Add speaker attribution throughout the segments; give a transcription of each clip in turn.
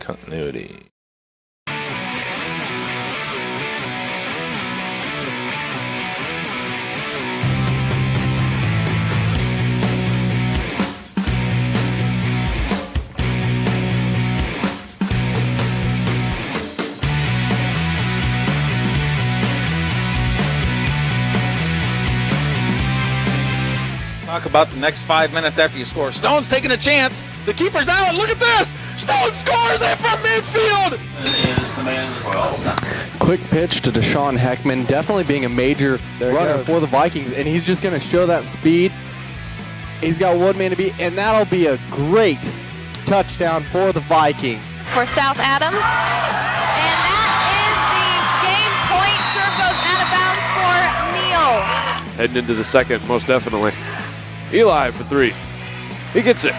Speaker 1: continuity.
Speaker 2: Talk about the next 5 minutes after you score. Stone's taking a chance. The keeper's out. Look at this. Stone scores it from midfield.
Speaker 3: Quick pitch to Deshaun Heckman, definitely being a major runner for the Vikings, and he's just going to show that speed. He's got one man to beat, and that'll be a great touchdown for the Viking.
Speaker 4: For South Adams, and that is the game point. Serve goes out of bounds for Neal.
Speaker 5: Heading into the second, most definitely. Eli for 3. He gets it.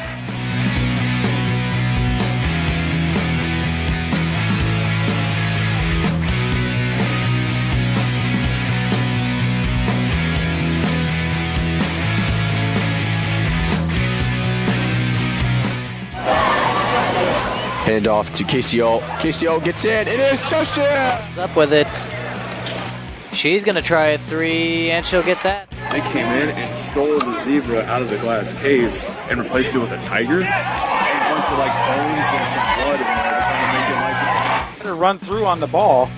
Speaker 6: Hand off to KCO. KCO gets in. It is touchdown.
Speaker 7: Up with it. She's going to try a 3, and she'll get that.
Speaker 8: They came in and stole the zebra out of the glass case and replaced it with a tiger. And a bunch of bones and some blood in there to kind of make it like
Speaker 2: Her run through on the ball.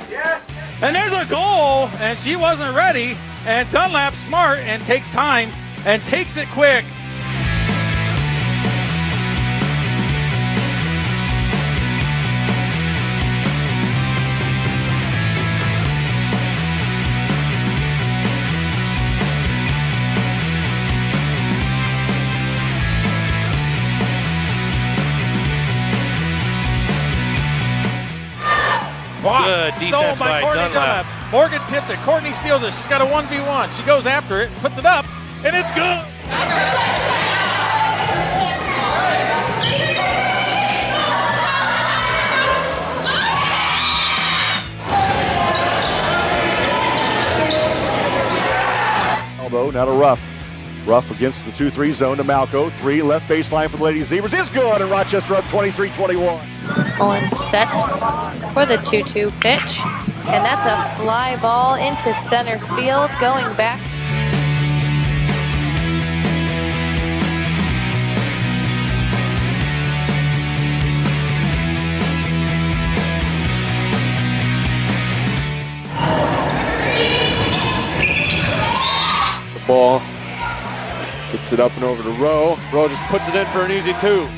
Speaker 2: Yes. And there's a goal, and she wasn't ready. And Dunlap's smart and takes time and takes it quick.
Speaker 1: Good defense by Dunlap.
Speaker 2: Morgan tipped it. Courtney steals it. She's got a 1v1. She goes after it, puts it up, and it's good.
Speaker 9: Elbow, not a rough. Rough against the 2-3 zone to Malco. 3 left baseline for the Lady Zebras is good, and Rochester up 23-21.
Speaker 4: Owen sets for the 2-2 pitch, and that's a fly ball into center field, going back.
Speaker 5: The ball gets it up and over to Rowe. Rowe just puts it in for an easy 2.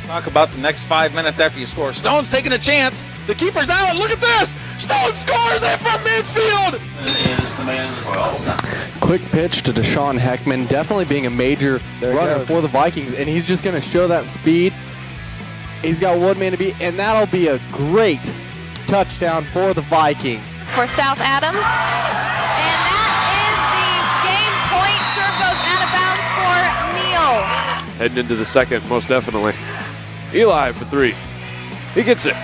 Speaker 2: Talk about the next 5 minutes after you score. Stone's taking a chance. The keeper's out. Look at this. Stone scores it from midfield.
Speaker 3: Quick pitch to Deshaun Heckman, definitely being a major runner for the Vikings, and he's just going to show that speed. He's got one man to beat, and that'll be a great touchdown for the Viking.
Speaker 4: For South Adams, and that is the game point. Serve goes out of bounds for Neal.
Speaker 5: Heading into the second, most definitely. Eli for 3. He gets it.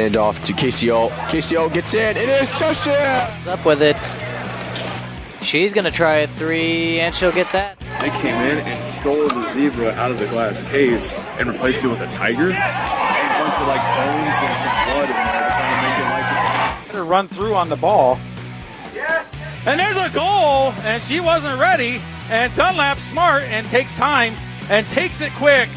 Speaker 6: Hand off to KCO. KCO gets in. It is touchdown.
Speaker 7: Up with it. She's going to try a three, and she'll get that.
Speaker 8: They came in and stole the zebra out of the glass case and replaced it with a tiger. And a bunch of like bones and some blood in there to kind of make it like
Speaker 2: Let her run through on the ball. Yes. And there's a goal, and she wasn't ready. And Dunlap's smart and takes time and takes it quick.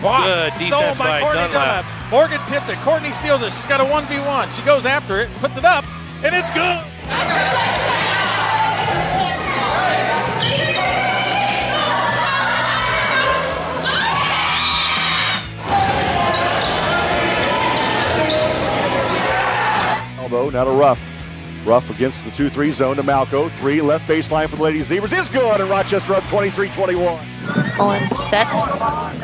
Speaker 1: Good defense by Dunlap.
Speaker 2: Morgan tipped it. Courtney steals it. She's got a 1v1. She goes after it, puts it up, and it's good.
Speaker 9: Elbow, now to Ruff. Ruff against the 2-3 zone to Malco. 3 left baseline for the Lady Zebras is good, and Rochester up 23-21.
Speaker 4: Owen sets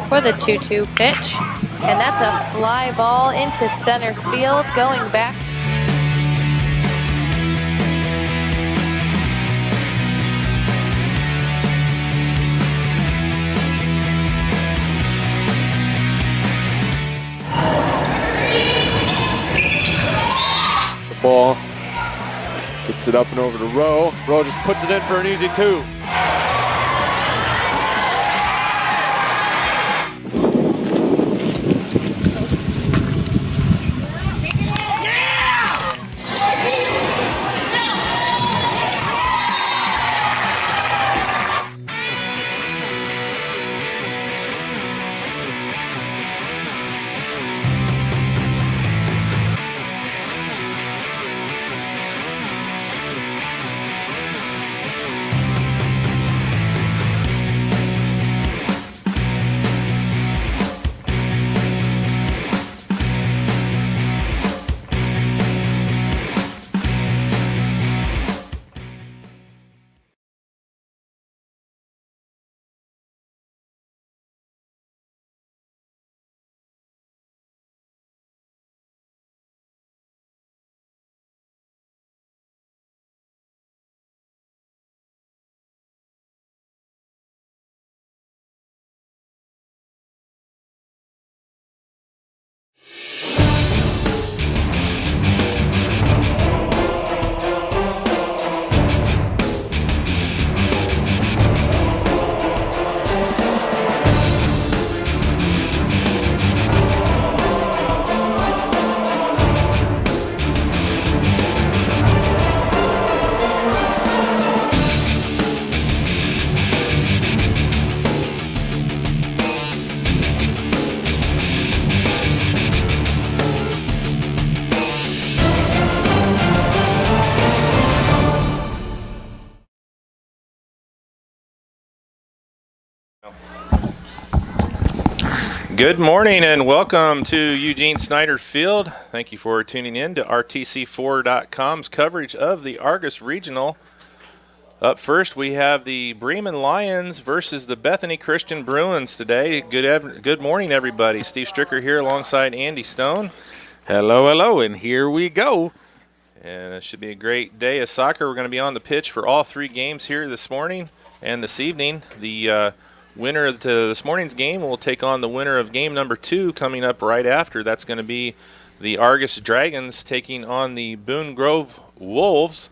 Speaker 4: for the 2-2 pitch. And that's a fly ball into center field going back.
Speaker 5: The ball gets it up and over to Rowe. Rowe just puts it in for an easy 2.
Speaker 1: Good morning and welcome to Eugene Snyder Field. Thank you for tuning in to RTC4.com's coverage of the Argus Regional. Up first, we have the Bremen Lions versus the Bethany Christian Bruins today. Good morning, everybody. Steve Stricker here alongside Andy Stone.
Speaker 2: Hello, hello, and here we go.
Speaker 1: And it should be a great day of soccer. We're going to be on the pitch for all 3 games here this morning and this evening. The winner of this morning's game will take on the winner of game number 2 coming up right after. That's going to be the Argus Dragons taking on the Boone Grove Wolves.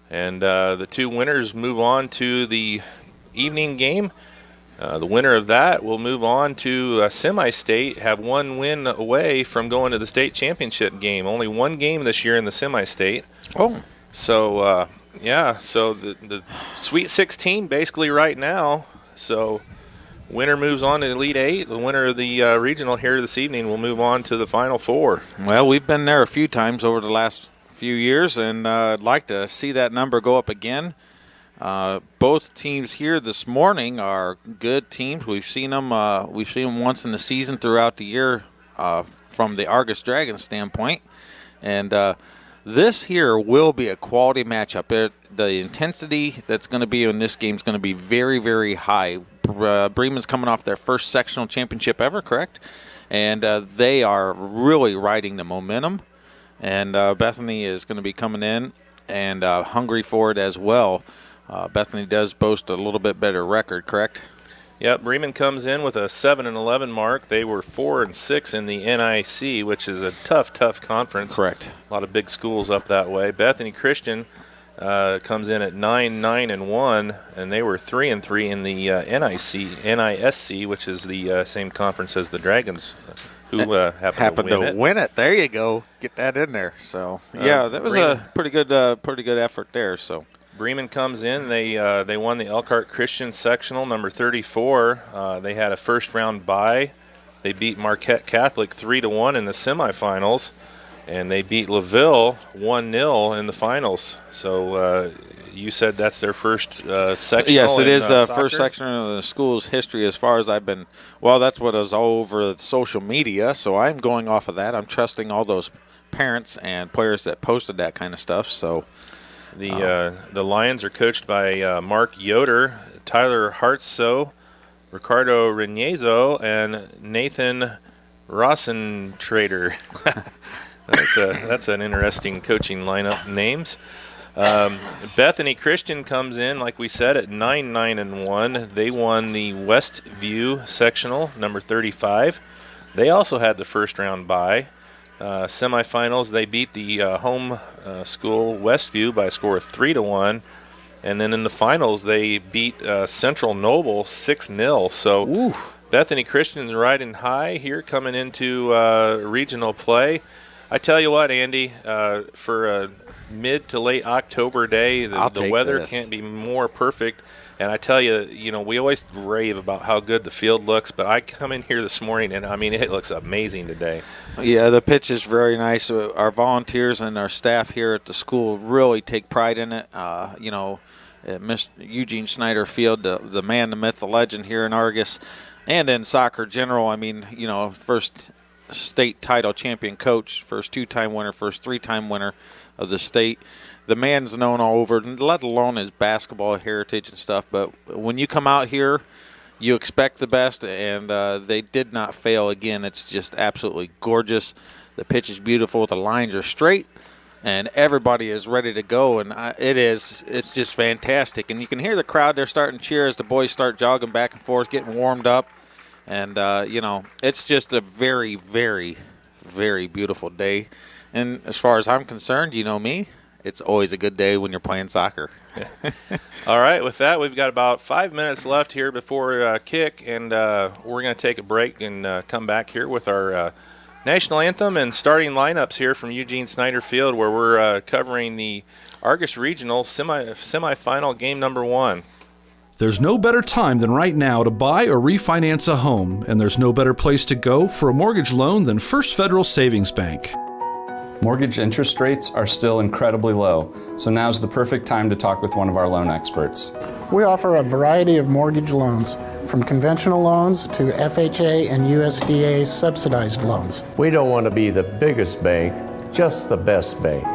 Speaker 1: And the 2 winners move on to the evening game. The winner of that will move on to semi-state, have 1 win away from going to the state championship game. Only 1 game this year in the semi-state.
Speaker 2: Oh.
Speaker 1: So, so the Sweet 16 basically right now. So winner moves on to the Elite 8. The winner of the regional here this evening will move on to the Final 4.
Speaker 2: Well, we've been there a few times over the last few years, and I'd like to see that number go up again. Both teams here this morning are good teams. We've seen them once in the season throughout the year from the Argus Dragons standpoint. And This here will be a quality matchup. The intensity that's going to be in this game is going to be very, very high. Bremen's coming off their first sectional championship ever, correct? And they are really riding the momentum. And Bethany is going to be coming in and hungry for it as well. Bethany does boast a little bit better record, correct?
Speaker 1: Yep, Bremen comes in with a 7-11 mark. They were 4-6 in the NIC, which is a tough conference.
Speaker 2: Correct.
Speaker 1: A lot of big schools up that way. Bethany Christian comes in at 9-1, and they were 3-3 in the NISC, which is the same conference as the Dragons, who happened to
Speaker 2: win it. There you go. Get that in there. So yeah, that was
Speaker 1: Bremen.
Speaker 2: a pretty good effort there. So.
Speaker 1: Bremen comes in. They won the Elkhart Christian sectional, number 34. They had a first-round bye. They beat Marquette Catholic 3-1 in the semifinals, and they beat LaVille 1-0 in the finals. So you said that's their first sectional.
Speaker 2: Yes, it is the
Speaker 1: soccer?
Speaker 2: first sectional in the school's history as far as I've been. Well, that's what is all over social media, so I'm going off of that. I'm trusting all those parents and players that posted that kind of stuff. So.
Speaker 1: The Lions are coached by Mark Yoder, Tyler Hartsoe, Ricardo Reniezo, and Nathan Rossentrader. That's an interesting coaching lineup names. Bethany Christian comes in, like we said, at 9-1. They won the Westview sectional, number 35. They also had the first round bye. Semifinals, they beat the home school Westview by a score of 3-1, and then in the finals they beat Central Noble 6-0. So
Speaker 2: ooh.
Speaker 1: Bethany Christian's riding high here coming into regional play. I tell you what, Andy, for a mid to late October day, the weather can't be more perfect. And I tell you, we always rave about how good the field looks, but I come in here this morning, and, I mean, it looks amazing today.
Speaker 2: Yeah, the pitch is very nice. Our volunteers and our staff here at the school really take pride in it. Mr. Eugene Snyder Field, the man, the myth, the legend here in Argus, and in soccer general. I mean, first state title champion coach, first two-time winner, first three-time winner of the state. The man's known all over, let alone his basketball heritage and stuff. But when you come out here, you expect the best, and they did not fail again. It's just absolutely gorgeous. The pitch is beautiful. The lines are straight, and everybody is ready to go. And it's just fantastic. And you can hear the crowd. They're starting to cheer as the boys start jogging back and forth, getting warmed up. And, it's just a very, very, very beautiful day. And as far as I'm concerned, you know me, it's always a good day when you're playing soccer.
Speaker 1: All right, with that, we've got about 5 minutes left here before kick, and we're going to take a break and come back here with our national anthem and starting lineups here from Eugene Snyder Field, where we're covering the Argus Regional semifinal game number 1.
Speaker 10: There's no better time than right now to buy or refinance a home, and there's no better place to go for a mortgage loan than First Federal Savings Bank.
Speaker 11: Mortgage interest rates are still incredibly low, so now's the perfect time to talk with one of our loan experts.
Speaker 12: We offer a variety of mortgage loans, from conventional loans to FHA and USDA subsidized loans.
Speaker 13: We don't want to be the biggest bank, just the best bank.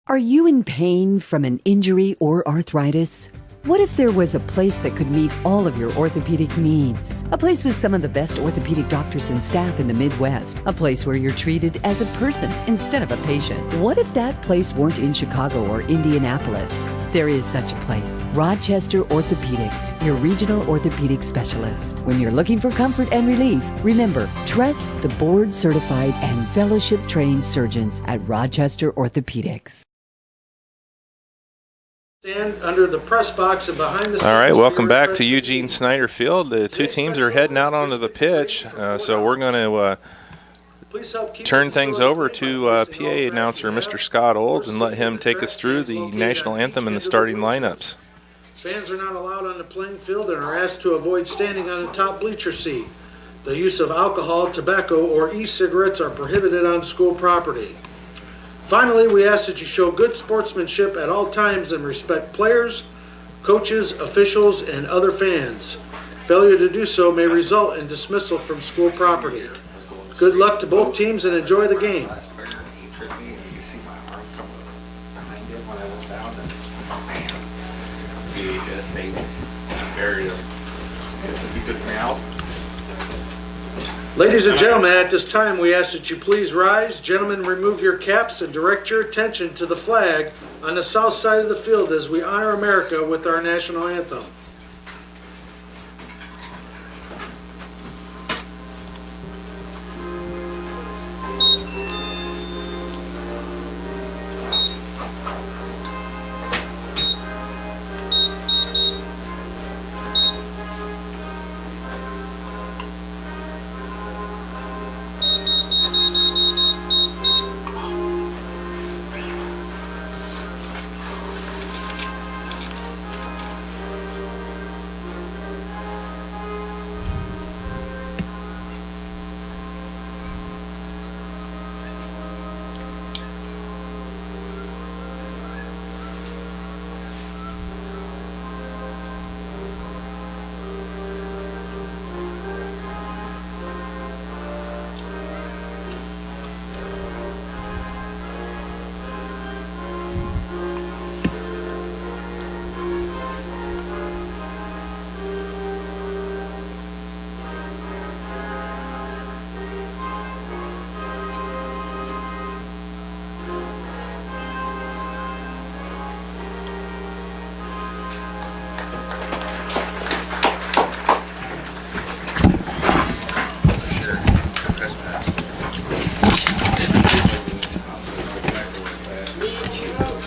Speaker 14: Are you in pain from an injury or arthritis? What if there was a place that could meet all of your orthopedic needs? A place with some of the best orthopedic doctors and staff in the Midwest. A place where you're treated as a person instead of a patient. What if that place weren't in Chicago or Indianapolis? There is such a place. Rochester Orthopedics, your regional orthopedic specialist. When you're looking for comfort and relief, remember, trust the board-certified and fellowship-trained surgeons at Rochester Orthopedics.
Speaker 15: Stand under the press box and behind the.
Speaker 1: All right, welcome back to Eugene Snyder Field. The two teams are heading out onto the pitch, so we're going to turn things over to PA announcer Mr. Scott Olds and let him take us through the national anthem and the starting lineups.
Speaker 15: Fans are not allowed on the playing field and are asked to avoid standing on the top bleacher seat. The use of alcohol, tobacco, or e-cigarettes are prohibited on school property. Finally, we ask that you show good sportsmanship at all times and respect players, coaches, officials, and other fans. Failure to do so may result in dismissal from school property. Good luck to both teams and enjoy the game. Ladies and gentlemen, at this time we ask that you please rise. Gentlemen, remove your caps and direct your attention to the flag on the south side of the field as we honor America with our national anthem.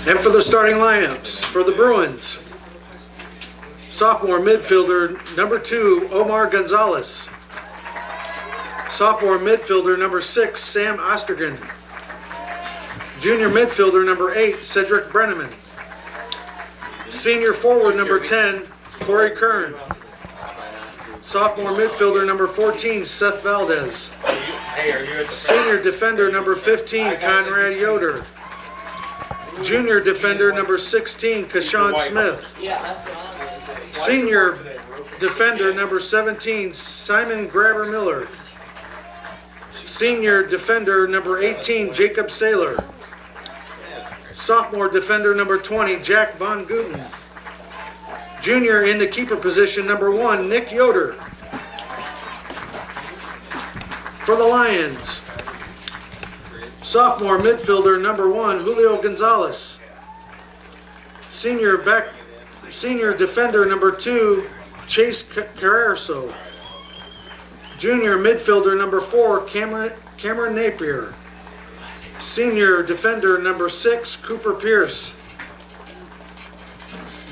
Speaker 15: And for the starting lineups, for the Bruins, sophomore midfielder number 2, Omar Gonzalez. Sophomore midfielder number 6, Sam Ostergen. Junior midfielder number 8, Cedric Bremen. Senior forward number 10, Corey Kern. Sophomore midfielder number 14, Seth Valdez. Senior defender number 15, Conrad Yoder. Junior defender number 16, Kashawn Smith. Senior defender number 17, Simon Grabber Miller. Senior defender number 18, Jacob Saylor. Sophomore defender number 20, Jack Von Guten. Junior in the keeper position number 1, Nick Yoder. For the Lions, sophomore midfielder number 1, Julio Gonzalez. Senior defender number 2, Chase Carrerso. Junior midfielder number 4, Cameron Napier. Senior defender number 6, Cooper Pierce.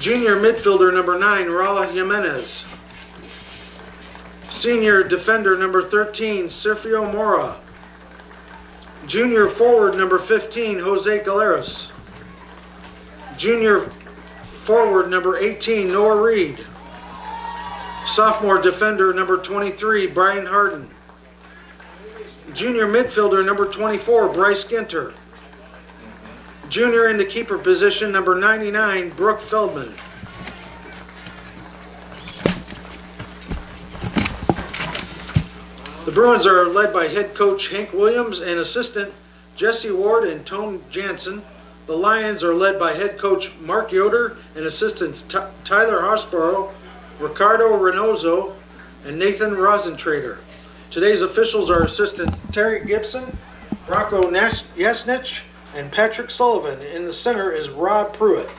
Speaker 15: Junior midfielder number 9, Raul Jimenez. Senior defender number 13, Sergio Mora. Junior forward number 15, Jose Galeras. Junior forward number 18, Noah Reed. Sophomore defender number 23, Brian Harden. Junior midfielder number 24, Bryce Ginter. Junior in the keeper position number 99, Brooke Feldman. The Bruins are led by head coach Hank Williams and assistant Jesse Ward and Tone Jansen. The Lions are led by head coach Mark Yoder and assistants Tyler Horsborough, Ricardo Reynoso, and Nathan Rosentrader. Today's officials are assistant Terry Gibson, Rocco Yasnich, and Patrick Sullivan. In the center is Rob Pruitt.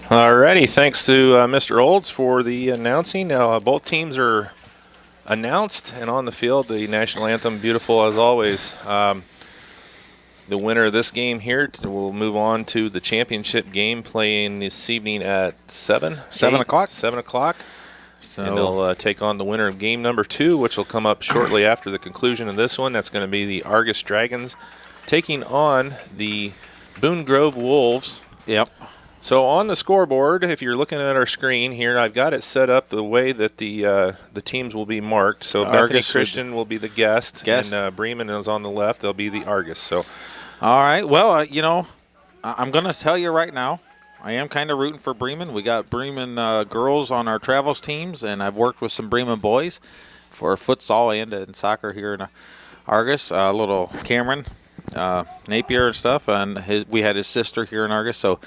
Speaker 1: Alrighty, thanks to Mr. Olds for the announcing. Now both teams are announced and on the field. The national anthem, beautiful as always. The winner of this game here will move on to the championship game, playing this evening at 7 o'clock. 7 o'clock. So, and they'll take on the winner of game number 2, which will come up shortly after the conclusion of this one. That's going to be the Argus Dragons taking on the Boone Grove Wolves.
Speaker 2: Yep.
Speaker 1: So on the scoreboard, if you're looking at our screen here, I've got it set up the way that the teams will be marked. So Bethany Christian will be the guest. And Bremen is on the left. They'll be the Argus. So,
Speaker 2: all right. Well, I'm going to tell you right now, I am kind of rooting for Bremen. We got Bremen girls on our travels teams, and I've worked with some Bremen boys. for futsal and in soccer here in Argus. Little Cameron Napier and stuff, and we had his sister here in Argus. So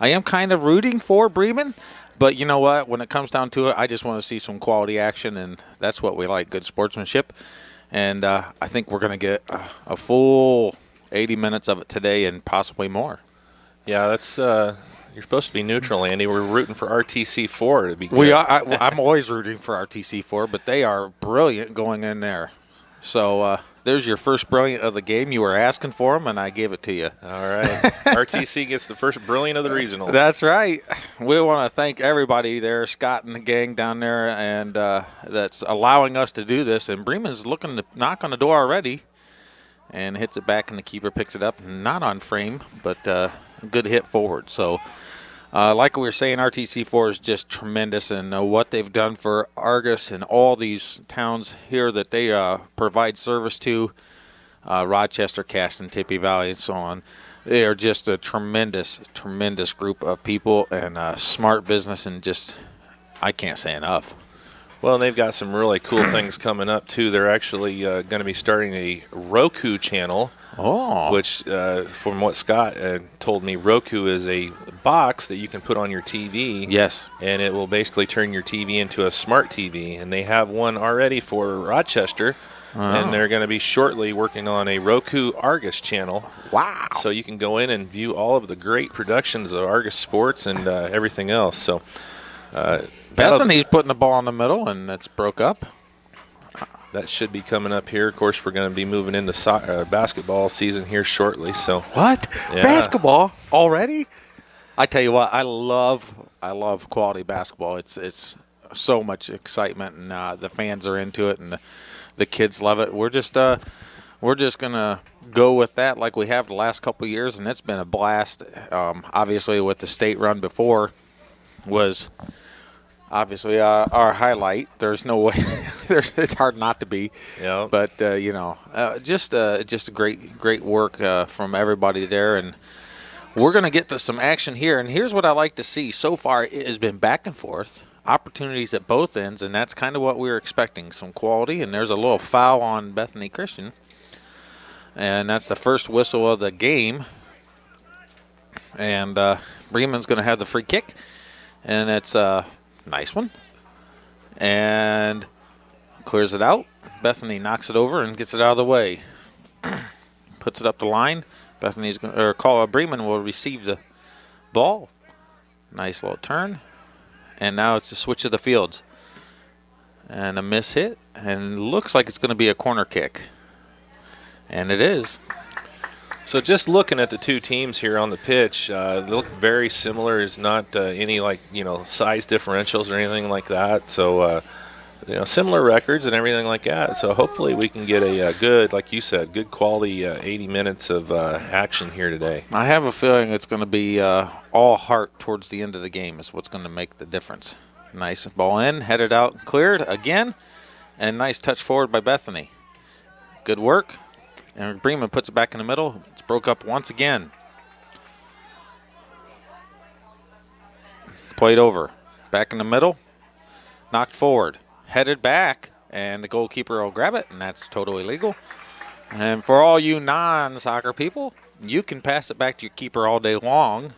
Speaker 2: I am kind of rooting for Bremen, but you know what? When it comes down to it, I just want to see some quality action, and that's what we like, good sportsmanship. And I think we're going to get a full 80 minutes of it today and possibly more.
Speaker 1: Yeah, that's you're supposed to be neutral, Andy. We're rooting for RTC4 to be good.
Speaker 2: We are. I'm always rooting for RTC4, but they are brilliant going in there. So there's your first brilliant of the game. You were asking for them, and I gave it to you.
Speaker 1: All right. RTC gets the first brilliant of the regional.
Speaker 2: That's right. We want to thank everybody there, Scott and the gang down there, and that's allowing us to do this. And Bremen's looking to knock on the door already and hits it back, and the keeper picks it up. Not on frame, but a good hit forward. So like we were saying, RTC4 is just tremendous, and what they've done for Argus and all these towns here that they provide service to, Rochester, Caston, Tippy Valley, and so on. They are just a tremendous, tremendous group of people and smart business, and just I can't say enough.
Speaker 1: Well, and they've got some really cool things coming up, too. They're actually going to be starting a Roku channel. Which, from what Scott told me, Roku is a box that you can put on your TV.
Speaker 2: Yes.
Speaker 1: And it will basically turn your TV into a smart TV. And they have one already for Rochester. And they're going to be shortly working on a Roku Argus channel.
Speaker 2: Wow.
Speaker 1: So you can go in and view all of the great productions of Argus Sports and everything else. So
Speaker 2: Bethany's putting the ball in the middle, and it's broke up.
Speaker 1: That should be coming up here. Of course, we're going to be moving into basketball season here shortly. So
Speaker 2: what?
Speaker 1: Yeah.
Speaker 2: Basketball already? I tell you what, I love quality basketball. It's so much excitement, and the fans are into it, and the kids love it. We're just gonna go with that like we have the last couple of years, and it's been a blast. Obviously, with the state run before was obviously our highlight. There's no way. It's hard not to be.
Speaker 1: Yeah.
Speaker 2: But just a great work from everybody there, and we're gonna get to some action here. And here's what I like to see so far: it has been back and forth, opportunities at both ends, and that's kind of what we were expecting. Some quality, and there's a little foul on Bethany Christian, and that's the first whistle of the game. And Bremen's gonna have the free kick, and it's nice one, and clears it out. Bethany knocks it over and gets it out of the way. Puts it up the line. Bremen will receive the ball. Nice little turn, and now it's a switch of the fields, and a miss hit, and looks like it's going to be a corner kick, and it is.
Speaker 1: So just looking at the two teams here on the pitch, they look very similar. There's not any size differentials or anything like that. So similar records and everything like that. So hopefully we can get a good, like you said, good quality 80 minutes of action here today.
Speaker 2: I have a feeling it's going to be all heart towards the end of the game is what's going to make the difference. Nice ball in, headed out, cleared again, and nice touch forward by Bethany. Good work. And Bremen puts it back in the middle. It's broke up once again. Played over. Back in the middle. Knocked forward. Headed back. And the goalkeeper will grab it, and that's totally legal. And for all you non-soccer people, you can pass it back to your keeper all day long.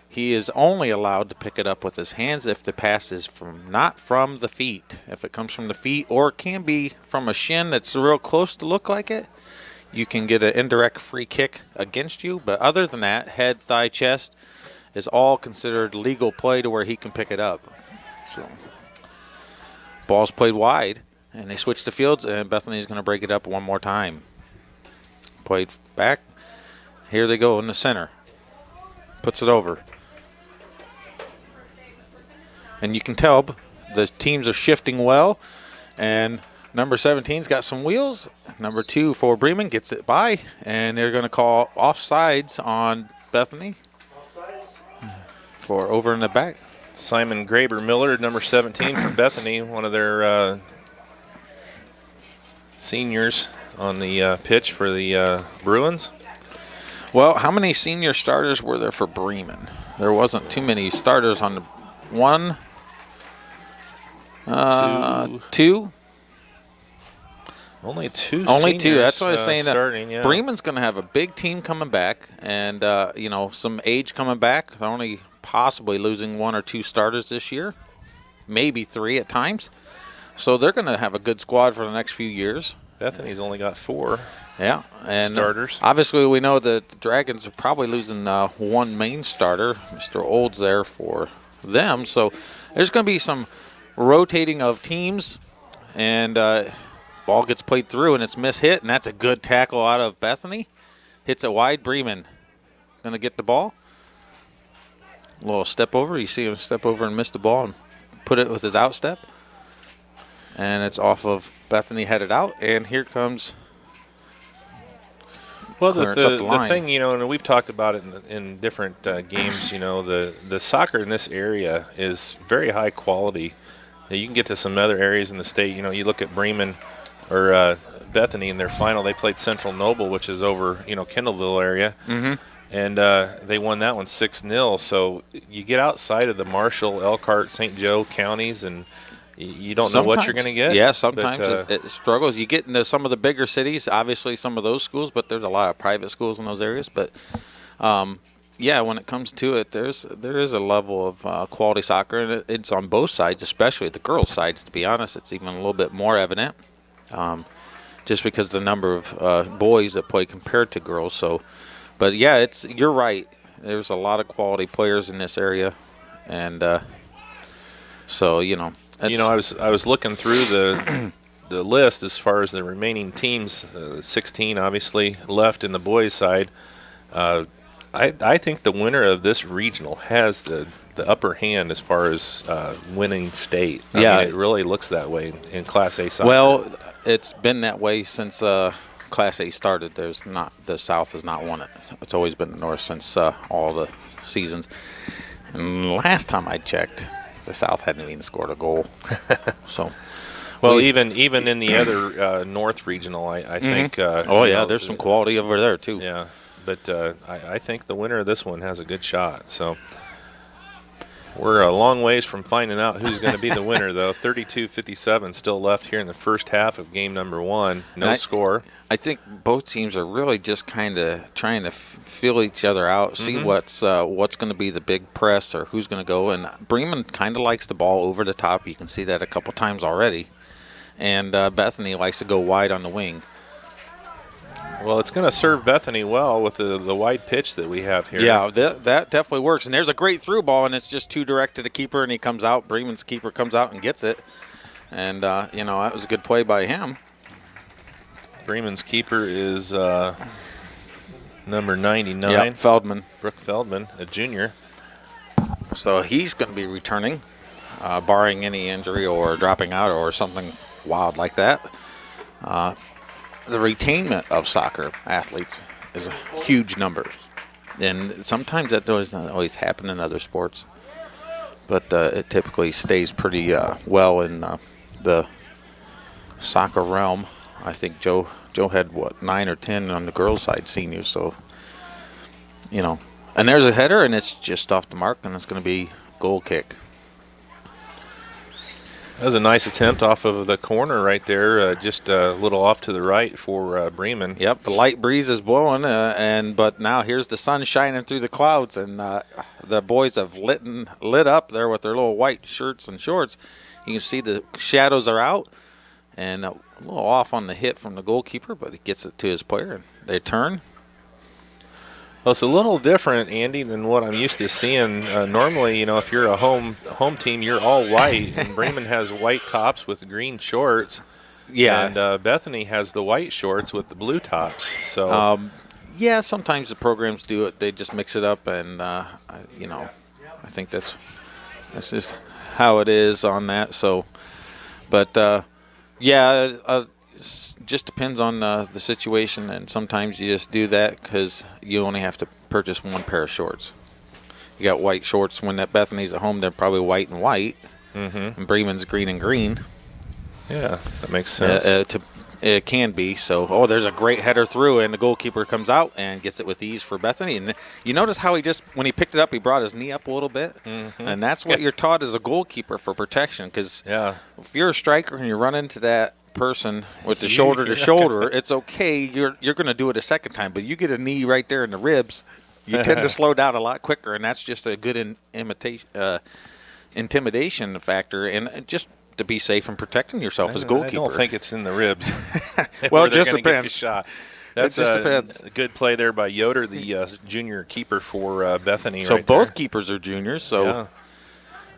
Speaker 2: He is only allowed to pick it up with his hands if the pass is not from the feet. If it comes from the feet, or it can be from a shin that's real close to look like it, you can get an indirect free kick against you. But other than that, head, thigh, chest is all considered legal play to where he can pick it up. So, ball's played wide, and they switch the fields, and Bethany's going to break it up one more time. Played back. Here they go in the center. Puts it over. And you can tell the teams are shifting well, and number 17's got some wheels. Number 2 for Bremen gets it by, and they're going to call offsides on Bethany for over in the back.
Speaker 1: Simon Graber Miller, number 17 for Bethany, one of their seniors on the pitch for the Bruins.
Speaker 2: Well, how many senior starters were there for Bremen? There wasn't too many starters on the one. Two.
Speaker 1: Only two.
Speaker 2: Only two.
Speaker 1: Seniors,
Speaker 2: That's what I was saying.
Speaker 1: Starting, yeah.
Speaker 2: Bremen's going to have a big team coming back, and some age coming back. They're only possibly losing 1 or 2 starters this year, maybe 3 at times. So they're going to have a good squad for the next few years.
Speaker 1: Bethany's only got 4.
Speaker 2: Yeah, and
Speaker 1: starters.
Speaker 2: Obviously, we know that the Dragons are probably losing 1 main starter, Mr. Old's there for them. So there's going to be some rotating of teams, and ball gets played through, and it's mishit, and that's a good tackle out of Bethany. Hits it wide. Bremen going to get the ball. A little step over. You see him step over and miss the ball and put it with his outstep. And it's off of Bethany, headed out, and here comes.
Speaker 1: Well, the thing, and we've talked about it in different games, the soccer in this area is very high quality. You can get to some other areas in the state. You look at Bremen or Bethany in their final. They played Central Noble, which is over, Kendallville area.
Speaker 2: Mm-hmm.
Speaker 1: And they won that one 6-0. So you get outside of the Marshall, Elkhart, St. Joe counties, and you don't know what you're going to get.
Speaker 2: Yeah, sometimes it struggles. You get into some of the bigger cities, obviously some of those schools, but there's a lot of private schools in those areas. But, when it comes to it, there is a level of quality soccer, and it's on both sides, especially the girls' sides, to be honest. It's even a little bit more evident just because of the number of boys that play compared to girls. So, but, yeah, you're right. There's a lot of quality players in this area, and so, I was looking through the list as far as the remaining teams, 16 obviously left in the boys' side. I think the winner of this regional has the upper hand as far as winning state. I mean, it really looks that way in Class A soccer. Well, it's been that way since Class A started. The South has not won it. It's always been the North since all the seasons. And last time I checked, the South hadn't even scored a goal. So,
Speaker 1: well, even in the other North regional, I think.
Speaker 2: There's some quality over there too.
Speaker 1: Yeah, but I think the winner of this one has a good shot. So we're a long ways from finding out who's going to be the winner, though. 32-57 still left here in the first half of game number 1. No score.
Speaker 2: I think both teams are really just kind of trying to feel each other out, see what's going to be the big press or who's going to go. And Bremen kind of likes the ball over the top. You can see that a couple times already. And Bethany likes to go wide on the wing.
Speaker 1: Well, it's going to serve Bethany well with the wide pitch that we have here.
Speaker 2: Yeah, that definitely works. And there's a great through ball, and it's just too direct to the keeper, and he comes out. Bremen's keeper comes out and gets it. And, that was a good play by him.
Speaker 1: Bremen's keeper is number 99.
Speaker 2: Yep, Feldman.
Speaker 1: Brooke Feldman, a junior.
Speaker 2: So he's going to be returning, barring any injury or dropping out or something wild like that. The retainment of soccer athletes is a huge number. And sometimes that doesn't always happen in other sports. But it typically stays pretty well in the soccer realm. I think Joe had, 9 or 10 on the girls' side seniors. So, and there's a header, and it's just off the mark, and it's going to be goal kick.
Speaker 1: That was a nice attempt off of the corner right there, just a little off to the right for Bremen.
Speaker 2: Yep, the light breeze is blowing, but now here's the sun shining through the clouds, and the boys have lit up there with their little white shirts and shorts. You can see the shadows are out, and a little off on the hit from the goalkeeper, but he gets it to his player, and they turn.
Speaker 1: Well, it's a little different, Andy, than what I'm used to seeing. Normally, if you're a home team, you're all white, and Bremen has white tops with green shorts.
Speaker 2: Yeah.
Speaker 1: And Bethany has the white shorts with the blue tops. So,
Speaker 2: sometimes the programs do it. They just mix it up, and I think that's just how it is on that. So, but just depends on the situation, and sometimes you just do that because you only have to purchase one pair of shorts. You got white shorts. When that Bethany's at home, they're probably white and white, and Bremen's green and green.
Speaker 1: Yeah, that makes sense.
Speaker 2: It can be. So, there's a great header through, and the goalkeeper comes out and gets it with ease for Bethany. And you notice how when he picked it up, he brought his knee up a little bit, and that's what you're taught as a goalkeeper for protection. Because if you're a striker and you run into that person with the shoulder to shoulder, it's okay. You're going to do it a second time, but you get a knee right there in the ribs, you tend to slow down a lot quicker, and that's just a good intimidation factor, and just to be safe and protecting yourself as goalkeeper.
Speaker 1: I don't think it's in the ribs.
Speaker 2: Well, it just depends.
Speaker 1: Shot. That's a good play there by Yoder, the junior keeper for Bethany.
Speaker 2: So
Speaker 1: right
Speaker 2: both
Speaker 1: there.
Speaker 2: keepers are juniors. So,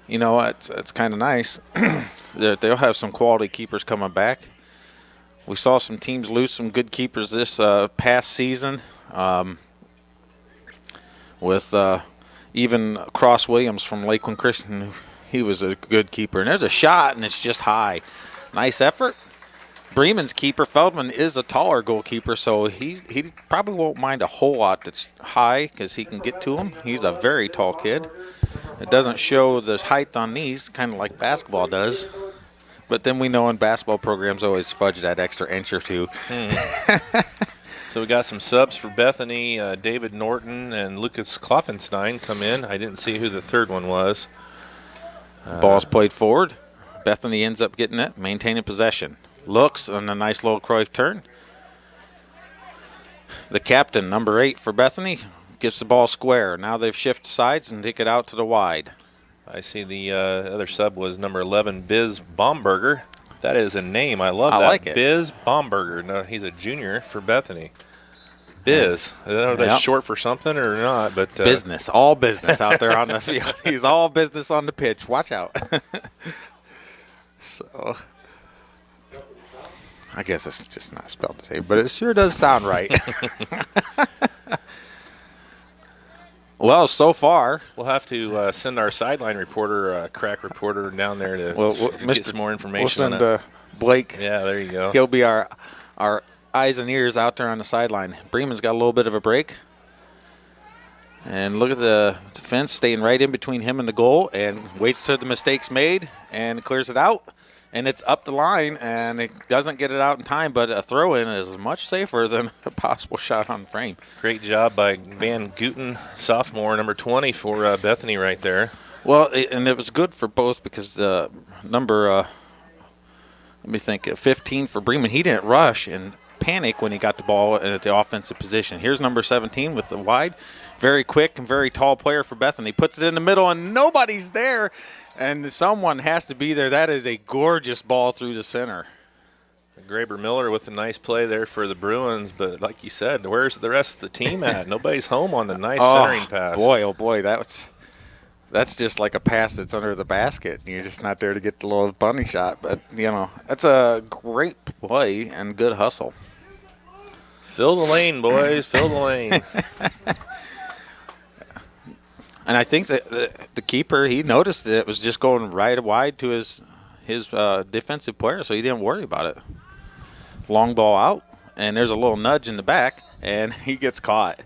Speaker 2: you know, it's kind of nice. They'll have some quality keepers coming back. We saw some teams lose some good keepers this past season. With even Cross Williams from Lakeland Christian, he was a good keeper. And there's a shot, and it's just high. Nice effort. Bremen's keeper, Feldman, is a taller goalkeeper, so he probably won't mind a whole lot that's high because he can get to him. He's a very tall kid. It doesn't show the height on these, kind of like basketball does. But then we know in basketball programs always fudge that extra inch or two.
Speaker 1: So we got some subs for Bethany. David Norton and Lucas Kloffenstein come in. I didn't see who the third one was.
Speaker 2: Ball's played forward. Bethany ends up getting it, maintaining possession. Looks on a nice little Cruyff turn. The captain, number 8 for Bethany, gets the ball square. Now they've shifted sides and take it out to the wide.
Speaker 1: I see the other sub was number 11, Biz Bomberger. That is a name. I love that.
Speaker 2: I like it.
Speaker 1: Biz Bomberger. No, he's a junior for Bethany. Biz. I don't know if that's short for something or not, but
Speaker 2: business. All business out there on the field. He's all business on the pitch. Watch out. So, I guess it's just not spelled the same, but it sure does sound right. Well, so far.
Speaker 1: We'll have to send our sideline reporter, crack reporter, down there to get some more information
Speaker 2: we'll send Blake.
Speaker 1: Yeah, there you go.
Speaker 2: He'll be our eyes and ears out there on the sideline. Bremen's got a little bit of a break. And look at the defense staying right in between him and the goal and waits till the mistake's made and clears it out. And it's up the line, and it doesn't get it out in time, but a throw-in is much safer than a possible shot on frame.
Speaker 1: Great job by Van Guten, sophomore, number 20 for Bethany right there.
Speaker 2: Well, and it was good for both because the number, let me think, 15 for Bremen, he didn't rush and panic when he got the ball at the offensive position. Here's number 17 with the wide. Very quick and very tall player for Bethany. Puts it in the middle, and nobody's there. And someone has to be there. That is a gorgeous ball through the center.
Speaker 1: Graber Miller with a nice play there for the Bruins, but like you said, where's the rest of the team at? Nobody's home on the nice centering pass.
Speaker 2: Oh, boy, that's just like a pass that's under the basket. You're just not there to get the little bunny shot. But, you know, that's a great play and good hustle.
Speaker 1: Fill the lane, boys. Fill the lane.
Speaker 2: And I think that the keeper, he noticed that it was just going right wide to his defensive player, so he didn't worry about it. Long ball out, and there's a little nudge in the back, and he gets caught.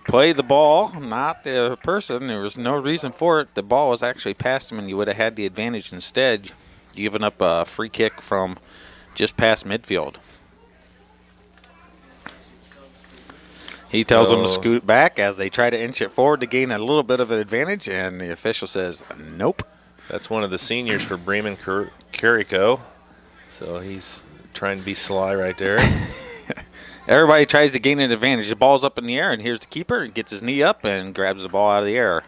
Speaker 2: Played the ball, not the person. There was no reason for it. The ball was actually past him, and you would have had the advantage instead, giving up a free kick from just past midfield. He tells them to scoot back as they try to inch it forward to gain a little bit of an advantage, and the official says, nope.
Speaker 1: That's one of the seniors for Bremen, Carrico. So he's trying to be sly right there.
Speaker 2: Everybody tries to gain an advantage. The ball's up in the air, and here's the keeper, and gets his knee up and grabs the ball out of the air.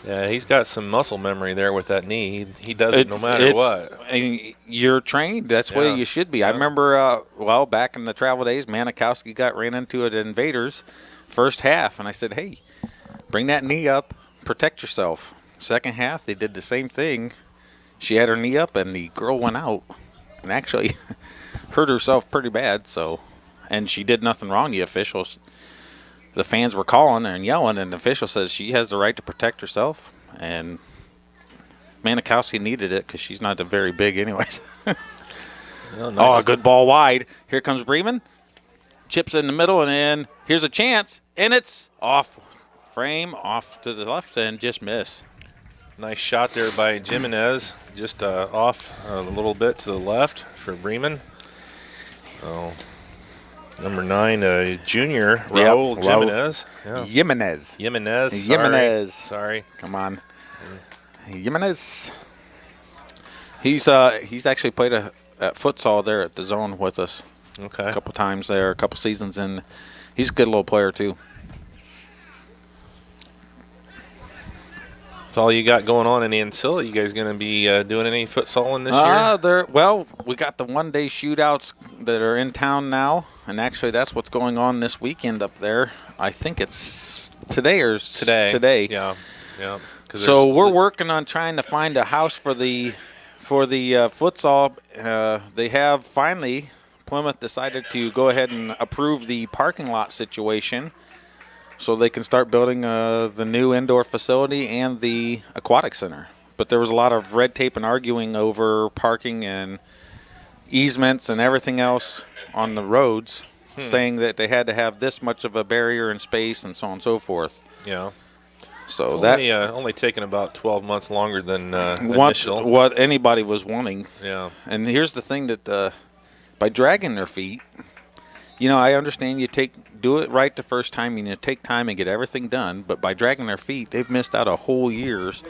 Speaker 1: Yeah, he's got some muscle memory there with that knee. He does it no matter what.
Speaker 2: I mean, you're trained. That's the way you should be. Yeah. I remember, back in the travel days, Manikowski ran into it at Invaders first half, and I said, hey, bring that knee up, protect yourself. Second half, they did the same thing. She had her knee up, and the girl went out and actually hurt herself pretty bad. And she did nothing wrong. The fans were calling and yelling, and the official says she has the right to protect herself. And Manikowski needed it because she's not very big anyways.
Speaker 1: Nice.
Speaker 2: Oh, a good ball wide. Here comes Bremen. Chips in the middle, and then here's a chance. And it's off frame, off to the left, and just miss.
Speaker 1: Nice shot there by Jimenez. Just off a little bit to the left for Bremen. Oh. Number 9, junior, Raul Jimenez. Yeah.
Speaker 2: Jimenez.
Speaker 1: Sorry.
Speaker 2: Come on. Jimenez. He's actually played at futsal there at the Zone with us.
Speaker 1: Okay.
Speaker 2: A couple times there, a couple seasons, and he's a good little player too.
Speaker 1: That's all you got going on in Ancilla. You guys going to be doing any futsaling this year?
Speaker 2: Well, we got the one-day shootouts that are in town now, and actually that's what's going on this weekend up there. I think it's today or today.
Speaker 1: Yeah.
Speaker 2: So we're working on trying to find a house for the futsal. They have finally, Plymouth decided to go ahead and approve the parking lot situation, so they can start building the new indoor facility and the aquatic center. But there was a lot of red tape and arguing over parking and easements and everything else on the roads, saying that they had to have this much of a barrier and space and so on and so forth.
Speaker 1: Yeah.
Speaker 2: So
Speaker 1: it's only taken about 12 months longer than initial.
Speaker 2: What anybody was wanting.
Speaker 1: Yeah.
Speaker 2: And here's the thing that by dragging their feet, I understand you do it right the first time and you take time and get everything done, but by dragging their feet, they've missed out a whole year's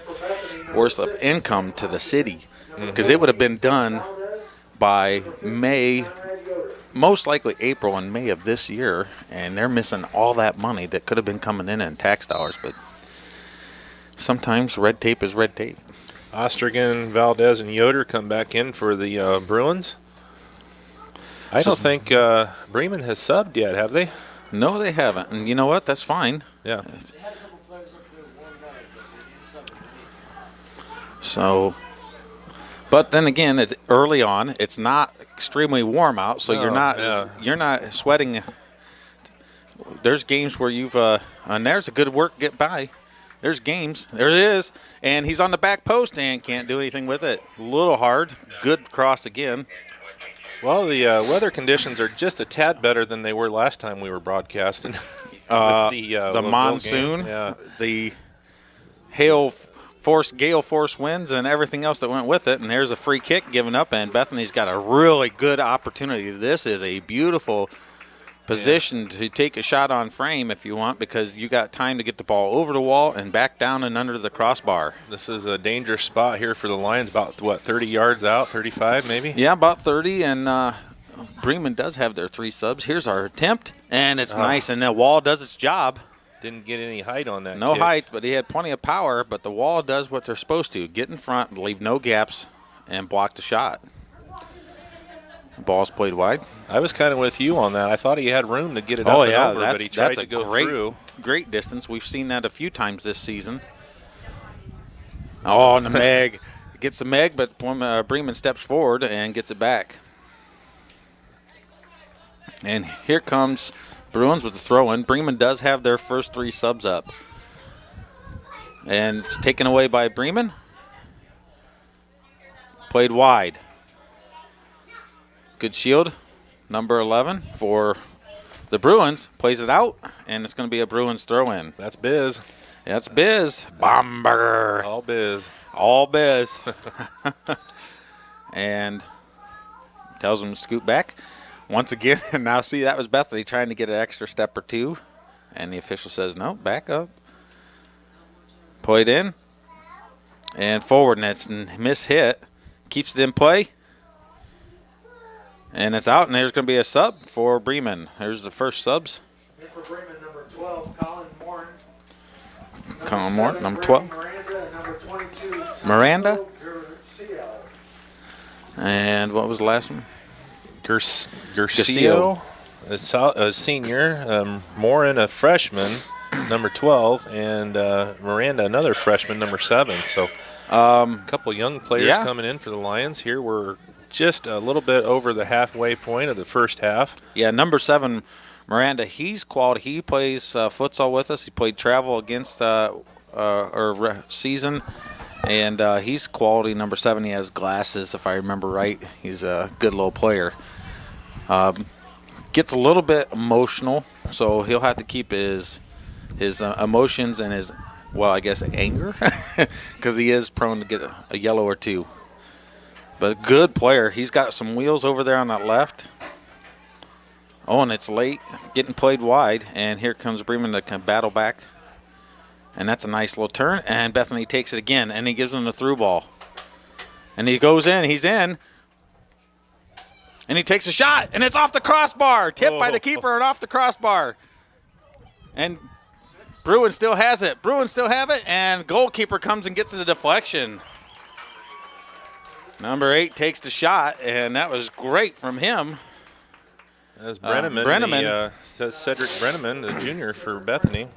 Speaker 2: worth of income to the city, because it would have been done by May, most likely April and May of this year, and they're missing all that money that could have been coming in tax dollars. But sometimes red tape is red tape.
Speaker 1: Ostergen, Valdez, and Yoder come back in for the Bruins. I don't think Bremen has subbed yet, have they?
Speaker 2: No, they haven't. And you know what? That's fine.
Speaker 1: Yeah.
Speaker 2: So, but then again, it's early on. It's not extremely warm out, so you're not sweating. There's games where you've and there's a good work get by. There's games. There it is. And he's on the back post and can't do anything with it. A little hard. Good cross again.
Speaker 1: Well, the weather conditions are just a tad better than they were last time we were broadcasting.
Speaker 2: The monsoon, the gale force winds, and everything else that went with it. And there's a free kick given up, and Bethany's got a really good opportunity. This is a beautiful position to take a shot on frame if you want, because you got time to get the ball over the wall and back down and under the crossbar.
Speaker 1: This is a dangerous spot here for the Lions, about, 30 yards out, 35 maybe?
Speaker 2: Yeah, about 30, and Bremen does have their 3 subs. Here's our attempt, and it's nice, and the wall does its job.
Speaker 1: Didn't get any height on that
Speaker 2: No
Speaker 1: kick.
Speaker 2: height, but he had plenty of power, but the wall does what they're supposed to. Get in front, leave no gaps, and block the shot. Ball's played wide.
Speaker 1: I was kind of with you on that. I thought he had room to get it up and over, but he tried to go through.
Speaker 2: Great distance. We've seen that a few times this season. Oh, and the Meg. Gets the Meg, but Bremen steps forward and gets it back. And here comes Bruins with the throw-in. Bremen does have their first 3 subs up. And it's taken away by Bremen. Played wide. Good shield, number 11 for the Bruins. Plays it out, and it's going to be a Bruins throw-in.
Speaker 1: That's Biz.
Speaker 2: That's Biz. Bomber.
Speaker 1: All Biz.
Speaker 2: All Biz. And tells him to scoot back. Once again, and now see, that was Bethany trying to get an extra step or two. And the official says, no, back up. Played in. And forward, and it's miss-hit. Keeps it in play. And it's out, and there's going to be a sub for Bremen. There's the first subs.
Speaker 15: And for Bremen, number 12, Colin Morin.
Speaker 2: Colin Morin, number 12.
Speaker 15: Miranda, and number 22,
Speaker 2: Miranda.
Speaker 15: Garcia.
Speaker 2: And what was the last one?
Speaker 1: Garcia, a senior. Morin, a freshman, number 12. And Miranda, another freshman, number 7. So a couple young players coming in for the Lions. Here we're just a little bit over the halfway point of the first half.
Speaker 2: Yeah, number 7, Miranda, he's quality. He plays futsal with us. He played travel against season, and he's quality. Number 7, he has glasses, if I remember right. He's a good little player. Gets a little bit emotional, so he'll have to keep his emotions and his, well, I guess anger, because he is prone to get a yellow or 2. But good player. He's got some wheels over there on that left. Oh, and it's late. Getting played wide. And here comes Bremen to kind of battle back. And that's a nice little turn. And Bethany takes it again. And he gives them the through ball. And he goes in. He's in. And he takes a shot, and it's off the crossbar. Tipped by the keeper and off the crossbar. And Bruin still has it. Bruin still have it, and goalkeeper comes and gets the deflection. Number 8 takes the shot, and that was great from him.
Speaker 1: That's Bremen. Cedric Bremen, the junior for Bethany.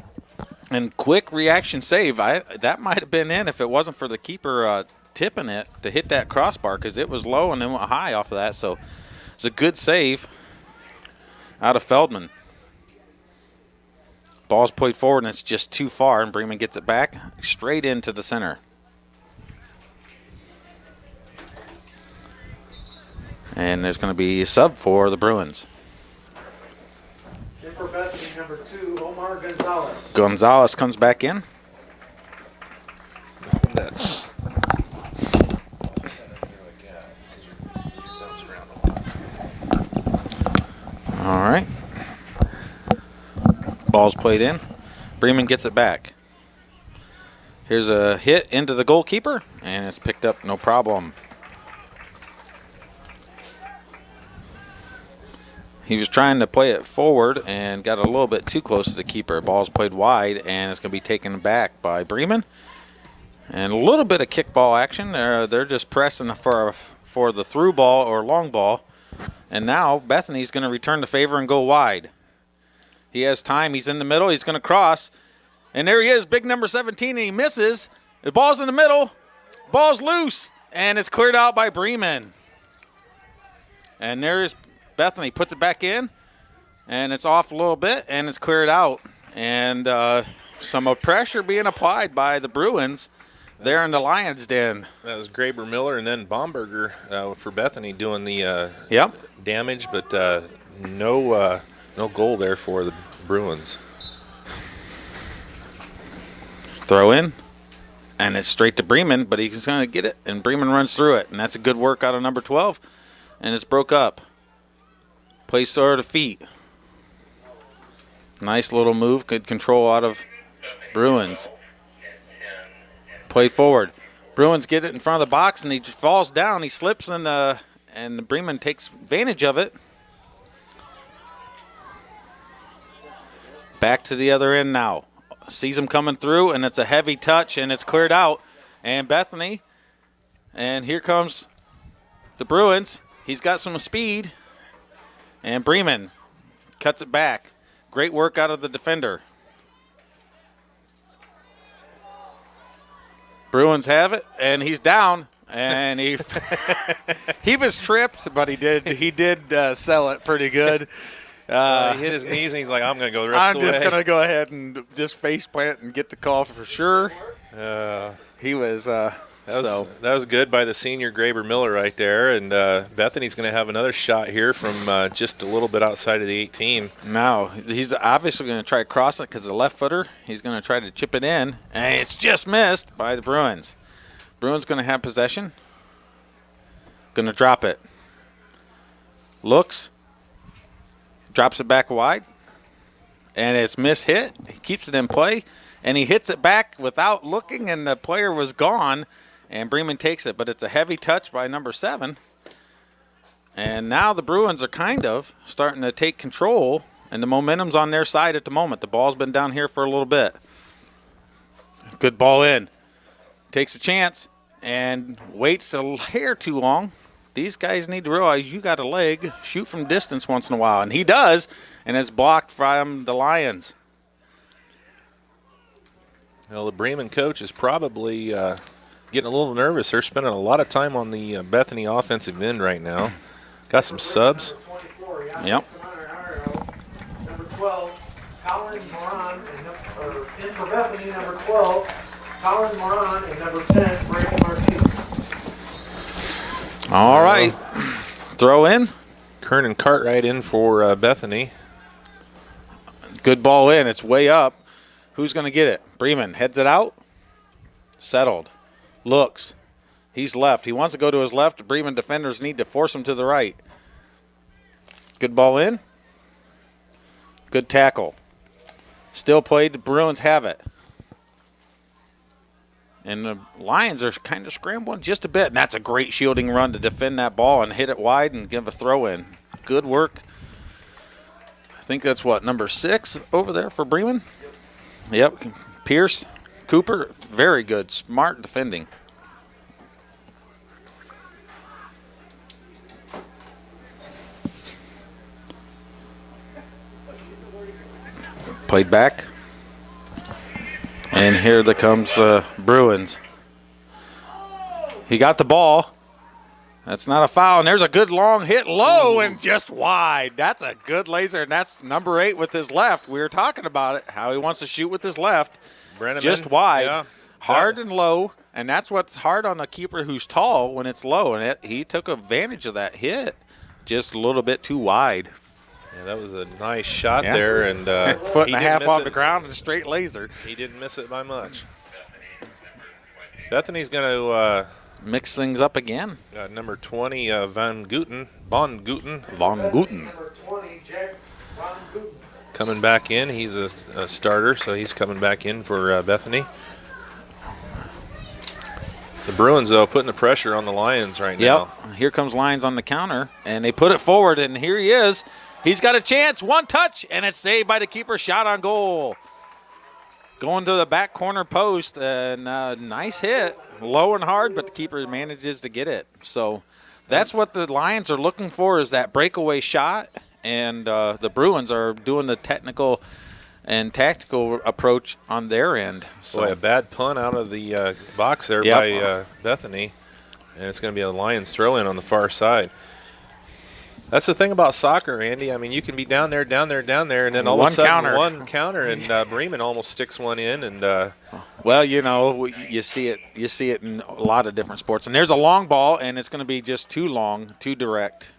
Speaker 2: And quick reaction save. That might have been in if it wasn't for the keeper tipping it to hit that crossbar, because it was low and then went high off of that. So it's a good save out of Feldman. Ball's played forward, and it's just too far, and Bremen gets it back straight into the center. And there's going to be a sub for the Bruins.
Speaker 15: In for Bethany, number 2, Omar Gonzalez.
Speaker 2: Gonzalez comes back in. All right. Ball's played in. Bremen gets it back. Here's a hit into the goalkeeper, and it's picked up no problem. He was trying to play it forward and got a little bit too close to the keeper. Ball's played wide, and it's going to be taken back by Bremen. And a little bit of kickball action. They're just pressing for the through ball or long ball. And now Bethany's going to return the favor and go wide. He has time. He's in the middle. He's going to cross. And there he is, big number 17, and he misses. The ball's in the middle. Ball's loose, and it's cleared out by Bremen. And there's Bethany, puts it back in, and it's off a little bit, and it's cleared out. And some pressure being applied by the Bruins there in the Lions' Den.
Speaker 1: That was Graber Miller and then Baumberger for Bethany doing the damage, but no goal there for the Bruins.
Speaker 2: Throw in, and it's straight to Bremen, but he's going to get it, and Bremen runs through it. And that's a good work out of number 12, and it's broke up. Plays sort of feet. Nice little move. Good control out of Bruins. Played forward. Bruins get it in front of the box, and he just falls down. He slips, and the Bremen takes advantage of it. Back to the other end now. Sees him coming through, and it's a heavy touch, and it's cleared out. And Bethany, and here comes the Bruins. He's got some speed. And Bremen cuts it back. Great work out of the defender. Bruins have it, and he's down. And he was tripped, but he did sell it pretty good.
Speaker 1: He hit his knees, and he's like, I'm going to go the rest of the way.
Speaker 2: I'm just going to go ahead and just face plant and get the call for sure. He was...
Speaker 1: That was good by the senior Graber Miller right there, and Bethany's going to have another shot here from just a little bit outside of the 18.
Speaker 2: Now, he's obviously going to try to cross it because of the left footer. He's going to try to chip it in, and it's just missed by the Bruins. Bruins going to have possession. Going to drop it. Looks. Drops it back wide, and it's mishit. He keeps it in play, and he hits it back without looking, and the player was gone. And Bremen takes it, but it's a heavy touch by number 7. And now the Bruins are kind of starting to take control, and the momentum's on their side at the moment. The ball's been down here for a little bit. Good ball in. Takes a chance and waits a hair too long. These guys need to realize you got a leg. Shoot from distance once in a while. And he does, and it's blocked from the Lions.
Speaker 1: Well, the Bremen coach is probably getting a little nervous. They're spending a lot of time on the Bethany offensive end right now. Got some subs.
Speaker 2: Yep.
Speaker 15: Number 12, Colin Moran, in for Bethany, number 12, Colin Moran, and number 10, Brandon Martinez.
Speaker 2: All right. Throw in.
Speaker 1: Kernan Cartwright in for Bethany.
Speaker 2: Good ball in. It's way up. Who's going to get it? Bremen heads it out. Settled. Looks. He's left. He wants to go to his left. The Bremen defenders need to force him to the right. Good ball in. Good tackle. Still played. The Bruins have it. And the Lions are kind of scrambling just a bit. And that's a great shielding run to defend that ball and hit it wide and give a throw in. Good work. I think that's what, number 6 over there for Bremen? Yep. Pierce, Cooper, very good. Smart defending. Played back. And here comes the Bruins. He got the ball. That's not a foul. And there's a good long hit low and just wide. That's a good laser. And that's number 8 with his left. We were talking about it, how he wants to shoot with his left.
Speaker 1: Bremen,
Speaker 2: just wide.
Speaker 1: Yeah.
Speaker 2: Hard and low. And that's what's hard on a keeper who's tall when it's low. And he took advantage of that hit. Just a little bit too wide.
Speaker 1: Yeah, that was a nice shot there, and
Speaker 2: foot and a half off the ground and a straight laser.
Speaker 1: He didn't miss it by much. Bethany's going to
Speaker 2: mix things up again.
Speaker 1: Number 20, Von Guten, coming back in. He's a starter, so he's coming back in for Bethany. The Bruins, though, putting the pressure on the Lions right now.
Speaker 2: Yep. Here comes Lions on the counter, and they put it forward, and here he is. He's got a chance, one touch, and it's saved by the keeper. Shot on goal. Going to the back corner post, and nice hit. Low and hard, but the keeper manages to get it. So that's what the Lions are looking for, is that breakaway shot, and the Bruins are doing the technical and tactical approach on their end. So
Speaker 1: boy, a bad punt out of the box there by Bethany, and it's going to be a Lions throw-in on the far side. That's the thing about soccer, Andy. I mean, you can be down there, and then all of a sudden one counter, and Bremen almost sticks one in. And
Speaker 2: well, you see it in a lot of different sports. And there's a long ball, and it's going to be just too long, too direct.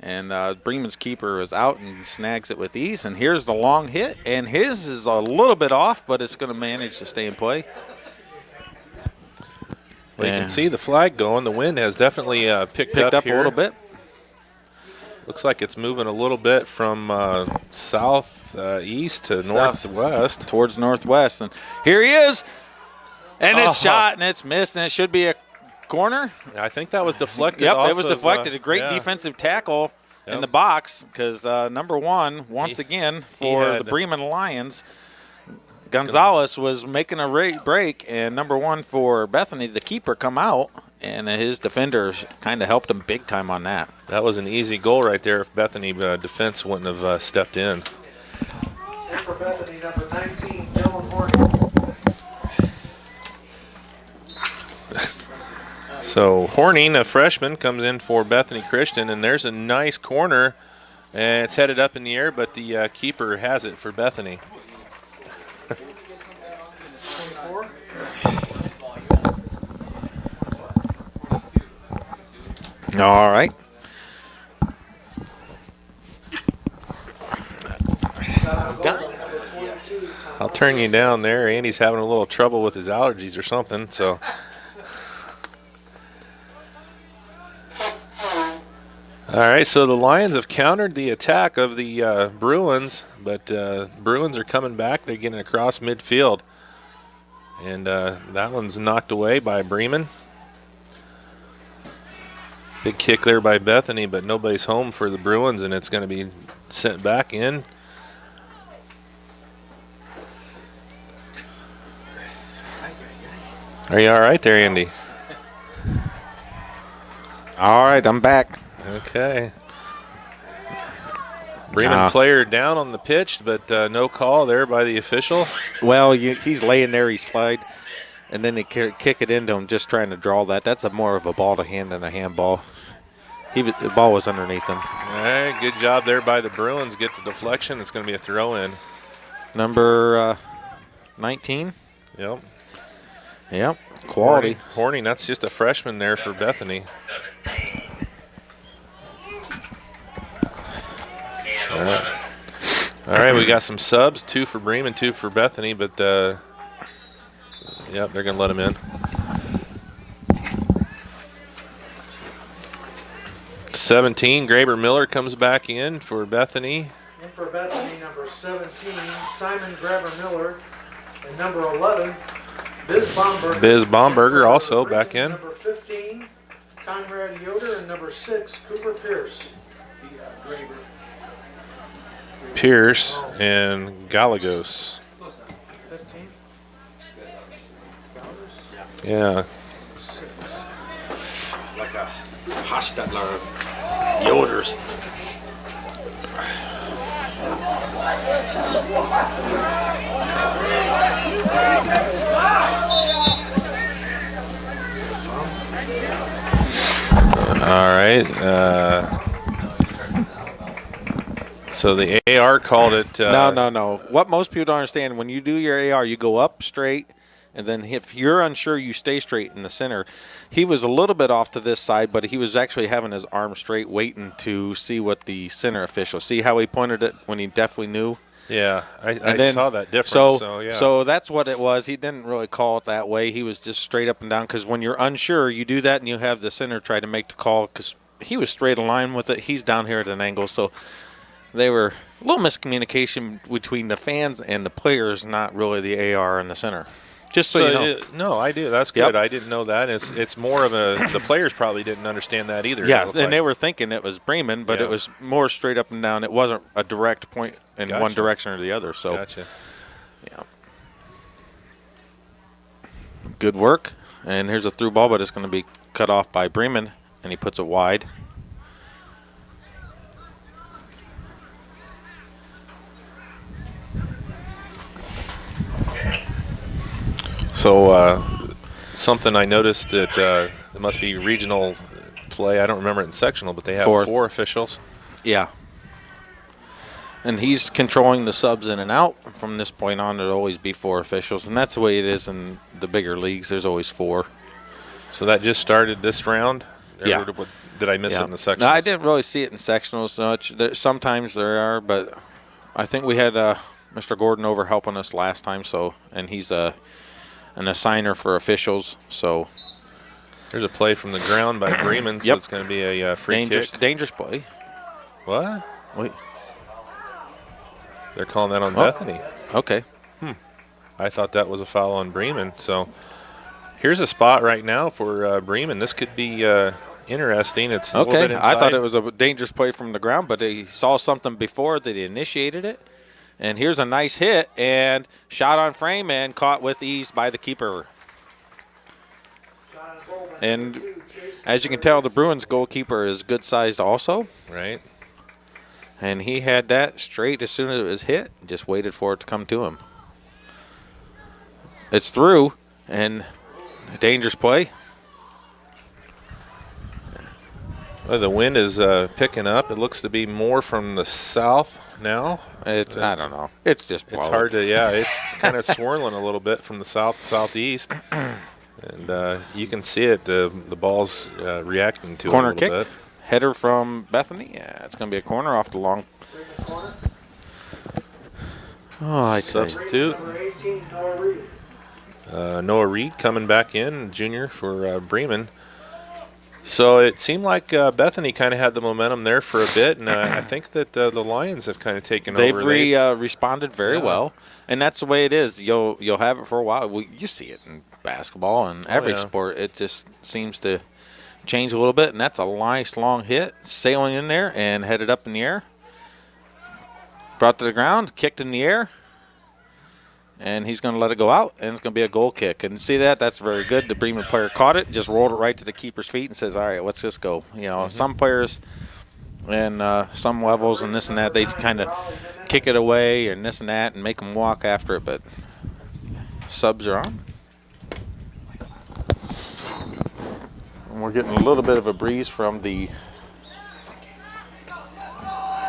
Speaker 2: And Bremen's keeper is out and snags it with ease. And here's the long hit, and his is a little bit off, but it's going to manage to stay in play.
Speaker 1: Well, you can see the flag going. The wind has definitely picked up here.
Speaker 2: A little bit.
Speaker 1: Looks like it's moving a little bit from southeast to northwest.
Speaker 2: Towards northwest. And here he is. And it's shot, and it's missed, and it should be a corner.
Speaker 1: I think that was deflected.
Speaker 2: Yep, it was deflected. A great defensive tackle in the box, because number 1, once again, for the Bremen Lions, Gonzalez was making a break, and number 1 for Bethany, the keeper, come out. And his defenders kind of helped him big time on that.
Speaker 1: That was an easy goal right there if Bethany defense wouldn't have stepped in.
Speaker 15: And for Bethany, number 19, Dylan Horning.
Speaker 1: So Horning, a freshman, comes in for Bethany Christian, and there's a nice corner, and it's headed up in the air, but the keeper has it for Bethany.
Speaker 2: All right.
Speaker 1: I'll turn you down there. Andy's having a little trouble with his allergies or something, so. All right, so the Lions have countered the attack of the Bruins, but Bruins are coming back. They're getting across midfield. And that one's knocked away by Bremen. Big kick there by Bethany, but nobody's home for the Bruins, and it's going to be sent back in. Are you all right there, Andy?
Speaker 2: All right, I'm back.
Speaker 1: Okay. Bremen player down on the pitch, but no call there by the official.
Speaker 2: Well, he's laying there, he slide. And then they kick it into him, just trying to draw that. That's more of a ball to hand than a handball. The ball was underneath him.
Speaker 1: All right, good job there by the Bruins. Get the deflection. It's going to be a throw-in.
Speaker 2: Number 19.
Speaker 1: Yep.
Speaker 2: Yep, quality.
Speaker 1: Horning, that's just a freshman there for Bethany. All right, we got some subs, 2 for Bremen, 2 for Bethany, but yep, they're going to let him in. 17, Graber Miller comes back in for Bethany.
Speaker 15: And for Bethany, number 17, Simon Graber Miller. And number 11,
Speaker 1: Biz Bomberger also back in.
Speaker 15: Number 15, Conrad Yoder, and number 6, Cooper Pierce.
Speaker 1: Pierce and Gallegos.
Speaker 15: 15.
Speaker 1: Yeah.
Speaker 2: Like a Hostetler Yoders.
Speaker 1: All right. So the AR called it.
Speaker 2: No. What most people don't understand, when you do your AR, you go up straight, and then if you're unsure, you stay straight in the center. He was a little bit off to this side, but he was actually having his arm straight, waiting to see what the center official. See how he pointed it when he definitely knew?
Speaker 1: Yeah, I saw that difference. Yeah.
Speaker 2: So that's what it was. He didn't really call it that way. He was just straight up and down, because when you're unsure, you do that, and you have the center try to make the call, because he was straight in line with it. He's down here at an angle, so they were a little miscommunication between the fans and the players, not really the AR in the center. Just so you know.
Speaker 1: No, I do. That's good. I didn't know that. It's more of the players probably didn't understand that either.
Speaker 2: Yeah, and they were thinking it was Bremen, but it was more straight up and down. It wasn't a direct point in one direction or the other. So,
Speaker 1: gotcha.
Speaker 2: Yeah. Good work. And here's a through ball, but it's going to be cut off by Bremen, and he puts it wide.
Speaker 1: So something I noticed that it must be regional play. I don't remember it in sectional, but they have 4 officials.
Speaker 2: Yeah. And he's controlling the subs in and out. From this point on, there'll always be 4 officials, and that's the way it is in the bigger leagues. There's always 4.
Speaker 1: So that just started this round?
Speaker 2: Yeah.
Speaker 1: Did I miss it in the sectionals?
Speaker 2: No, I didn't really see it in sectionals much. Sometimes there are, but I think we had Mr. Gordon over helping us last time, and he's an assigner for officials. So
Speaker 1: there's a play from the ground by Bremen, so it's going to be a free kick.
Speaker 2: Dangerous play.
Speaker 1: What?
Speaker 2: Wait.
Speaker 1: They're calling that on Bethany.
Speaker 2: Okay.
Speaker 1: I thought that was a foul on Bremen. So here's a spot right now for Bremen. This could be interesting. It's a little bit inside.
Speaker 2: I thought it was a dangerous play from the ground, but he saw something before that he initiated it. And here's a nice hit and shot on frame and caught with ease by the keeper. And as you can tell, the Bruins goalkeeper is good sized also.
Speaker 1: Right.
Speaker 2: And he had that straight as soon as it was hit, just waited for it to come to him. It's through, and a dangerous play.
Speaker 1: Well, the wind is picking up. It looks to be more from the south now.
Speaker 2: I don't know. It's just blowing.
Speaker 1: It's hard to, it's kind of swirling a little bit from the southeast. And you can see it. The ball's reacting to
Speaker 2: corner
Speaker 1: it a little
Speaker 2: kick.
Speaker 1: bit.
Speaker 2: Header from Bethany. Yeah, it's going to be a corner off the long. Oh, I
Speaker 1: substitute. Noah Reed coming back in, junior for Bremen. So it seemed like Bethany kind of had the momentum there for a bit, and I think that the Lions have kind of taken over.
Speaker 2: They've responded very well, and that's the way it is. You'll have it for a while. Well, you see it in basketball and every sport. It just seems to change a little bit, and that's a nice long hit, sailing in there and headed up in the air. Brought to the ground, kicked in the air, and he's going to let it go out, and it's going to be a goal kick. And see that? That's very good. The Bremen player caught it, just rolled it right to the keeper's feet and says, all right, let's just go. You know, some players and some levels and this and that, they kind of kick it away and this and that and make them walk after it, but subs are on. And we're getting a little bit of a breeze from the –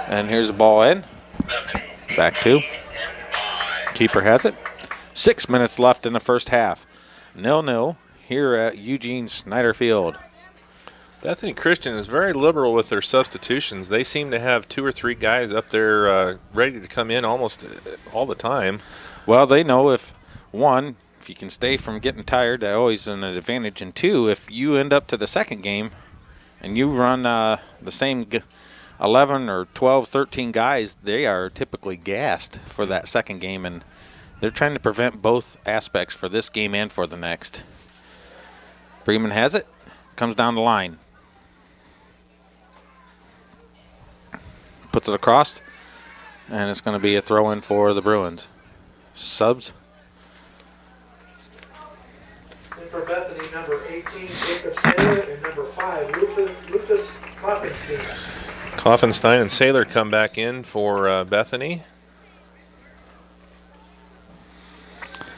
Speaker 2: and here's the ball in. Back 2. Keeper has it. 6 minutes left in the first half. 0-0 here at Eugene Snyder Field.
Speaker 1: Bethany Christian is very liberal with their substitutions. They seem to have 2 or 3 guys up there ready to come in almost all the time.
Speaker 2: Well, they know if you can stay from getting tired, that's always an advantage. And 2, if you end up to the second game and you run the same 11 or 12, 13 guys, they are typically gassed for that second game. And They're trying to prevent both aspects for this game and for the next. Bremen has it. Comes down the line. Puts it across. And it's going to be a throw-in for the Bruins. Subs.
Speaker 15: And for Bethany, number 18, Jacob Saylor, and number 5, Lucas Kloppenstein.
Speaker 1: Klopfenstein and Saylor come back in for Bethany.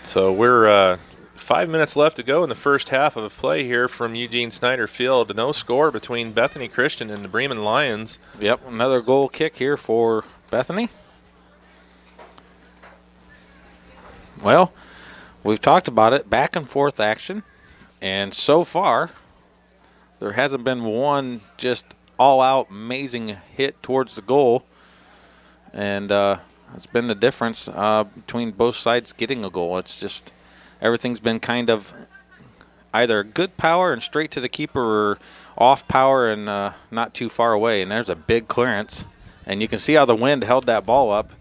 Speaker 1: So we're 5 minutes left to go in the first half of play here from Eugene Snyder Field. No score between Bethany Christian and the Bremen Lions.
Speaker 2: Yep, another goal kick here for Bethany. Well, we've talked about it, back and forth action. And so far, there hasn't been one just all-out amazing hit towards the goal. And it's been the difference between both sides getting a goal. It's just everything's been kind of either good power and straight to the keeper or off power and not too far away. And there's a big clearance. And you can see how the wind held that ball up.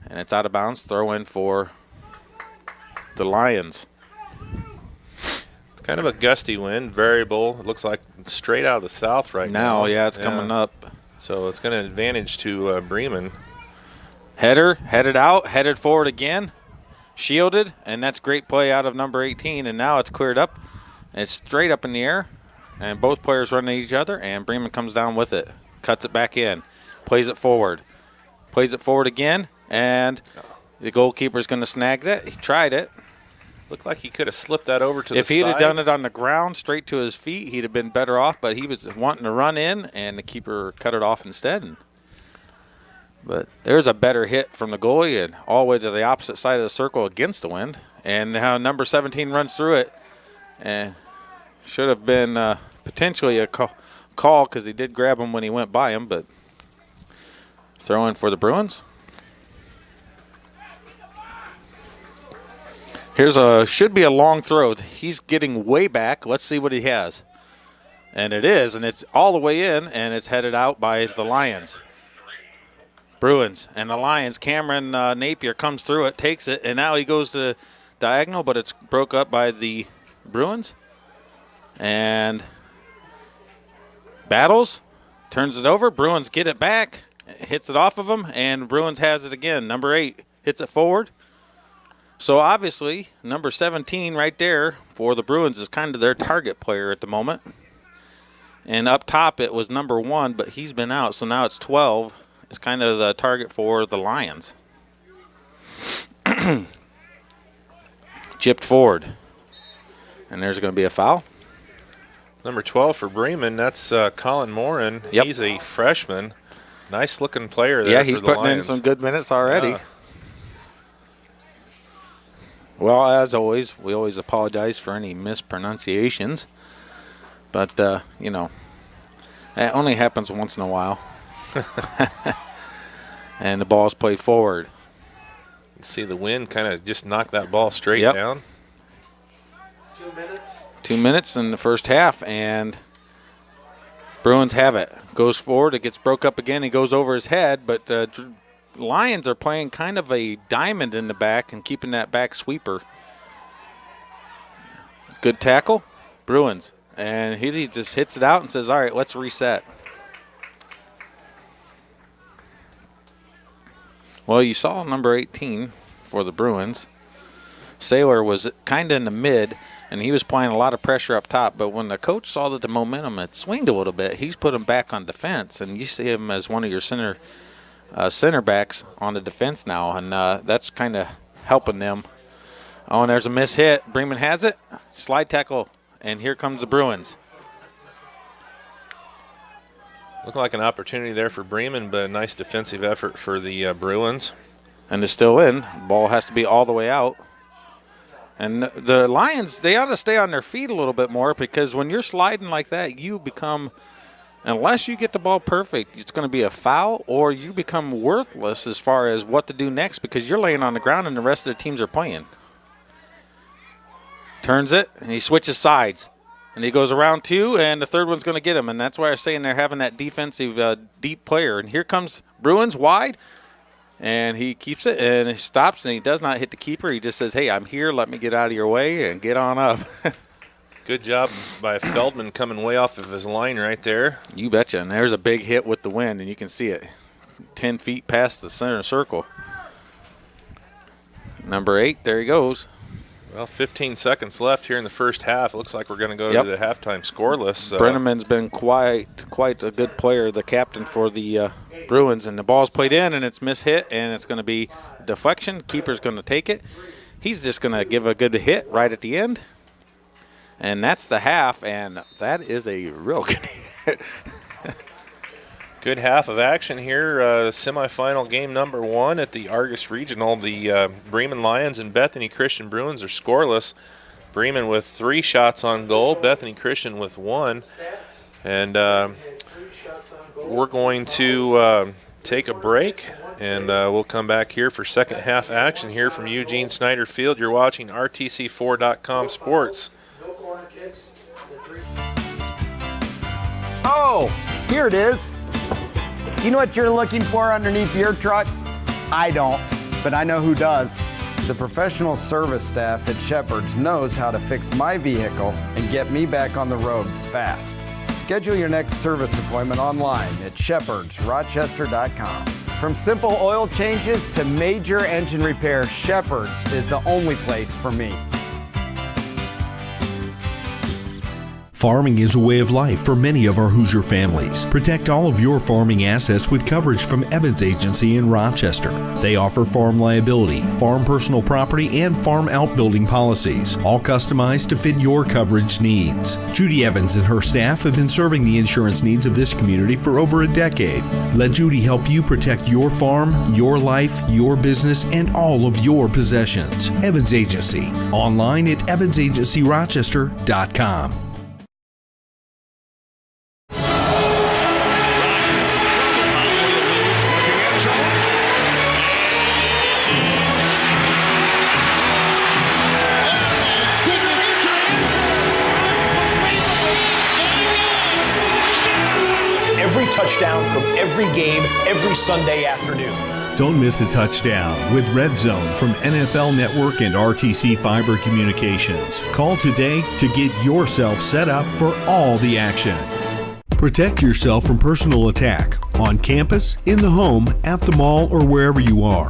Speaker 2: And it's out of bounds. Throw in for the Lions.
Speaker 1: It's kind of a gusty wind, variable. It looks like straight out of the south right now.
Speaker 2: Yeah, it's coming up.
Speaker 1: So it's going to advantage to Bremen.
Speaker 2: Header, headed out, headed forward again. Shielded, and that's great play out of number 18. And now it's cleared up. It's straight up in the air. And both players run at each other, and Bremen comes down with it. Cuts it back in. Plays it forward. Plays it forward again, and the goalkeeper's going to snag that. He tried it.
Speaker 1: Looked like he could have slipped that over to the
Speaker 2: If
Speaker 1: side.
Speaker 2: he'd have done it on the ground, straight to his feet, he'd have been better off. But he was wanting to run in, and the keeper cut it off instead. But there's a better hit from the goalie and all the way to the opposite side of the circle against the wind. And now number 17 runs through it. And should have been potentially a call because he did grab him when he went by him. But throw in for the Bruins. Should be a long throw. He's getting way back. Let's see what he has. And it is, and it's all the way in, and it's headed out by the Lions. Bruins and the Lions. Cameron Napier comes through it, takes it, and now he goes to diagonal, but it's broke up by the Bruins. And battles, turns it over. Bruins get it back, hits it off of him, and Bruins has it again. Number 8 hits it forward. So obviously, number 17 right there for the Bruins is kind of their target player at the moment. And up top it was number 1, but he's been out, so now it's 12. It's kind of the target for the Lions. Chipped forward. And there's going to be a foul.
Speaker 1: Number 12 for Bremen, that's Colin Morin.
Speaker 2: Yep.
Speaker 1: He's a freshman. Nice-looking player there
Speaker 2: Yeah,
Speaker 1: for
Speaker 2: he's
Speaker 1: the
Speaker 2: putting
Speaker 1: Lions.
Speaker 2: in some good minutes already.
Speaker 1: Yeah.
Speaker 2: Well, as always, we always apologize for any mispronunciations. But, that only happens once in a while. And the ball's played forward.
Speaker 1: You see the wind kind of just knock that ball straight down.
Speaker 15: 2 minutes.
Speaker 2: 2 minutes in the first half, and Bruins have it. Goes forward, it gets broke up again. He goes over his head, but Lions are playing kind of a diamond in the back and keeping that back sweeper. Good tackle, Bruins. And he just hits it out and says, all right, let's reset. Well, you saw number 18 for the Bruins. Saylor was kind of in the mid, and he was applying a lot of pressure up top. But when the coach saw that the momentum had swinged a little bit, he's put him back on defense. And you see him as one of your center backs on the defense now, and that's kind of helping them. Oh, and there's a miss hit. Bremen has it. Slide tackle, and here comes the Bruins.
Speaker 1: Looked like an opportunity there for Bremen, but a nice defensive effort for the Bruins.
Speaker 2: And it's still in. Ball has to be all the way out. And the Lions, they ought to stay on their feet a little bit more, because when you're sliding like that, you become, unless you get the ball perfect, it's going to be a foul, or you become worthless as far as what to do next, because you're laying on the ground and the rest of the teams are playing. Turns it, and he switches sides. And he goes around 2, and the third one's going to get him. And that's why I'm saying they're having that defensive deep player. And here comes Bruins wide. And he keeps it, and he stops, and he does not hit the keeper. He just says, hey, I'm here. Let me get out of your way and get on up.
Speaker 1: Good job by Feldman coming way off of his line right there.
Speaker 2: You betcha. And there's a big hit with the wind, and you can see it 10 feet past the center circle. Number 8, there he goes.
Speaker 1: Well, 15 seconds left here in the first half. It looks like we're going to go to the halftime scoreless.
Speaker 2: Brenneman's been quite a good player, the captain for the Bruins, and the ball's played in, and it's mishit, and it's going to be deflection. Keeper's going to take it. He's just going to give a good hit right at the end, and that's the half, and that is a real good hit.
Speaker 1: Good half of action here. Semifinal game number 1 at the Argus Regional. The Bremen Lions and Bethany Christian Bruins are scoreless. Bremen with 3 shots on goal, Bethany Christian with 1. And we're going to take a break, and we'll come back here for second half action here from Eugene Snyder Field. You're watching RTC4.com Sports.
Speaker 16: Oh, here it is. You know what you're looking for underneath your truck? I don't, but I know who does. The professional service staff at Shepherd's knows how to fix my vehicle and get me back on the road fast. Schedule your next service appointment online at shepherdsrochester.com. From simple oil changes to major engine repair, Shepherd's is the only place for me.
Speaker 17: Farming is a way of life for many of our Hoosier families. Protect all of your farming assets with coverage from Evans Agency in Rochester. They offer farm liability, farm personal property, and farm outbuilding policies, all customized to fit your coverage needs. Judy Evans and her staff have been serving the insurance needs of this community for over a decade. Let Judy help you protect your farm, your life, your business, and all of your possessions. Evans Agency, online at evansagencyrochester.com.
Speaker 18: Touchdown from every game, every Sunday afternoon.
Speaker 17: Don't miss a touchdown with Red Zone from NFL Network and RTC Fiber Communications. Call today to get yourself set up for all the action. Protect yourself from personal attack on campus, in the home, at the mall, or wherever you are.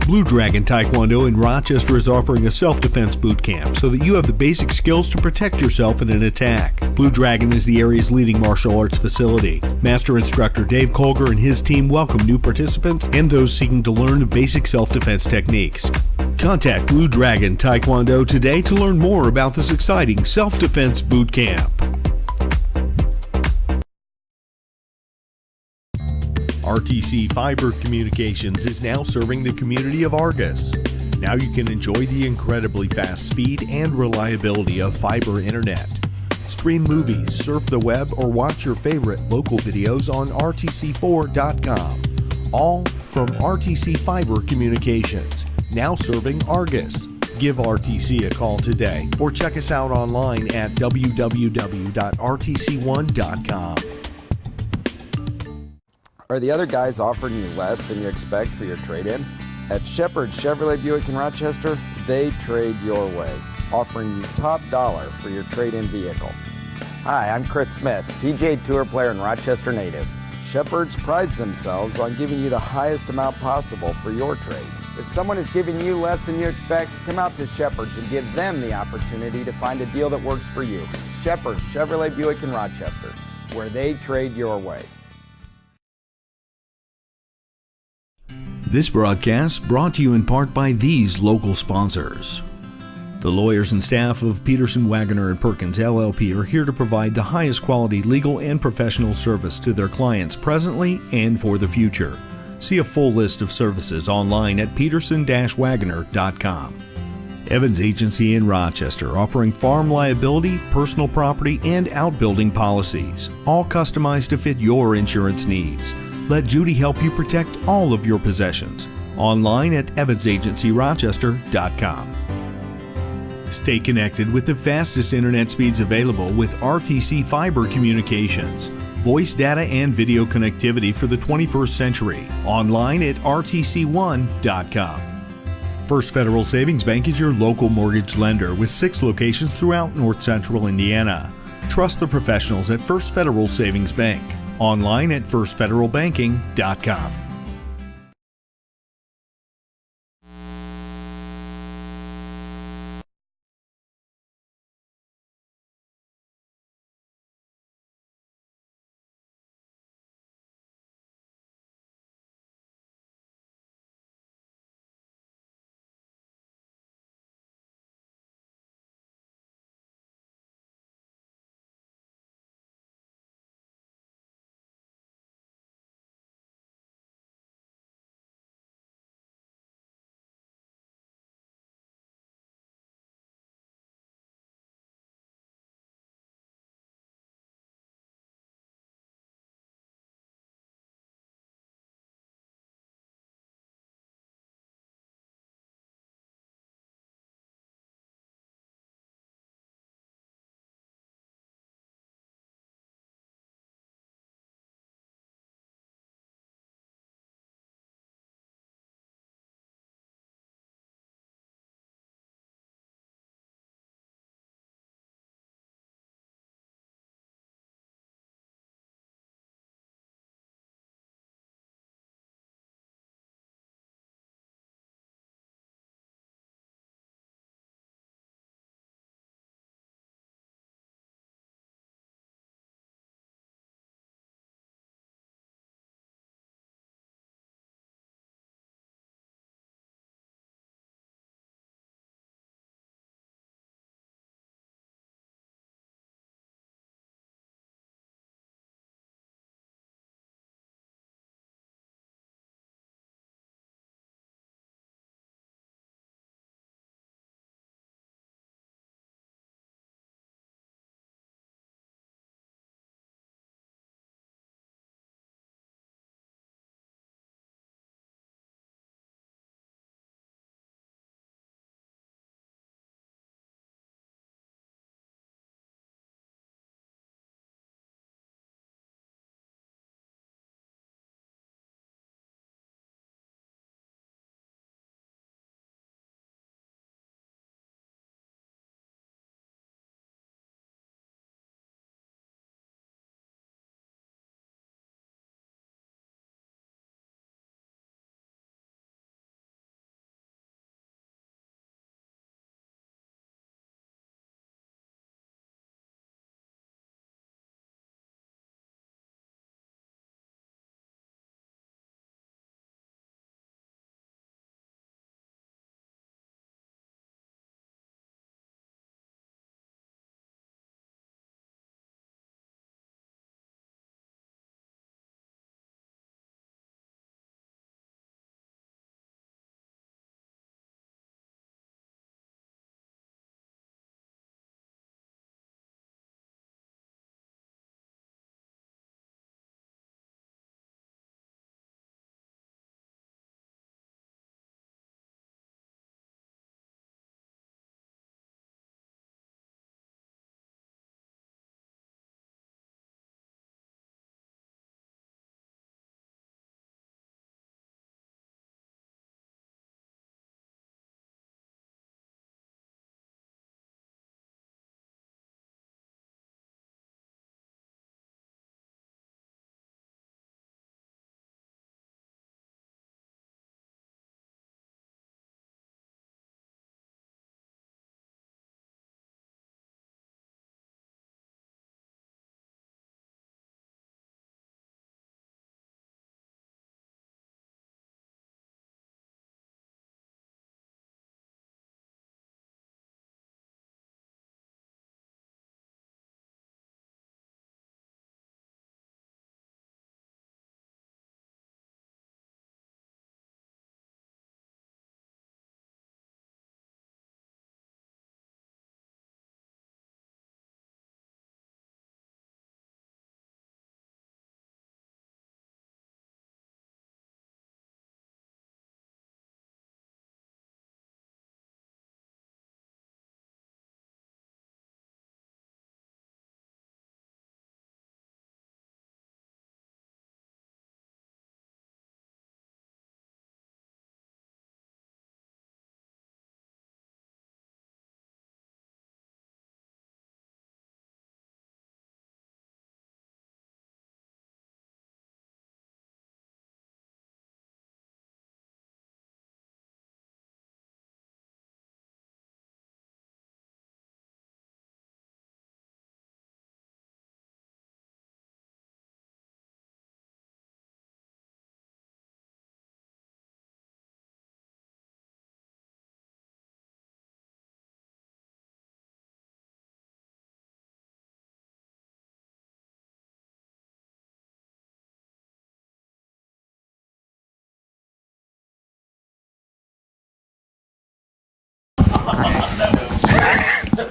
Speaker 17: Blue Dragon Taekwondo in Rochester is offering a self-defense boot camp so that you have the basic skills to protect yourself in an attack. Blue Dragon is the area's leading martial arts facility. Master instructor Dave Colger and his team welcome new participants and those seeking to learn the basic self-defense techniques. Contact Blue Dragon Taekwondo today to learn more about this exciting self-defense boot camp. RTC Fiber Communications is now serving the community of Argus. Now you can enjoy the incredibly fast speed and reliability of fiber internet. Stream movies, surf the web, or watch your favorite local videos on RTC4.com. All from RTC Fiber Communications, now serving Argus. Give RTC a call today or check us out online at www.rtc1.com.
Speaker 16: Are the other guys offering you less than you expect for your trade-in? At Shepherd Chevrolet Buick in Rochester, they trade your way, offering you top dollar for your trade-in vehicle. Hi, I'm Chris Smith, PGA Tour player and Rochester native. Shepherd's prides themselves on giving you the highest amount possible for your trade. If someone is giving you less than you expect, come out to Shepherd's and give them the opportunity to find a deal that works for you. Shepherd's Chevrolet Buick in Rochester, where they trade your way.
Speaker 17: This broadcast brought to you in part by these local sponsors. The lawyers and staff of Peterson, Wagoner & Perkins LLP are here to provide the highest quality legal and professional service to their clients presently and for the future. See a full list of services online at peterson-wagoner.com. Evans Agency in Rochester, offering farm liability, personal property, and outbuilding policies, all customized to fit your insurance needs. Let Judy help you protect all of your possessions. Online at evansagencyrochester.com. Stay connected with the fastest internet speeds available with RTC Fiber Communications. voice data and video connectivity for the 21st century. Online at rtc1.com. First Federal Savings Bank is your local mortgage lender with 6 locations throughout North Central Indiana. Trust the professionals at First Federal Savings Bank. Online at firstfederalbanking.com.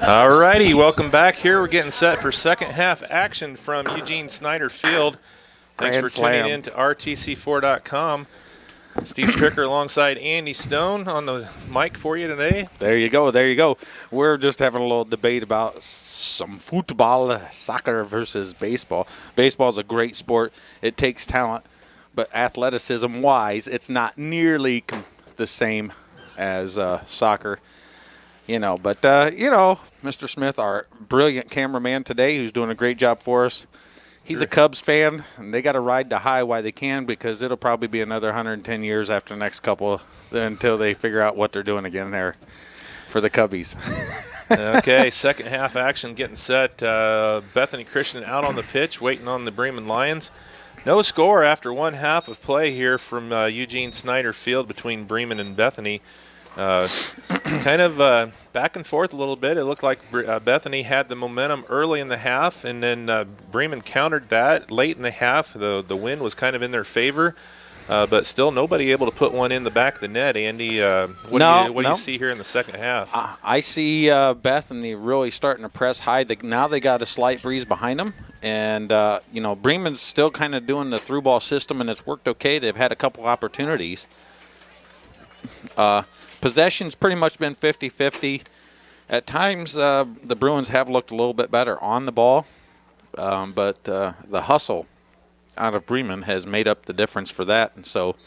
Speaker 1: All righty, welcome back here. We're getting set for second half action from Eugene Snyder Field. Thanks for tuning in to RTC4.com. Steve Stricker alongside Andy Stone on the mic for you today.
Speaker 2: There you go. There you go. We're just having a little debate about some football, soccer versus baseball. Baseball is a great sport. It takes talent, but athleticism-wise, it's not nearly the same as soccer. But Mr. Smith, our brilliant cameraman today, who's doing a great job for us, he's a Cubs fan, and they got to ride the high while they can because it'll probably be another 110 years after the next couple until they figure out what they're doing again there for the Cubbies.
Speaker 1: Okay, second half action getting set. Bethany Christian out on the pitch, waiting on the Bremen Lions. No score after one half of play here from Eugene Snyder Field between Bremen and Bethany. Kind of back and forth a little bit. It looked like Bethany had the momentum early in the half, and then Bremen countered that late in the half. The wind was kind of in their favor, but still nobody able to put one in the back of the net. Andy, what do you see here in the second half?
Speaker 2: I see Bethany really starting to press high. Now they got a slight breeze behind them, and Bremen's still kind of doing the through ball system, and it's worked okay. They've had a couple opportunities. Possession's pretty much been 50-50. At times, the Bruins have looked a little bit better on the ball, but the hustle out of Bremen has made up the difference for that. And so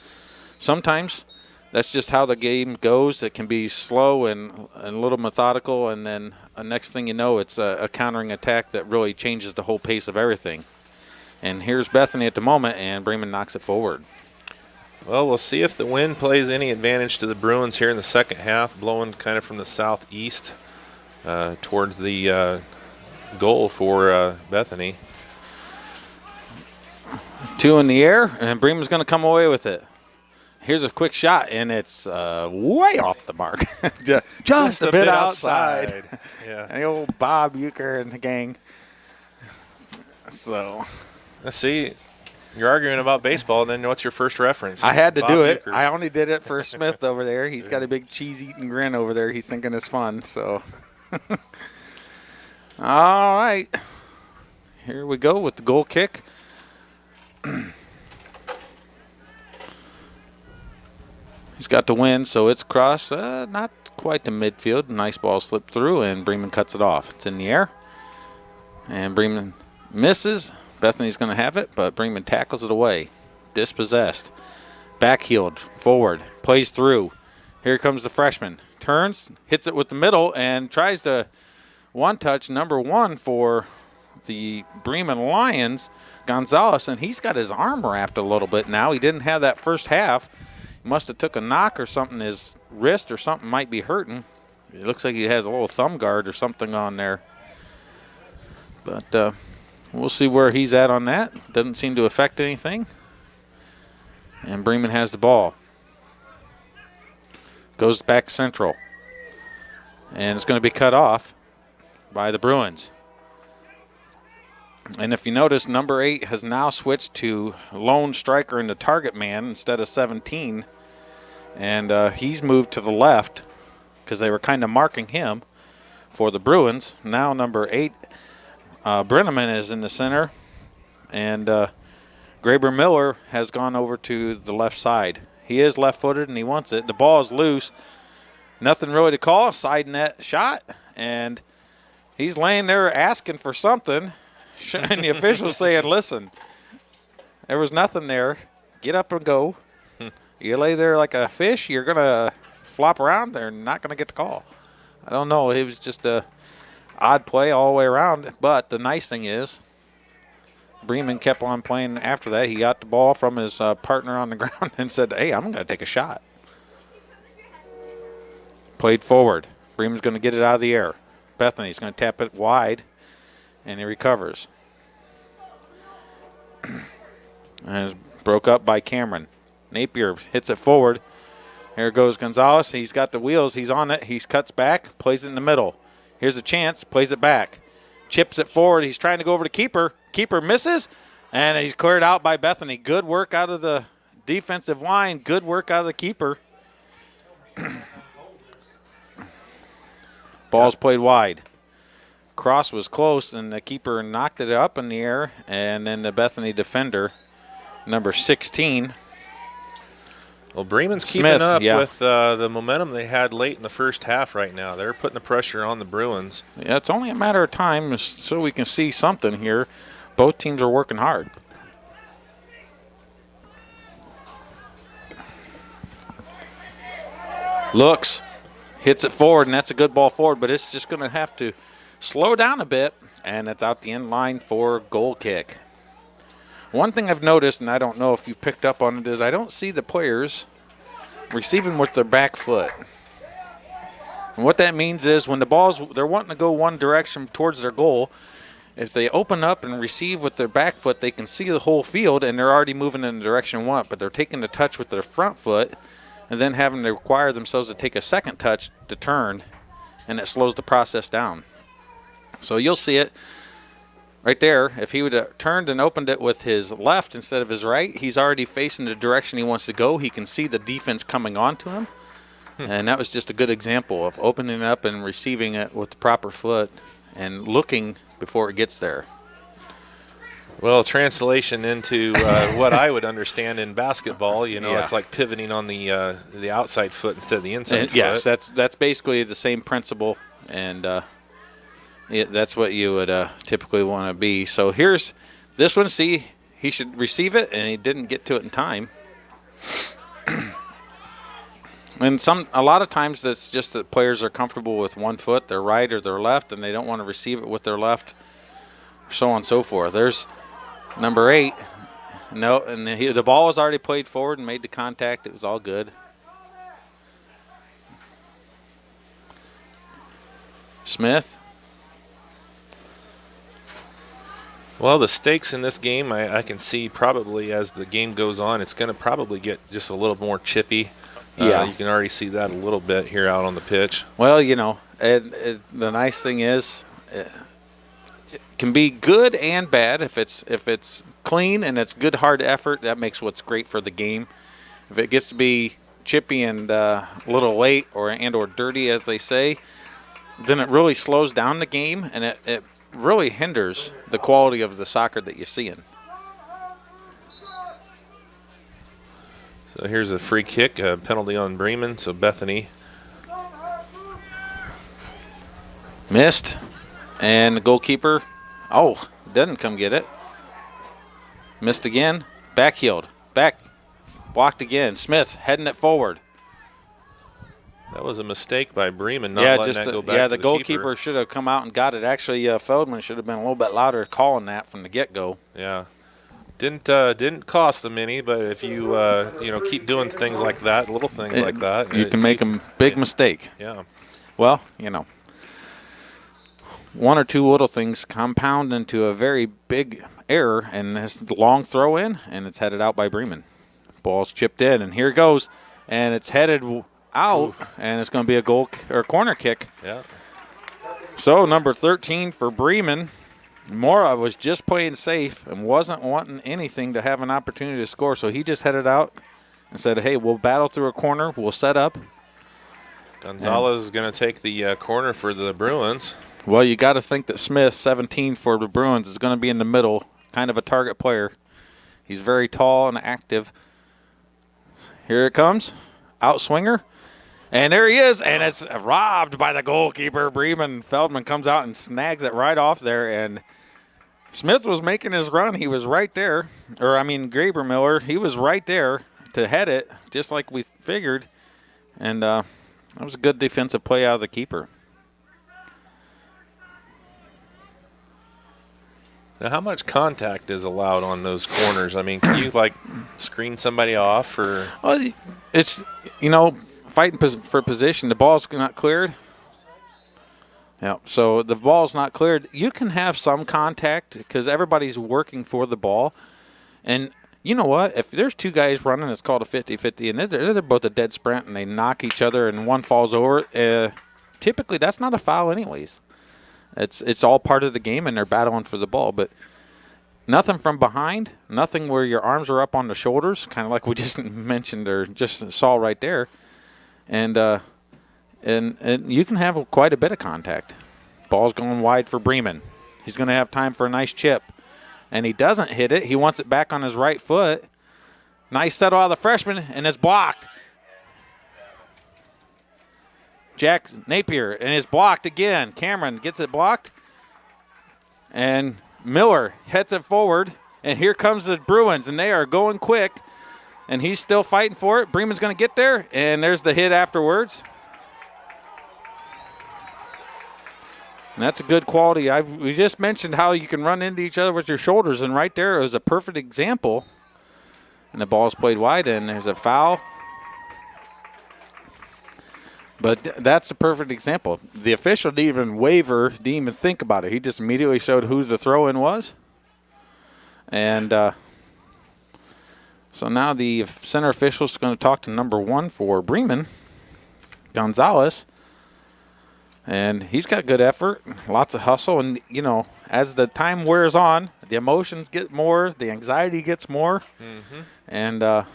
Speaker 2: sometimes that's just how the game goes. It can be slow and a little methodical, and then next thing you know, it's a countering attack that really changes the whole pace of everything. And here's Bethany at the moment, and Bremen knocks it forward.
Speaker 1: Well, we'll see if the wind plays any advantage to the Bruins here in the second half, blowing kind of from the southeast towards the goal for Bethany.
Speaker 2: 2 in the air, and Bremen's going to come away with it. Here's a quick shot, and it's way off the mark. just a bit outside.
Speaker 1: Yeah.
Speaker 2: And the old Bob Euchre and the gang. So,
Speaker 1: let's see. You're arguing about baseball, and then what's your first reference?
Speaker 2: I had to
Speaker 1: Bob
Speaker 2: do it.
Speaker 1: Euchre.
Speaker 2: I only did it for Smith over there. He's got a big cheese-eating grin over there. He's thinking it's fun. So, all right. Here we go with the goal kick. He's got the wind, so it's crossed. Not quite to midfield. Nice ball slipped through, and Bremen cuts it off. It's in the air, and Bremen misses. Bethany's going to have it, but Bremen tackles it away. Dispossessed. Backheeled. Forward. Plays through. Here comes the freshman. Turns. Hits it with the middle and tries to one-touch number 1 for the Bremen Lions, Gonzalez, and he's got his arm wrapped a little bit now. He didn't have that first half. He must have took a knock or something. His wrist or something might be hurting. It looks like he has a little thumb guard or something on there. But we'll see where he's at on that. Doesn't seem to affect anything. And Bremen has the ball. Goes back central. And it's going to be cut off by the Bruins. And if you notice, number 8 has now switched to lone striker and the target man instead of 17. And he's moved to the left because they were kind of marking him for the Bruins. Now number 8, Bremen, is in the center. And Graber Miller has gone over to the left side. He is left-footed and he wants it. The ball is loose. Nothing really to call. Side net shot. And he's laying there asking for something. And the official's saying, listen, there was nothing there. Get up and go. You lay there like a fish, you're going to flop around. They're not going to get the call. I don't know. It was just a odd play all the way around. But the nice thing is, Bremen kept on playing after that. He got the ball from his partner on the ground and said, hey, I'm going to take a shot. Played forward. Bremen's going to get it out of the air. Bethany's going to tap it wide. And he recovers. And it's broke up by Cameron. Napier hits it forward. Here goes Gonzalez. He's got the wheels. He's on it. He cuts back, plays it in the middle. Here's a chance, plays it back. Chips it forward. He's trying to go over to keeper. Keeper misses, and he's cleared out by Bethany. Good work out of the defensive line. Good work out of the keeper. Ball's played wide. Cross was close, and the keeper knocked it up in the air, and then the Bethany defender, number 16.
Speaker 1: Well, Bremen's
Speaker 2: Smith,
Speaker 1: keeping up
Speaker 2: yeah.
Speaker 1: with the momentum they had late in the first half right now. They're putting the pressure on the Bruins.
Speaker 2: Yeah, it's only a matter of time so we can see something here. Both teams are working hard. Looks, hits it forward, and that's a good ball forward, but it's just going to have to slow down a bit, and it's out the end line for goal kick. One thing I've noticed, and I don't know if you picked up on it, is I don't see the players receiving with their back foot. And what that means is when the ball's, they're wanting to go one direction towards their goal, if they open up and receive with their back foot, they can see the whole field, and they're already moving in the direction they want, but they're taking the touch with their front foot and then having to require themselves to take a second touch to turn, and it slows the process down. So you'll see it right there. If he would have turned and opened it with his left instead of his right, he's already facing the direction he wants to go. He can see the defense coming on to him. And that was just a good example of opening up and receiving it with the proper foot and looking before it gets there.
Speaker 1: Well, translation into what I would understand in basketball, it's like pivoting on the outside foot instead of the inside foot.
Speaker 2: Yes, that's basically the same principle, and that's what you would typically want to be. So here's this one. See, he should receive it, and he didn't get to it in time. And a lot of times that's just that players are comfortable with one foot, their right or their left, and they don't want to receive it with their left, so on and so forth. There's number 8. No, and the ball was already played forward and made the contact. It was all good. Smith.
Speaker 1: Well, the stakes in this game, I can see probably as the game goes on, it's going to probably get just a little more chippy.
Speaker 2: Yeah.
Speaker 1: You can already see that a little bit here out on the pitch.
Speaker 2: Well, the nice thing is it can be good and bad. If it's clean and it's good hard effort, that makes what's great for the game. If it gets to be chippy and a little late or dirty, as they say, then it really slows down the game, and it really hinders the quality of the soccer that you're seeing.
Speaker 1: So here's a free kick, a penalty on Bremen, so Bethany.
Speaker 2: Missed, and the goalkeeper, didn't come get it. Missed again, backheeled, blocked again. Smith heading it forward.
Speaker 1: That was a mistake by Bremen, not letting that go back to the keeper.
Speaker 2: Yeah, the goalkeeper should have come out and got it. Actually, Feldman should have been a little bit louder calling that from the get-go.
Speaker 1: Yeah. Didn't cost them any, but if you keep doing things like that, little things like that,
Speaker 2: you can make a big mistake.
Speaker 1: Yeah.
Speaker 2: Well, one or two little things compound into a very big error, and this long throw in, and it's headed out by Bremen. Ball's chipped in, and here it goes, and it's headed out, and it's going to be a goal or corner kick.
Speaker 1: Yeah.
Speaker 2: So number 13 for Bremen. Mora was just playing safe and wasn't wanting anything to have an opportunity to score, so he just headed out and said, hey, we'll battle through a corner, we'll set up.
Speaker 1: Gonzalez is going to take the corner for the Bruins.
Speaker 2: Well, you got to think that Smith, 17 for the Bruins, is going to be in the middle, kind of a target player. He's very tall and active. Here it comes, outswinger. And there he is, and it's robbed by the goalkeeper. Bremen. Feldman comes out and snags it right off there, and Smith was making his run. He was right there. Graber-Miller, he was right there to head it, just like we figured. And that was a good defensive play out of the keeper.
Speaker 1: Now, how much contact is allowed on those corners? Can you, screen somebody off? Or?
Speaker 2: Well, it's, fighting for position. The ball's not cleared. Yeah, so the ball's not cleared. You can have some contact because everybody's working for the ball. And you know what? If there's two guys running, it's called a 50-50, and they're both a dead sprint, and they knock each other, and one falls over, typically that's not a foul anyways. It's all part of the game, and they're battling for the ball. But nothing from behind, nothing where your arms are up on the shoulders, kind of like we just mentioned or just saw right there. And And you can have quite a bit of contact. Ball's going wide for Bremen. He's going to have time for a nice chip. And he doesn't hit it. He wants it back on his right foot. Nice settle out of the freshman, and it's blocked. Jack Napier, and it's blocked again. Cameron gets it blocked. And Miller heads it forward. And here comes the Bruins, and they are going quick. And he's still fighting for it. Bremen's going to get there, and there's the hit afterwards. And that's a good quality. We just mentioned how you can run into each other with your shoulders, and right there it was a perfect example. And the ball's played wide, and there's a foul. But that's a perfect example. The official didn't even waver, didn't even think about it. He just immediately showed who the throw-in was. And so now the center official is going to talk to number 1 for Bremen, Gonzalez. And he's got good effort, lots of hustle. And, you know, as the time wears on, the emotions get more, the anxiety gets more.
Speaker 1: Mm-hmm.
Speaker 2: And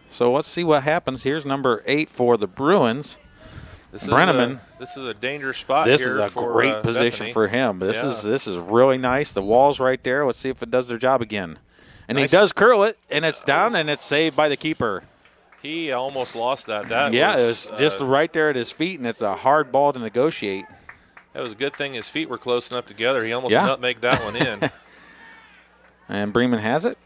Speaker 2: so let's see what happens. Here's number 8 for the Bruins. Bremen.
Speaker 1: This is a dangerous spot.
Speaker 2: This
Speaker 1: here
Speaker 2: is a
Speaker 1: for,
Speaker 2: great position
Speaker 1: Bethany.
Speaker 2: for him. This is really nice. The wall's right there. Let's see if it does their job again. And nice. He does curl it, and it's down, and it's saved by the keeper.
Speaker 1: He almost lost that.
Speaker 2: It was just right there at his feet, and it's a hard ball to negotiate.
Speaker 1: That was a good thing his feet were close enough together. He almost nutmegged that one in.
Speaker 2: And Bremen has it.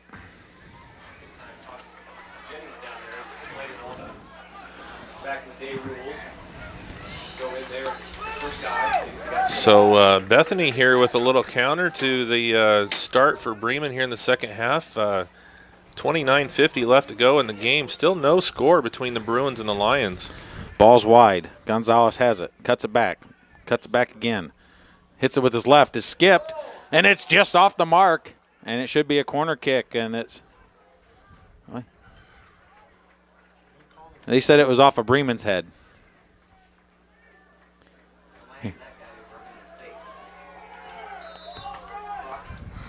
Speaker 1: So Bethany here with a little counter to the start for Bremen here in the second half. 29:50 left to go in the game. Still no score between the Bruins and the Lions.
Speaker 2: Ball's wide. Gonzalez has it. Cuts it back. Cuts it back again. Hits it with his left. It's skipped. And it's just off the mark. And it should be a corner kick. And it's... They said it was off of Bremen's head.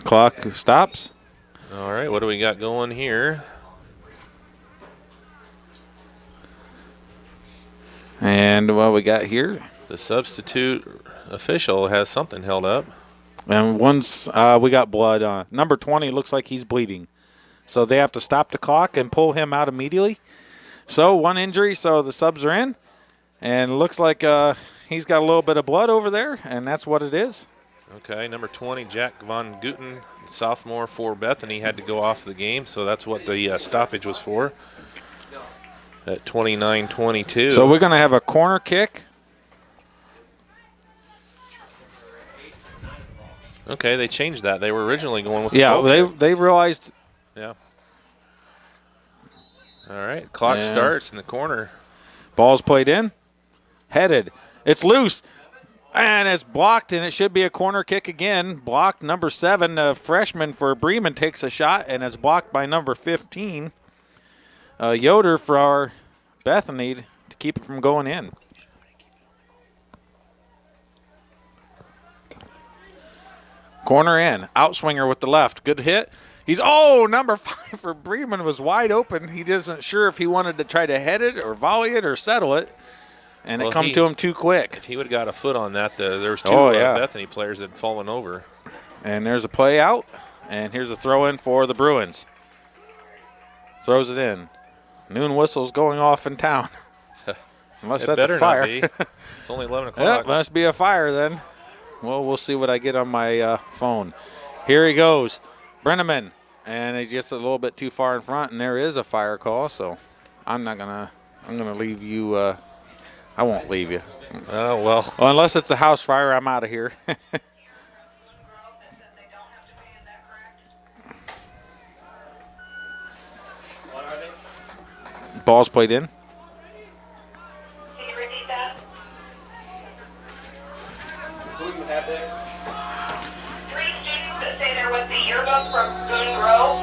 Speaker 2: Clock stops.
Speaker 1: All right, what do we got going here?
Speaker 2: And what we got here?
Speaker 1: The substitute official has something held up.
Speaker 2: And once we got blood on. Number 20 looks like he's bleeding. So they have to stop the clock and pull him out immediately. So one injury, so the subs are in. And it looks like he's got a little bit of blood over there, and that's what it is.
Speaker 1: Okay, number 20, Jack Von Guten, sophomore for Bethany, had to go off the game, so that's what the stoppage was for at 29-22.
Speaker 2: So we're going to have a corner kick.
Speaker 1: Okay, they changed that. They were originally going with
Speaker 2: they realized.
Speaker 1: Yeah. All right, clock starts in the corner.
Speaker 2: Ball's played in, headed. It's loose. And it's blocked, and it should be a corner kick again. Blocked, number 7, the freshman for Bremen takes a shot, and it's blocked by number 15, Yoder for our Bethany to keep it from going in. Corner in, outswinger with the left. Good hit. Number 5 for Bremen was wide open. He isn't sure if he wanted to try to head it or volley it or settle it. And it come to him too quick.
Speaker 1: If he would have got a foot on that, there was 2 Bethany players that had fallen over.
Speaker 2: And there's a play out. And here's a throw-in for the Bruins. Throws it in. Noon whistle's going off in town. Unless that's a fire.
Speaker 1: Not be. It's only 11 o'clock.
Speaker 2: Must be a fire then. Well, we'll see what I get on my phone. Here he goes. Bremen. And he gets a little bit too far in front, and there is a fire call. So I'm going to leave you... I won't leave you.
Speaker 1: Oh, well.
Speaker 2: Unless it's a house fire, I'm out of here. Ball's played in.
Speaker 19: Can you repeat that? Who you have there? 3 students that say there was the yearbook from Spoon Grove.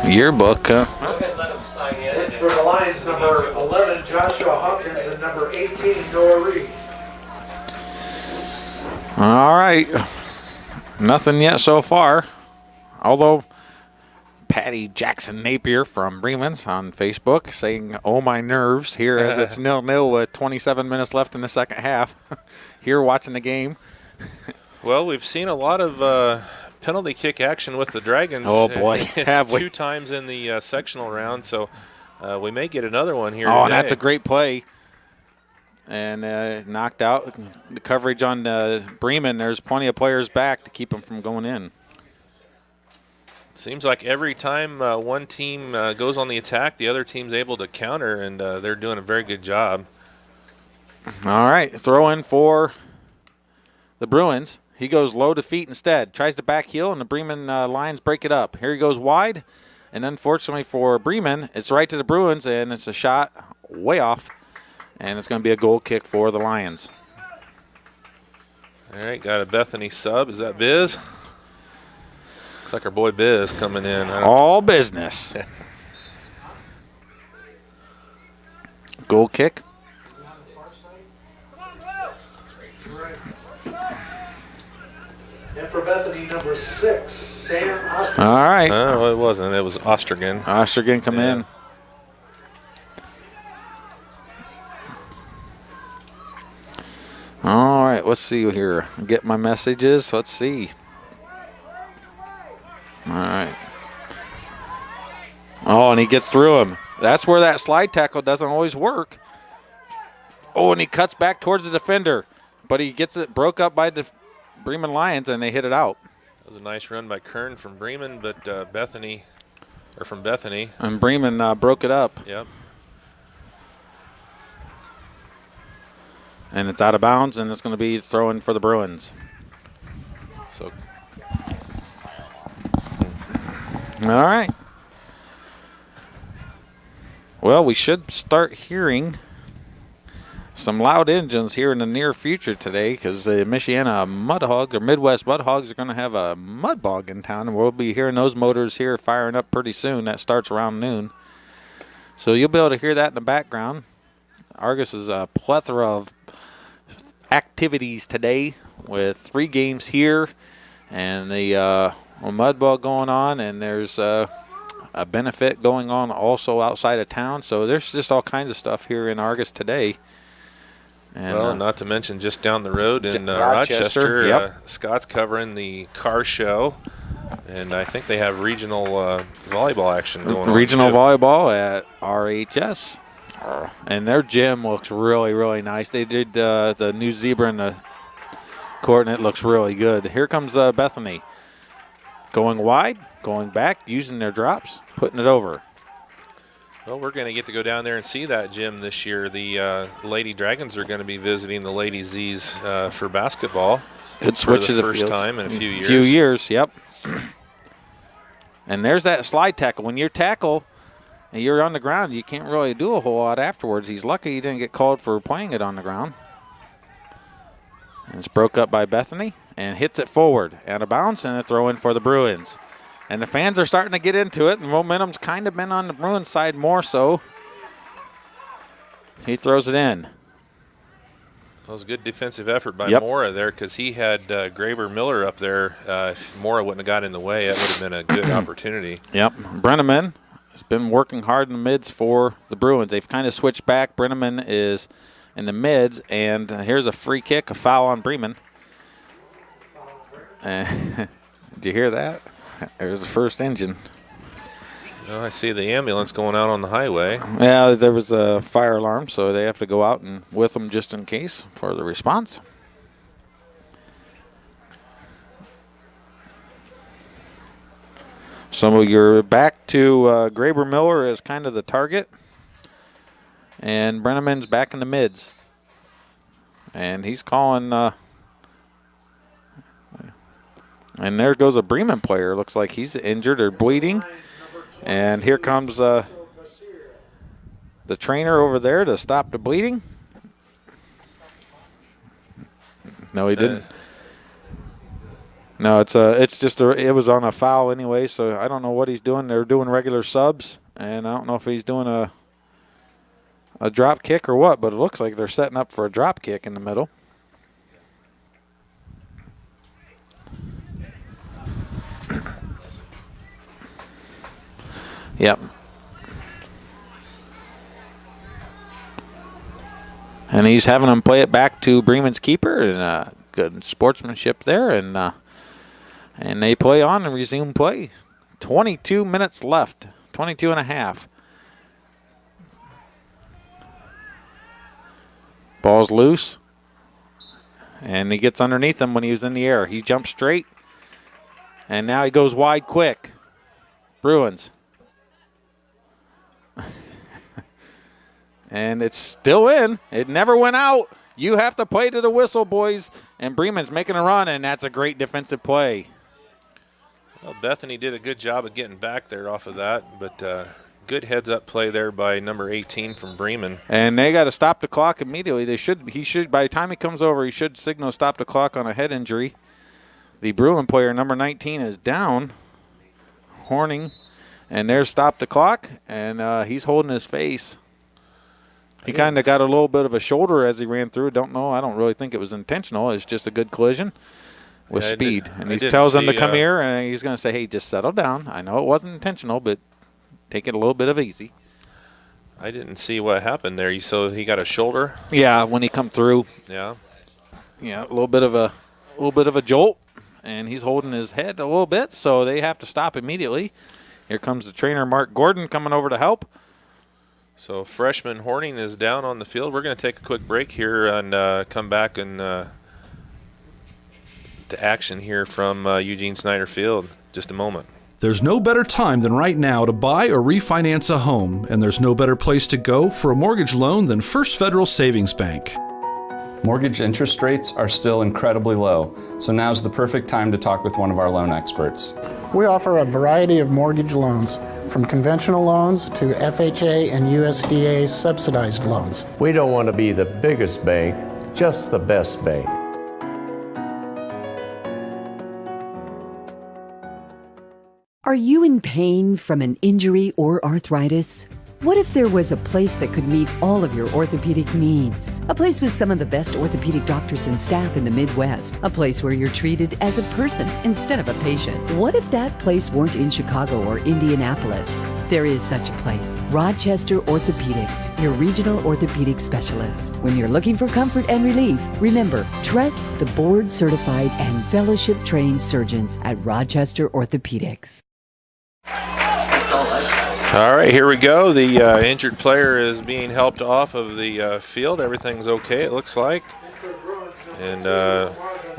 Speaker 2: Yearbook, huh?
Speaker 19: Go ahead and let them sign in.
Speaker 15: And for the Lions, number 11, Joshua Hopkins, and number 18, Noah Reed.
Speaker 2: All right. Nothing yet so far. Although Patty Jackson Napier from Bremen's on Facebook saying, "Oh, my nerves," here as it's 0-0 with 27 minutes left in the second half. Here watching the game.
Speaker 1: Well, we've seen a lot of penalty kick action with the Dragons.
Speaker 2: Oh, boy, have we.
Speaker 1: 2 times in the sectional round, so we may get another one here
Speaker 2: Oh,
Speaker 1: today.
Speaker 2: and that's a great play. And knocked out the coverage on Bremen. There's plenty of players back to keep them from going in.
Speaker 1: Seems like every time one team goes on the attack, the other team's able to counter, and they're doing a very good job.
Speaker 2: All right, throw in for the Bruins. He goes low to feet instead. Tries to back heel, and the Bremen Lions break it up. Here he goes wide, and unfortunately for Bremen, it's right to the Bruins, and it's a shot way off, and it's going to be a goal kick for the Lions.
Speaker 1: All right, got a Bethany sub. Is that Biz? Looks like our boy Biz coming in.
Speaker 2: All business. Goal kick.
Speaker 15: And for Bethany, number 6, Sam Ostergen.
Speaker 2: All right.
Speaker 1: Oh, it wasn't. It was Ostergen.
Speaker 2: Ostergen come in. All right, let's see here. Get my messages. Let's see. All right. Oh, and he gets through him. That's where that slide tackle doesn't always work. Oh, and he cuts back towards the defender, but he gets it broke up by the Bremen Lions, and they hit it out.
Speaker 1: That was a nice run by Kern from Bremen, but Bethany.
Speaker 2: And Bremen broke it up.
Speaker 1: Yep.
Speaker 2: And it's out of bounds, and it's going to be thrown for the Bruins.
Speaker 1: So.
Speaker 2: All right. Well, we should start hearing some loud engines here in the near future today because the Michiana Mudhogs or Midwest Mudhogs are going to have a mud bog in town, and we'll be hearing those motors here firing up pretty soon. That starts around noon. So you'll be able to hear that in the background. Argus is a plethora of activities today with 3 games here and the mud ball going on, and there's a benefit going on also outside of town. So there's just all kinds of stuff here in Argus today. And,
Speaker 1: well, not to mention just down the road in Rochester,
Speaker 2: yep.
Speaker 1: Scott's covering the car show, and I think they have regional volleyball action going on.
Speaker 2: Regional volleyball at RHS. And their gym looks really, really nice. They did the new zebra in the court, and it looks really good. Here comes Bethany. Going wide, going back, using their drops, putting it over.
Speaker 1: Well, we're going to get to go down there and see that gym this year. The Lady Dragons are going to be visiting the Lady Z's for basketball.
Speaker 2: Good switch
Speaker 1: for
Speaker 2: of
Speaker 1: the
Speaker 2: the
Speaker 1: first
Speaker 2: fields.
Speaker 1: time in a few years.
Speaker 2: Yep. And there's that slide tackle. When you tackle and you're on the ground, you can't really do a whole lot afterwards. He's lucky he didn't get called for playing it on the ground. And it's broke up by Bethany and hits it forward. Out of bounds, and a throw in for the Bruins. And the fans are starting to get into it, and momentum's kind of been on the Bruins side more so. He throws it in.
Speaker 1: That was a good defensive effort by
Speaker 2: Yep.
Speaker 1: Mora there because he had Graber Miller up there. If Mora wouldn't have got in the way, that would have been a good opportunity.
Speaker 2: Yep. Bremen has been working hard in the mids for the Bruins. They've kind of switched back. Bremen is in the mids, and here's a free kick, a foul on Bremen. Did you hear that? There's the first engine.
Speaker 1: Well, I see the ambulance going out on the highway.
Speaker 2: Yeah, there was a fire alarm, so they have to go out and with them just in case for the response. So you're back to Graber Miller as kind of the target, and Brenneman's back in the mids. And he's calling, and there goes a Bremen player. Looks like he's injured or bleeding. And here comes the trainer over there to stop the bleeding. No, he didn't. No, it's just it was on a foul anyway, so I don't know what he's doing. They're doing regular subs, and I don't know if he's doing a drop kick or what, but it looks like they're setting up for a drop kick in the middle. Yep. And he's having them play it back to Bremen's keeper, and good sportsmanship there, and they play on and resume play. 22 minutes left, 22 and a half. Ball's loose, and he gets underneath him when he was in the air. He jumps straight, and now he goes wide quick. Bruins. And it's still in. It never went out. You have to play to the whistle, boys. And Bremen's making a run, and that's a great defensive play.
Speaker 1: Well, Bethany did a good job of getting back there off of that, but good heads-up play there by number 18 from Bremen.
Speaker 2: And they got to stop the clock immediately. He should. By the time he comes over, he should signal stop the clock on a head injury. The Bruin player, number 19, is down. Horning. And there's stop the clock, and he's holding his face. He kind of got a little bit of a shoulder as he ran through. Don't know. I don't really think it was intentional. It's just a good collision with speed. And he tells him to come here, and he's going to say, hey, just settle down. I know it wasn't intentional, but take it a little bit of easy.
Speaker 1: I didn't see what happened there. So he got a shoulder?
Speaker 2: Yeah, when he come through.
Speaker 1: Yeah.
Speaker 2: Yeah, a little bit of a jolt, and he's holding his head a little bit, so they have to stop immediately. Here comes the trainer, Mark Gordon, coming over to help.
Speaker 1: So freshman Horning is down on the field. We're going to take a quick break here and come back and to action here from Eugene Snyder Field. Just a moment.
Speaker 10: There's no better time than right now to buy or refinance a home, and there's no better place to go for a mortgage loan than First Federal Savings Bank.
Speaker 11: Mortgage interest rates are still incredibly low, so now's the perfect time to talk with one of our loan experts.
Speaker 12: We offer a variety of mortgage loans, from conventional loans to FHA and USDA subsidized loans.
Speaker 13: We don't want to be the biggest bank, just the best bank.
Speaker 14: Are you in pain from an injury or arthritis? What if there was a place that could meet all of your orthopedic needs? A place with some of the best orthopedic doctors and staff in the Midwest. A place where you're treated as a person instead of a patient. What if that place weren't in Chicago or Indianapolis? There is such a place. Rochester Orthopedics, your regional orthopedic specialist. When you're looking for comfort and relief, remember, trust the board-certified and fellowship-trained surgeons at Rochester Orthopedics.
Speaker 1: All right, here we go. The injured player is being helped off of the field. Everything's okay, it looks like. And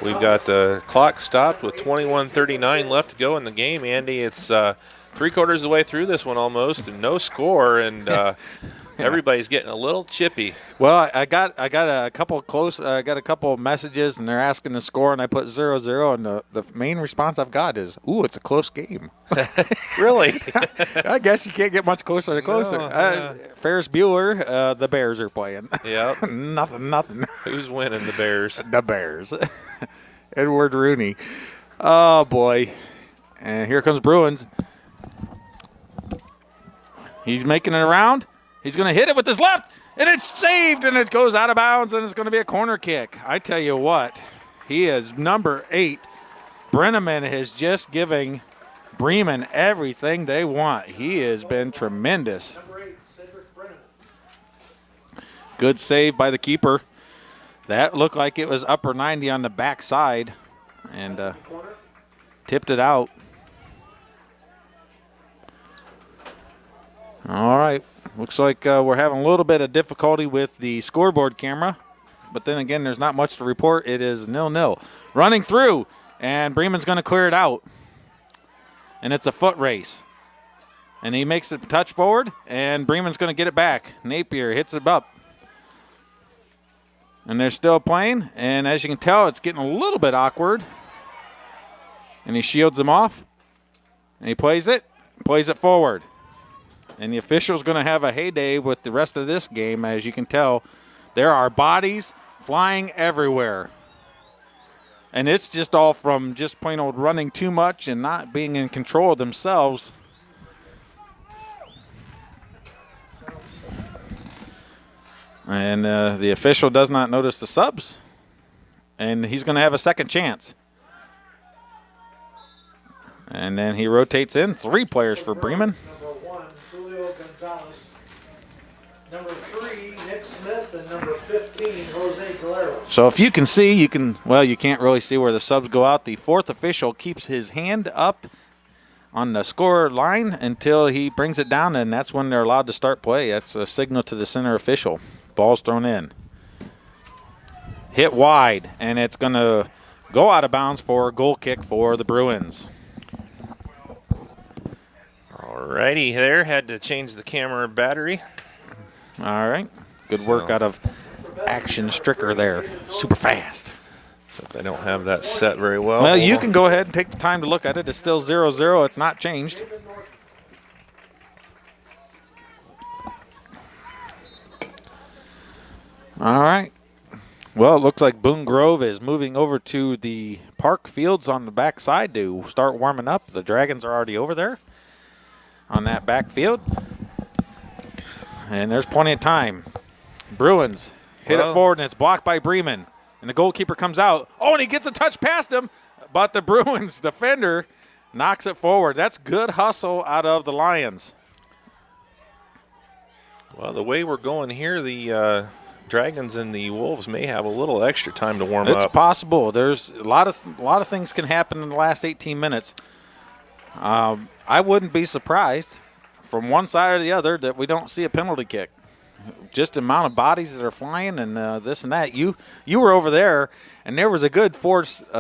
Speaker 1: we've got the clock stopped with 21:39 left to go in the game. Andy, it's 3/4 of the way through this one almost, and no score, and everybody's getting a little chippy.
Speaker 2: Well, I got a couple I got a couple messages, and they're asking the score, and I put 0-0, and the main response I've got is, "Ooh, it's a close game."
Speaker 1: Really?
Speaker 2: I guess you can't get much closer and closer.
Speaker 1: No,
Speaker 2: Ferris Bueller, the Bears are playing.
Speaker 1: Yep.
Speaker 2: Nothing.
Speaker 1: Who's winning? The Bears.
Speaker 2: The Bears. Edward Rooney. Oh boy. And here comes Bruins. He's making it around. He's going to hit it with his left, and it's saved, and it goes out of bounds, and it's going to be a corner kick. I tell you what, he is number 8. Bremen is just giving Bremen everything they want. He has been tremendous. Good save by the keeper. That looked like it was upper 90 on the backside, and tipped it out. All right. Looks like we're having a little bit of difficulty with the scoreboard camera. But then again, there's not much to report. It is 0-0. Running through, and Bremen's going to clear it out. And it's a foot race. And he makes a touch forward, and Bremen's going to get it back. Napier hits it up. And they're still playing. And as you can tell, it's getting a little bit awkward. And he shields him off. And he plays it forward. And the official's going to have a heyday with the rest of this game. As you can tell, there are bodies flying everywhere. And it's just all from just plain old running too much and not being in control of themselves. And the official does not notice the subs. And he's going to have a second chance. And then he rotates in 3 players for Bremen.
Speaker 15: Gonzalez. Number 3, Nick Smith, and number 15, Jose Calero.
Speaker 2: So if you can see, you can't really see where the subs go out. The fourth official keeps his hand up on the score line until he brings it down, and that's when they're allowed to start play. That's a signal to the center official. Ball's thrown in. Hit wide, and it's going to go out of bounds for a goal kick for the Bruins.
Speaker 1: Alrighty there. Had to change the camera battery.
Speaker 2: All right. Good work out of Action Stricker there. Super fast.
Speaker 1: So they don't have that set very well.
Speaker 2: Well, you can go ahead and take the time to look at it. It's still 0-0. It's not changed. All right. Well, it looks like Boone Grove is moving over to the park fields on the back side to start warming up. The Dragons are already over there on that back field. And there's plenty of time. Bruins hit it forward, and it's blocked by Bremen. And the goalkeeper comes out. Oh, and he gets a touch past him, but the Bruins defender knocks it forward. That's good hustle out of the Lions.
Speaker 1: Well, the way we're going here, the Dragons and the Wolves may have a little extra time to warm up.
Speaker 2: It's possible. There's a lot of things can happen in the last 18 minutes. I wouldn't be surprised from one side or the other that we don't see a penalty kick. Just the amount of bodies that are flying and this and that. You were over there, and there was a good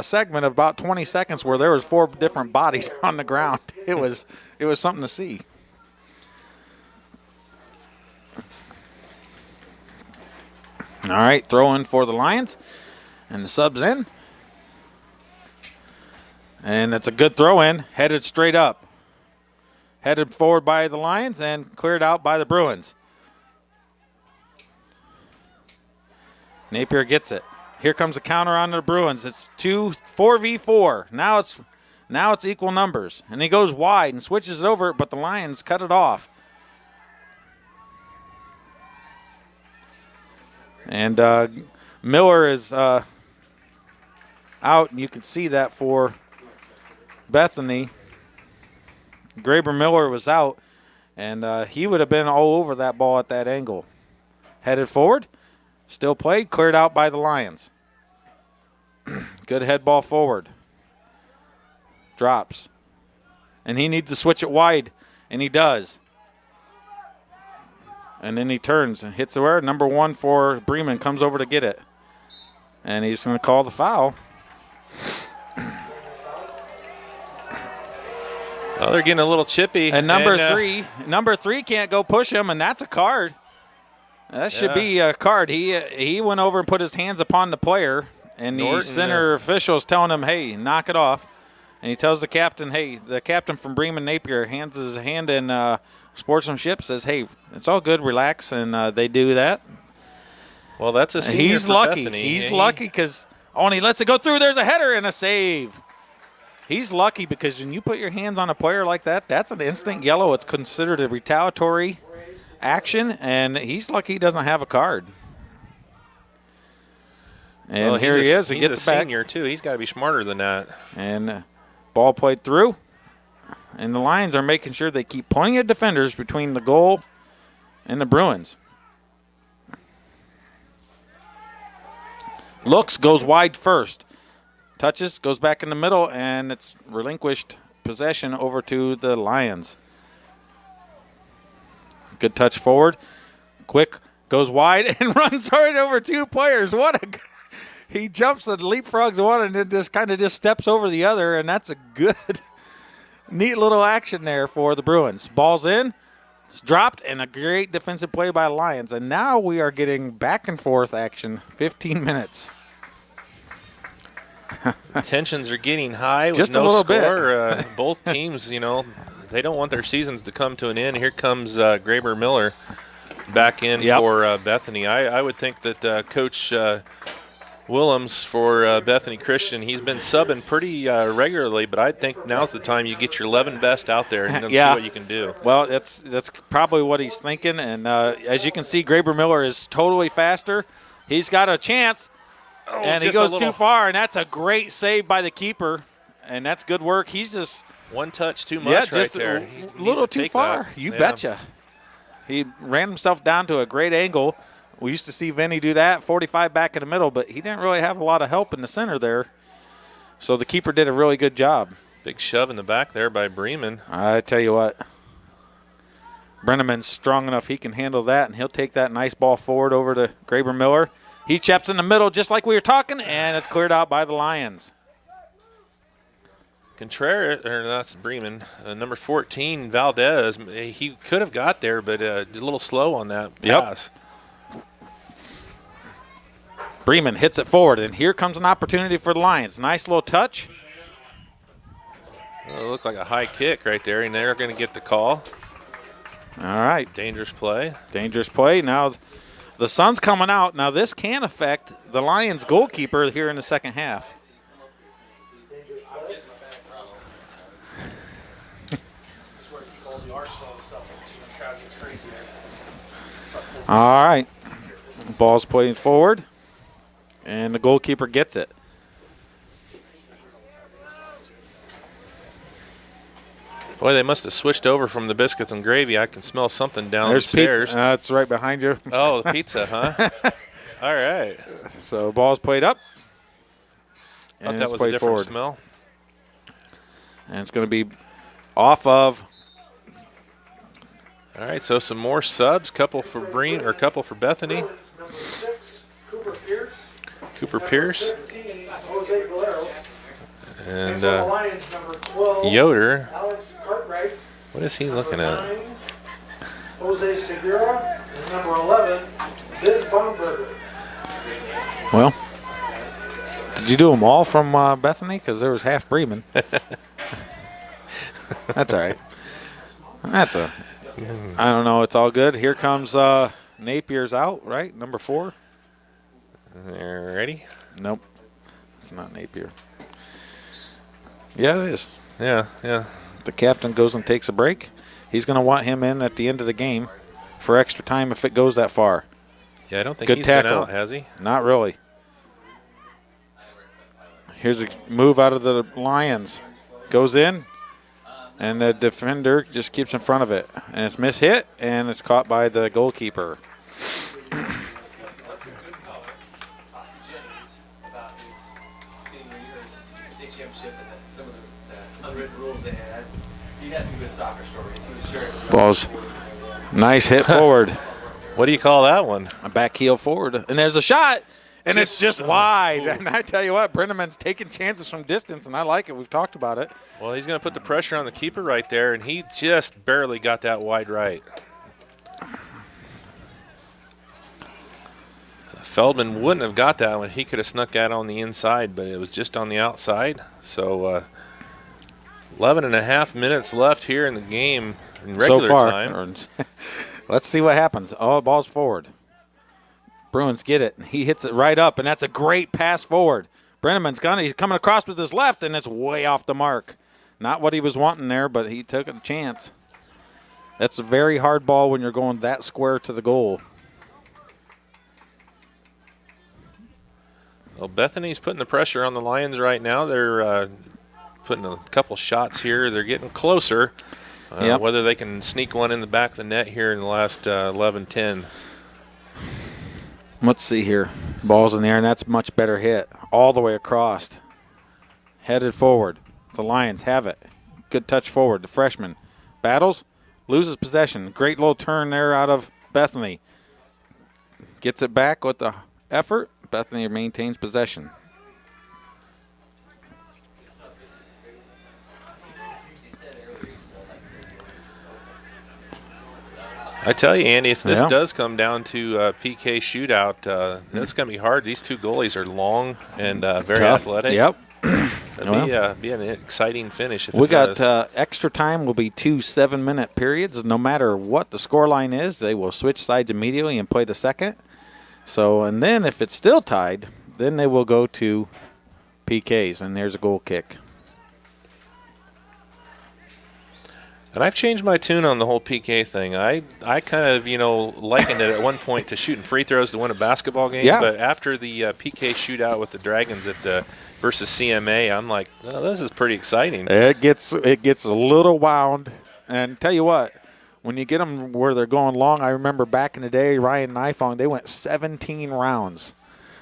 Speaker 2: segment of about 20 seconds where there was 4 different bodies on the ground. It was something to see. All right, throw in for the Lions, and the sub's in. And it's a good throw in, headed straight up. Headed forward by the Lions and cleared out by the Bruins. Napier gets it. Here comes a counter on the Bruins. It's 4v4. Now it's equal numbers. And he goes wide and switches it over, but the Lions cut it off. And Miller is out, and you can see that for Bethany. Graber Miller was out, and he would have been all over that ball at that angle. Headed forward, still played, cleared out by the Lions. Good head ball forward. Drops. And he needs to switch it wide, and he does. And then he turns and hits the where. Number 1 for Bremen comes over to get it. And he's going to call the foul.
Speaker 1: Oh, they're getting a little chippy.
Speaker 2: And number three can't go push him, and that's a card. That should be a card. He went over and put his hands upon the player, and the center official is telling him, hey, knock it off. And he tells the captain, hey, the captain from Bremen, Napier, hands his hand in sportsmanship, says, hey, it's all good, relax, and they do that.
Speaker 1: Well, that's a senior.
Speaker 2: He's
Speaker 1: for
Speaker 2: lucky.
Speaker 1: Bethany.
Speaker 2: He's lucky because and he lets it go through. There's a header and a save. He's lucky because when you put your hands on a player like that, that's an instant yellow. It's considered a retaliatory action, and he's lucky he doesn't have a card. And
Speaker 1: well,
Speaker 2: here he is.
Speaker 1: He
Speaker 2: gets
Speaker 1: a
Speaker 2: it back.
Speaker 1: senior, too. He's got to be smarter than that.
Speaker 2: And ball played through. And the Lions are making sure they keep plenty of defenders between the goal and the Bruins. Looks, goes wide first. Touches, goes back in the middle, and it's relinquished possession over to the Lions. Good touch forward. Quick, goes wide and runs right over 2 players. He jumps and leapfrogs one and then just steps over the other, and that's a good, neat little action there for the Bruins. Ball's in, it's dropped, and a great defensive play by the Lions. And now we are getting back and forth action, 15 minutes.
Speaker 1: Tensions are getting high with
Speaker 2: Just
Speaker 1: no
Speaker 2: a little
Speaker 1: score. Both teams, they don't want their seasons to come to an end. Here comes Graber Miller back in for Bethany. I would think that Coach Willems for Bethany Christian, he's been subbing pretty regularly, but I think now's the time you get your 11 best out there and see what you can do.
Speaker 2: Well, that's probably what he's thinking. And as you can see, Graber Miller is totally faster. He's got a chance. And he goes too far, and that's a great save by the keeper, and that's good work. He's just
Speaker 1: one touch too much
Speaker 2: just
Speaker 1: right there.
Speaker 2: A little too far. You betcha. He ran himself down to a great angle. We used to see Vinny do that, 45 back in the middle, but he didn't really have a lot of help in the center there. So the keeper did a really good job.
Speaker 1: Big shove in the back there by Bremen.
Speaker 2: I tell you what, Brenneman's strong enough he can handle that, and he'll take that nice ball forward over to Graber Miller. He chaps in the middle just like we were talking, and it's cleared out by the Lions.
Speaker 1: Contreras, or that's Bremen, number 14, Valdez, he could have got there, but a little slow on that pass.
Speaker 2: Bremen hits it forward, and here comes an opportunity for the Lions. Nice little touch.
Speaker 1: Well, it looked like a high kick right there, and they're going to get the call.
Speaker 2: All right.
Speaker 1: Dangerous play.
Speaker 2: Dangerous play. Now the sun's coming out. Now this can affect the Lions goalkeeper here in the second half. All right. Ball's playing forward, and the goalkeeper gets it.
Speaker 1: Boy, they must have switched over from the biscuits and gravy. I can smell something down the
Speaker 2: There's
Speaker 1: stairs.
Speaker 2: It's right behind you.
Speaker 1: Oh, the pizza, huh? All right.
Speaker 2: So ball's played up.
Speaker 1: Thought that was a different smell.
Speaker 2: And it's going to be off of.
Speaker 1: All right, so some more subs. Couple for Bethany. Cooper Pierce. And Yoder. What is he looking at?
Speaker 15: Jose Segura and number 11, Biz Baumberger.
Speaker 2: Well, did you do them all from Bethany? Because there was half Bremen. That's all right. I don't know. It's all good. Here comes Napier's out, right? Number 4.
Speaker 1: Ready?
Speaker 2: Nope. It's not Napier. Yeah, it is.
Speaker 1: Yeah.
Speaker 2: The captain goes and takes a break. He's going to want him in at the end of the game for extra time if it goes that far.
Speaker 1: Yeah, I don't think
Speaker 2: Good
Speaker 1: he's
Speaker 2: tackle.
Speaker 1: been out, has he?
Speaker 2: Not really. Here's a move out of the Lions. Goes in, and the defender just keeps in front of it. And it's mishit, and it's caught by the goalkeeper. Balls. Nice hit forward.
Speaker 1: What do you call that one?
Speaker 2: A back heel forward. And there's a shot, and it's just wide. And I tell you what, Brenneman's taking chances from distance, and I like it. We've talked about it.
Speaker 1: Well, he's going to put the pressure on the keeper right there, and he just barely got that wide right. Feldman wouldn't have got that one. He could have snuck that on the inside, but it was just on the outside. So 11 and a half minutes left here in the game in regular
Speaker 2: so far,
Speaker 1: time.
Speaker 2: Let's see what happens. Oh, ball's forward. Bruins get it. He hits it right up, and that's a great pass forward. Brenneman's got it. He's coming across with his left, and it's way off the mark. Not what he was wanting there, but he took a chance. That's a very hard ball when you're going that square to the goal.
Speaker 1: Well, Bethany's putting the pressure on the Lions right now. They're putting a couple shots here. They're getting closer.
Speaker 2: Yep.
Speaker 1: Whether they can sneak one in the back of the net here in the last 11-10.
Speaker 2: Let's see here. Ball's in the air, and that's a much better hit. All the way across. Headed forward. The Lions have it. Good touch forward. The freshman battles, loses possession. Great little turn there out of Bethany. Gets it back with the effort. Bethany maintains possession.
Speaker 1: I tell you, Andy, if this does come down to PK shootout, that's going to be hard. These two goalies are long and very
Speaker 2: tough.
Speaker 1: athletic.
Speaker 2: Yep.
Speaker 1: It'll be an exciting finish. If
Speaker 2: We
Speaker 1: it does.
Speaker 2: got extra time will be 2 7-minute periods. No matter what the score line is, they will switch sides immediately and play the second. So, and then if it's still tied, then they will go to PKs, and there's a goal kick.
Speaker 1: And I've changed my tune on the whole PK thing. I kind of, likened it at one point to shooting free throws to win a basketball game.
Speaker 2: Yeah.
Speaker 1: But after the PK shootout with the Dragons versus CMA, I'm like, oh, this is pretty exciting.
Speaker 2: It gets a little wound. And tell you what, when you get them where they're going long, I remember back in the day, Ryan Nifong, they went 17 rounds.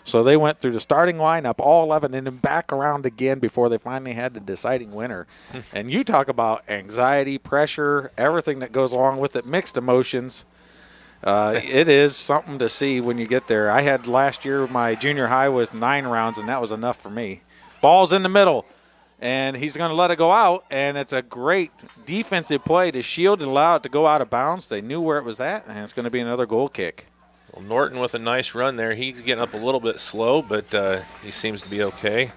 Speaker 2: So they went through the starting lineup, all 11, and then back around again before they finally had the deciding winner. And you talk about anxiety, pressure, everything that goes along with it, mixed emotions. It is something to see when you get there. I had last year my junior high with 9 rounds, and that was enough for me. Ball's in the middle, and he's going to let it go out, and it's a great defensive play to shield and allow it to go out of bounds. They knew where it was at, and it's going to be another goal kick.
Speaker 1: Well, Norton with a nice run there. He's getting up a little bit slow, but he seems to be okay.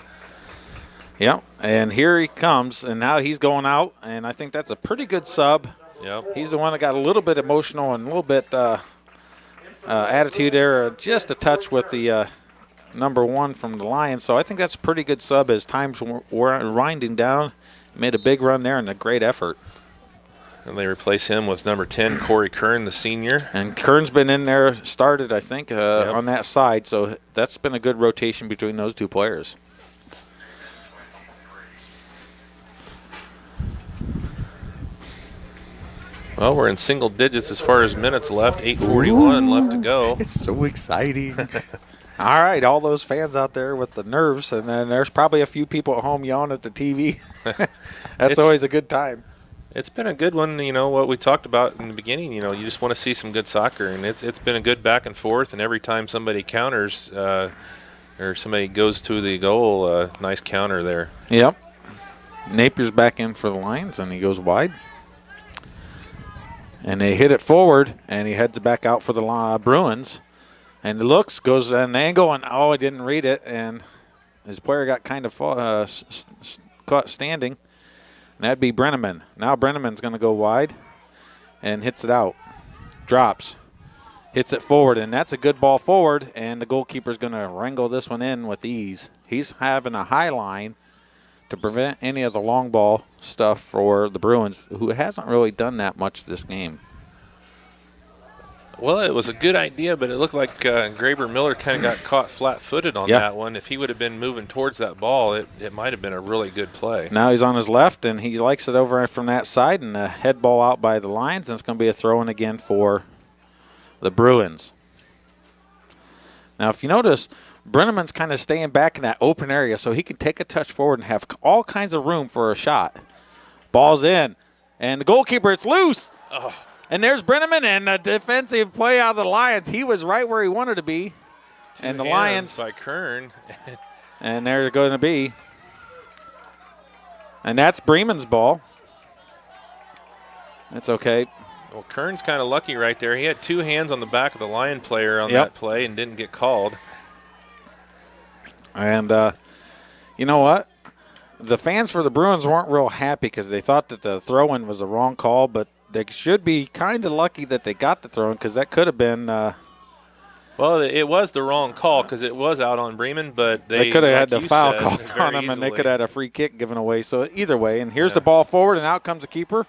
Speaker 2: Yep, and here he comes, and now he's going out, and I think that's a pretty good sub.
Speaker 1: Yep.
Speaker 2: He's the one that got a little bit emotional and a little bit attitude there, just a touch with the number 1 from the Lions. So I think that's a pretty good sub as times were winding down. Made a big run there and a great effort.
Speaker 1: And they replace him with number 10, Corey Kern, the senior.
Speaker 2: And Kern's been in there, started, I think, on that side. So that's been a good rotation between those two players.
Speaker 1: Well, we're in single digits as far as minutes left. 8:41 left to go.
Speaker 2: It's so exciting. All right, all those fans out there with the nerves, and then there's probably a few people at home yelling at the TV. That's always a good time.
Speaker 1: It's been a good one, you know, what we talked about in the beginning. You know, you just want to see some good soccer, and it's been a good back and forth, and every time somebody counters or somebody goes to the goal, nice counter there.
Speaker 2: Yep. Napier's back in for the Lions, and he goes wide. And they hit it forward, and he heads back out for the Bruins. And looks, goes at an angle, and I didn't read it, and his player got kind of caught standing. And that'd be Bremen. Now Brenneman's going to go wide and hits it out. Drops. Hits it forward, and that's a good ball forward, and the goalkeeper's going to wrangle this one in with ease. He's having a high line to prevent any of the long ball stuff for the Bruins, who hasn't really done that much this game.
Speaker 1: Well, it was a good idea, but it looked like Graber Miller kind of got caught flat-footed on that one. If he would have been moving towards that ball, it might have been a really good play.
Speaker 2: Now he's on his left, and he likes it over from that side, and a head ball out by the Lions, and it's going to be a throw-in again for the Bruins. Now, if you notice, Brenneman's kind of staying back in that open area so he can take a touch forward and have all kinds of room for a shot. Ball's in, and the goalkeeper, it's loose.
Speaker 1: Oh.
Speaker 2: And there's Brenneman, and a defensive play out of the Lions. He was right where he wanted to be. And the Lions
Speaker 1: by Kern.
Speaker 2: And they're going to be. And that's Bremen's ball. That's okay.
Speaker 1: Well, Kern's kind of lucky right there. He had 2 hands on the back of the Lion player on that play and didn't get called.
Speaker 2: And you know what? The fans for the Bruins weren't real happy because they thought that the throw-in was the wrong call, but they should be kind of lucky that they got the throw-in because that could have been
Speaker 1: well, it was the wrong call because it was out on Bremen, but they
Speaker 2: could have had the foul
Speaker 1: said,
Speaker 2: call on them, and they could have had a free kick given away. So either way, and here's
Speaker 1: Yeah.
Speaker 2: the ball forward, and out comes the keeper.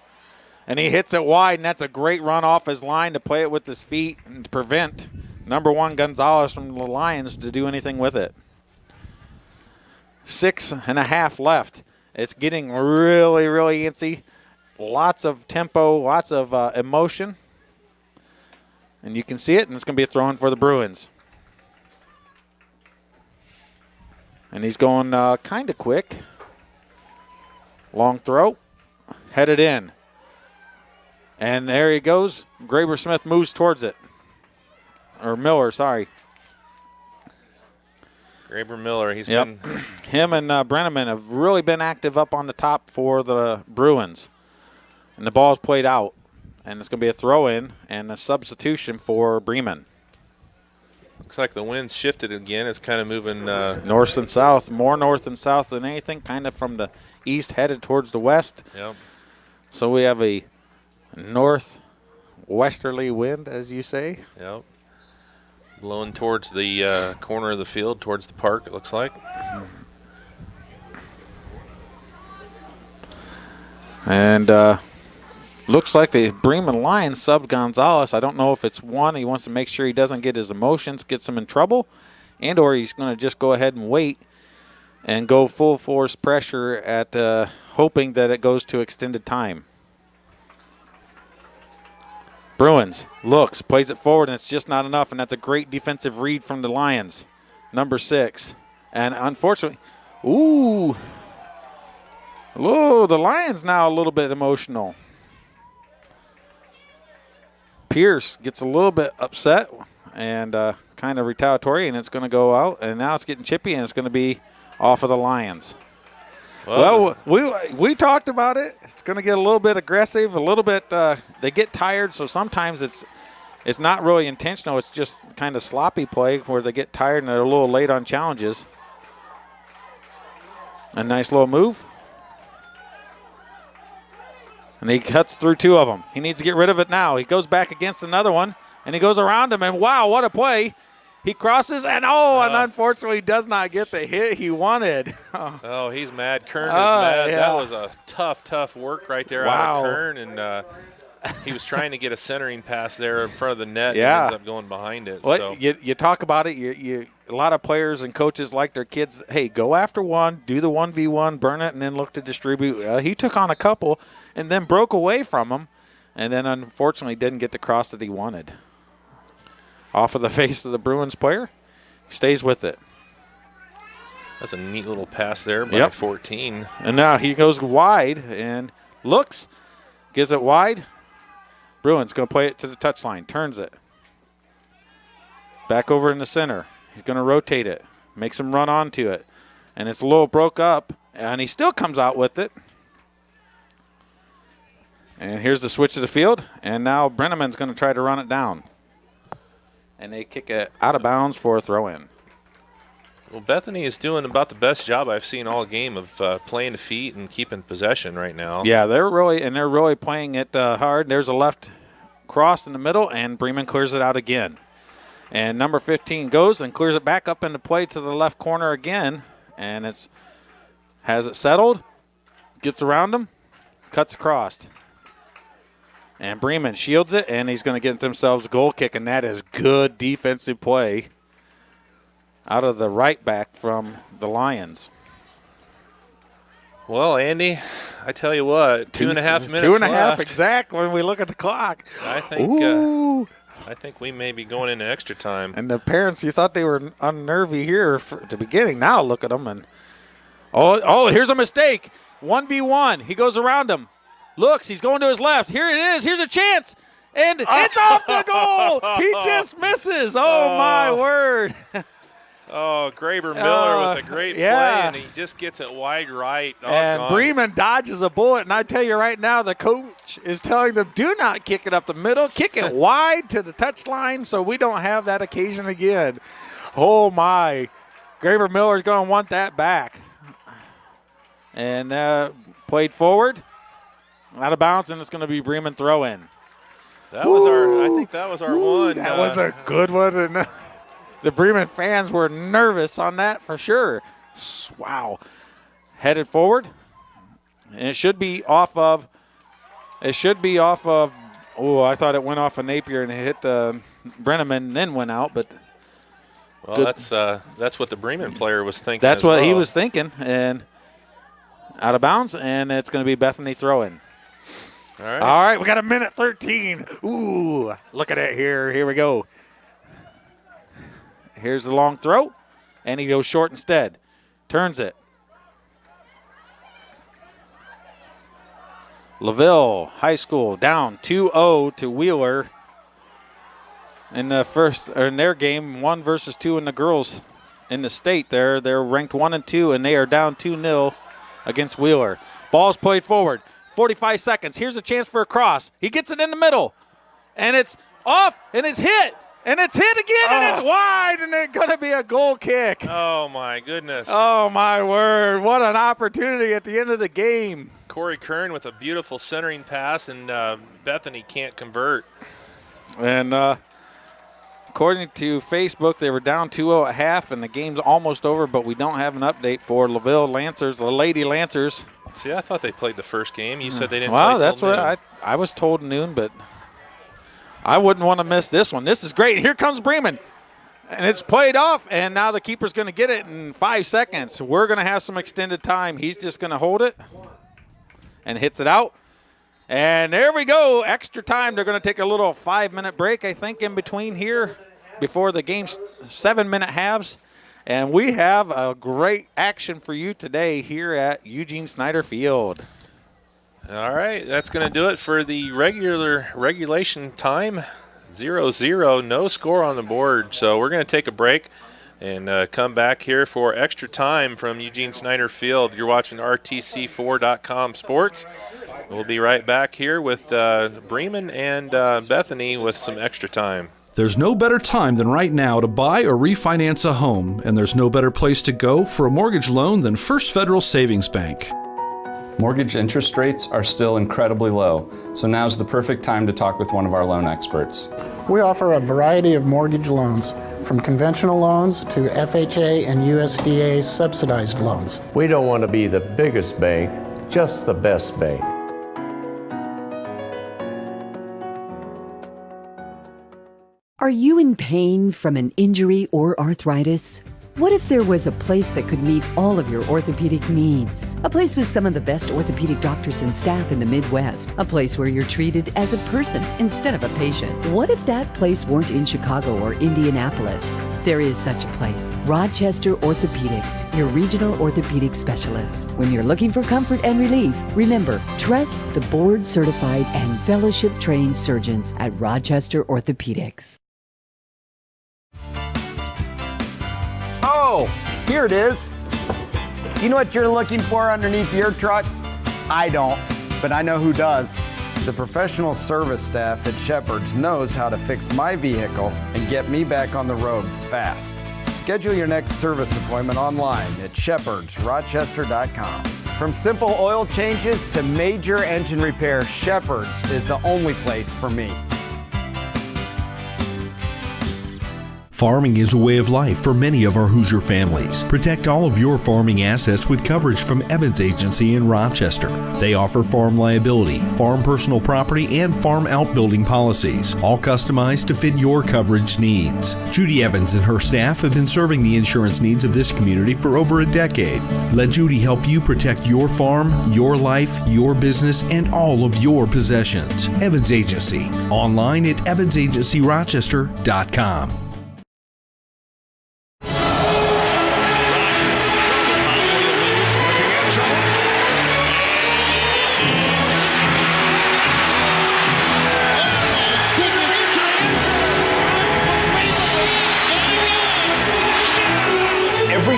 Speaker 2: And he hits it wide, and that's a great run off his line to play it with his feet and to prevent number 1 Gonzalez from the Lions to do anything with it. 6.5 left. It's getting really, really antsy. Lots of tempo, lots of emotion. And you can see it, and it's going to be a throw-in for the Bruins. And he's going kind of quick. Long throw. Headed in. And there he goes. Graber Smith moves towards it. Or Miller, sorry.
Speaker 1: Graber Miller, he's been.
Speaker 2: Him and Brenneman have really been active up on the top for the Bruins. And the ball's played out. And it's going to be a throw-in and a substitution for Bremen.
Speaker 1: Looks like the wind's shifted again. It's kind of moving.
Speaker 2: North and south. More north and south than anything. Kind of from the east headed towards the west.
Speaker 1: Yep.
Speaker 2: So we have a northwesterly wind, as you say.
Speaker 1: Yep. Blowing towards the corner of the field, towards the park, it looks like.
Speaker 2: And looks like the Bremen Lions subbed Gonzalez. I don't know if it's one, he wants to make sure he doesn't get his emotions, gets him in trouble, and or he's going to just go ahead and wait and go full force pressure at hoping that it goes to extended time. Bruins looks, plays it forward, and it's just not enough, and that's a great defensive read from the Lions. Number 6. And unfortunately, the Lions now a little bit emotional. Pierce gets a little bit upset and kind of retaliatory, and it's going to go out, and now it's getting chippy, and it's going to be off of the Lions. Well, we talked about it. It's going to get a little bit aggressive, a little bit. They get tired, so sometimes it's not really intentional. It's just kind of sloppy play where they get tired and they're a little late on challenges. A nice little move. And he cuts through 2 of them. He needs to get rid of it now. He goes back against another one, and he goes around him, and wow, what a play. He crosses, and unfortunately does not get the hit he wanted.
Speaker 1: Oh, he's mad. Kern is mad.
Speaker 2: Yeah.
Speaker 1: That was a tough work right there out of Kern, and he was trying to get a centering pass there in front of the net, and ends up going behind it.
Speaker 2: Well,
Speaker 1: so.
Speaker 2: you talk about it. You a lot of players and coaches like their kids, hey, go after one, do the 1v1, burn it, and then look to distribute. He took on a couple and then broke away from them, and then unfortunately didn't get the cross that he wanted. Off of the face of the Bruins player, he stays with it.
Speaker 1: That's a neat little pass there by 14.
Speaker 2: And now he goes wide and looks, gives it wide. Bruins going to play it to the touchline, turns it. Back over in the center. He's going to rotate it, makes him run onto it. And it's a little broke up, and he still comes out with it. And here's the switch of the field, and now Bremen's going to try to run it down. And they kick it out of bounds for a throw-in.
Speaker 1: Well, Bethany is doing about the best job I've seen all game of playing the feet and keeping possession right now.
Speaker 2: Yeah, they're really playing it hard. There's a left cross in the middle, and Bremen clears it out again. And number 15 goes and clears it back up into play to the left corner again, and has it settled, gets around him, cuts across. And Bremen shields it, and he's going to get themselves a goal kick, and that is good defensive play out of the right back from the Lions.
Speaker 1: Well, Andy, I tell you what, 2.5 minutes
Speaker 2: 2.5
Speaker 1: left.
Speaker 2: exact when we look at the clock.
Speaker 1: I think we may be going into extra time.
Speaker 2: And the parents, you thought they were unnervy here at the beginning. Now look at them. And here's a mistake. 1v1. He goes around him. Looks, he's going to his left. Here it is. Here's a chance. And it's off the goal. He just misses. Oh, my word.
Speaker 1: Oh, Graver Miller with a great play, and he just gets it wide right.
Speaker 2: And Bremen dodges a bullet, and I tell you right now, the coach is telling them, do not kick it up the middle. Kick it wide to the touchline so we don't have that occasion again. Oh, my. Graver Miller's going to want that back. And played forward. Out of bounds, and it's going to be Bremen throw-in.
Speaker 1: I think that was our one.
Speaker 2: That was a good one. And the Bremen fans were nervous on that for sure. Wow. Headed forward. And it should be off of, I thought it went off of Napier and it hit Brenneman and then went out, but.
Speaker 1: Well, that's what the Bremen player was thinking.
Speaker 2: That's what he was thinking. And out of bounds, and it's going to be Bethany throw-in.
Speaker 1: All right.
Speaker 2: All right, we got 1:13. Ooh, look at it here. Here we go. Here's the long throw, and he goes short instead. Turns it. LaVille High School down 2-0 to Wheeler in their game, 1 versus 2 in the girls in the state. They're ranked 1 and 2, and they are down 2-0 against Wheeler. Ball's played forward. 45 seconds. Here's a chance for a cross. He gets it in the middle, and it's off, and it's hit, and it's hit again, and it's wide, and it's going to be a goal kick.
Speaker 1: Oh, my goodness.
Speaker 2: Oh, my word. What an opportunity at the end of the game.
Speaker 1: Corey Kern with a beautiful centering pass, and Bethany can't convert.
Speaker 2: And according to Facebook, they were down 2-0 at half, and the game's almost over, but we don't have an update for LaVille Lancers, the Lady Lancers.
Speaker 1: See, I thought they played the first game. You said they didn't
Speaker 2: play
Speaker 1: till
Speaker 2: that's
Speaker 1: noon.
Speaker 2: what I was told noon, but I wouldn't want to miss this one. This is great. Here comes Bremen. And it's played off, and now the keeper's going to get it in 5 seconds. We're going to have some extended time. He's just going to hold it and hits it out. And there we go. Extra time. They're going to take a little 5-minute break, I think, in between here before the game's 7-minute halves. And we have a great action for you today here at Eugene Snyder Field.
Speaker 1: All right, that's going to do it for the regulation time. 0-0, no score on the board. So we're going to take a break and come back here for extra time from Eugene Snyder Field. You're watching RTC4.com Sports. We'll be right back here with Bremen and Bethany with some extra time.
Speaker 10: There's no better time than right now to buy or refinance a home, and there's no better place to go for a mortgage loan than First Federal Savings Bank.
Speaker 11: Mortgage interest rates are still incredibly low, so now's the perfect time to talk with one of our loan experts.
Speaker 12: We offer a variety of mortgage loans, from conventional loans to FHA and USDA subsidized loans.
Speaker 13: We don't want to be the biggest bank, just the best bank.
Speaker 14: Are you in pain from an injury or arthritis? What if there was a place that could meet all of your orthopedic needs? A place with some of the best orthopedic doctors and staff in the Midwest. A place where you're treated as a person instead of a patient. What if that place weren't in Chicago or Indianapolis? There is such a place. Rochester Orthopedics, your regional orthopedic specialist. When you're looking for comfort and relief, remember, trust the board-certified and fellowship-trained surgeons at Rochester Orthopedics.
Speaker 16: Oh, here it is. You know what you're looking for underneath your truck? I don't, but I know who does. The professional service staff at Shepherd's knows how to fix my vehicle and get me back on the road fast. Schedule your next service appointment online at shepherdsrochester.com. From simple oil changes to major engine repairs, Shepherd's is the only place for me.
Speaker 17: Farming is a way of life for many of our Hoosier families. Protect all of your farming assets with coverage from Evans Agency in Rochester. They offer farm liability, farm personal property, and farm outbuilding policies, all customized to fit your coverage needs. Judy Evans and her staff have been serving the insurance needs of this community for over a decade. Let Judy help you protect your farm, your life, your business, and all of your possessions. Evans Agency, online at evansagencyrochester.com.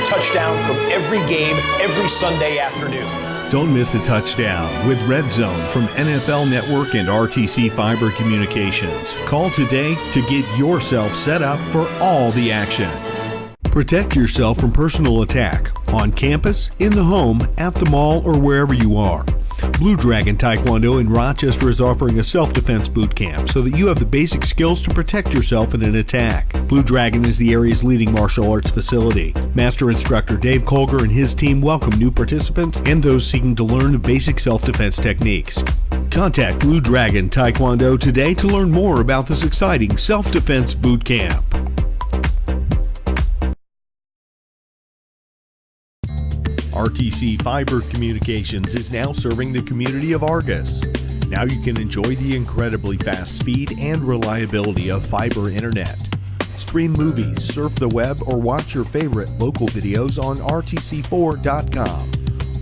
Speaker 18: Touchdown from every game, every Sunday afternoon.
Speaker 17: Don't miss a touchdown with Red Zone from NFL Network and RTC Fiber Communications. Call today to get yourself set up for all the action. Protect yourself from personal attack on campus, in the home, at the mall, or wherever you are. Blue Dragon Taekwondo in Rochester is offering a self-defense boot camp so that you have the basic skills to protect yourself in an attack. Blue Dragon is the area's leading martial arts facility. Master instructor Dave Colger and his team welcome new participants and those seeking to learn the basic self-defense techniques. Contact Blue Dragon Taekwondo today to learn more about this exciting self-defense boot camp. RTC Fiber Communications is now serving the community of Argus. Now you can enjoy the incredibly fast speed and reliability of fiber internet. Stream movies, surf the web, or watch your favorite local videos on RTC4.com.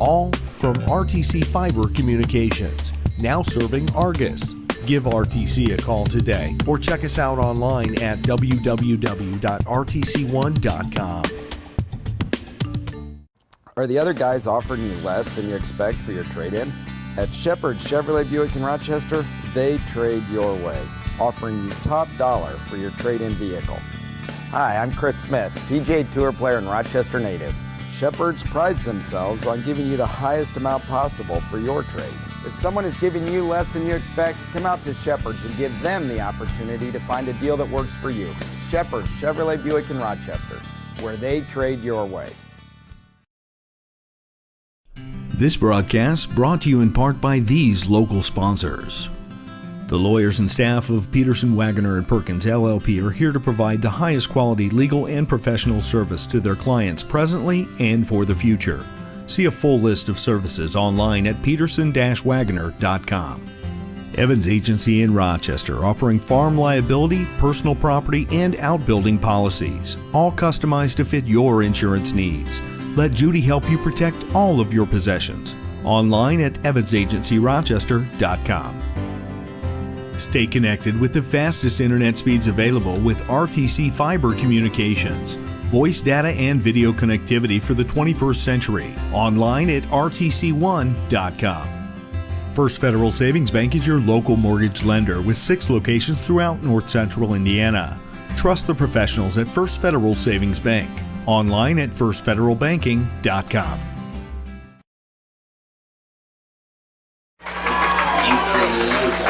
Speaker 17: All from RTC Fiber Communications, now serving Argus. Give RTC a call today or check us out online at www.rtc1.com.
Speaker 16: Are the other guys offering you less than you expect for your trade-in? At Shepherd Chevrolet Buick in Rochester, they trade your way, offering you top dollar for your trade-in vehicle. Hi, I'm Chris Smith, PGA Tour player and Rochester native. Shepherd's prides themselves on giving you the highest amount possible for your trade. If someone is giving you less than you expect, come out to Shepherd's and give them the opportunity to find a deal that works for you. Shepherd's Chevrolet Buick in Rochester, where they trade your way.
Speaker 17: This broadcast brought to you in part by these local sponsors. The lawyers and staff of Peterson, Wagoner & Perkins LLP are here to provide the highest quality legal and professional service to their clients presently and for the future. See a full list of services online at peterson-wagoner.com. Evans Agency in Rochester, offering farm liability, personal property, and outbuilding policies, all customized to fit your insurance needs. Let Judy help you protect all of your possessions. Online at evansagencyrochester.com. Stay connected with the fastest internet speeds available with RTC Fiber Communications. Voice data and video connectivity for the 21st century. Online at rtc1.com. First Federal Savings Bank is your local mortgage lender with 6 locations throughout North Central Indiana. Trust the professionals at First Federal Savings Bank. Online at firstfederalbanking.com.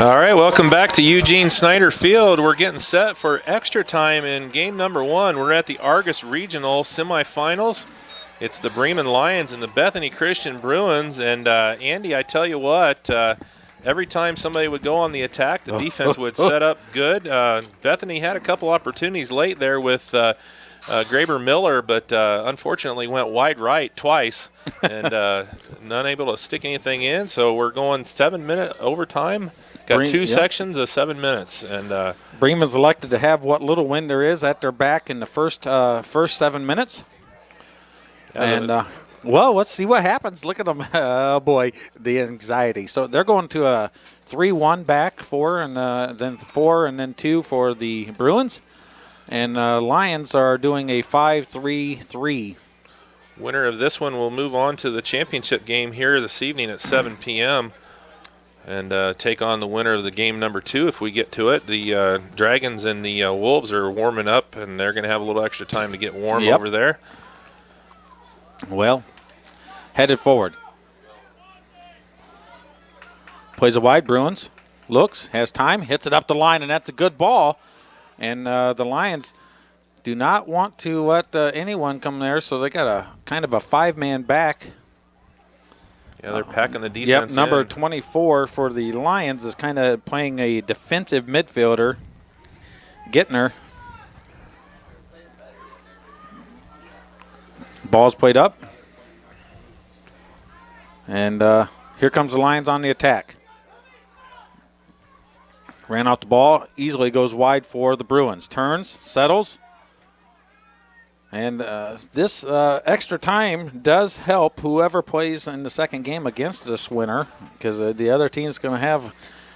Speaker 1: All right, welcome back to Eugene Snyder Field. We're getting set for extra time in game number 1. We're at the Argus Regional semifinals. It's the Bremen Lions and the Bethany Christian Bruins. And Andy, I tell you what, every time somebody would go on the attack, the defense would set up good. Bethany had a couple opportunities late there with Graber Miller, but unfortunately went wide right twice and not able to stick anything in. So we're going 7-minute overtime. Got 2 sections of 7 minutes. And
Speaker 2: Bremen's elected to have what little wind there is at their back in the first 7 minutes. And, well, let's see what happens. Look at them. Oh, boy, the anxiety. So they're going to a 3-1 back, 4, and then 4, and then 2 for the Bruins. And Lions are doing a 5-3-3.
Speaker 1: Winner of this one will move on to the championship game here this evening at 7 p.m. and take on the winner of the game number 2 if we get to it. The Dragons and the Wolves are warming up, and they're going to have a little extra time to get warm over there.
Speaker 2: Well, headed forward. Plays a wide, Bruins. Looks, has time, hits it up the line, and that's a good ball. And the Lions do not want to let anyone come there, so they got a kind of a 5-man back.
Speaker 1: Yeah, they're packing the defense.
Speaker 2: Yep, number 24 for the Lions is kind of playing a defensive midfielder, Gittner. Ball's played up. And here comes the Lions on the attack. Ran out the ball, easily goes wide for the Bruins. Turns, settles. And this extra time does help whoever plays in the second game against this winner, because the other team's going to have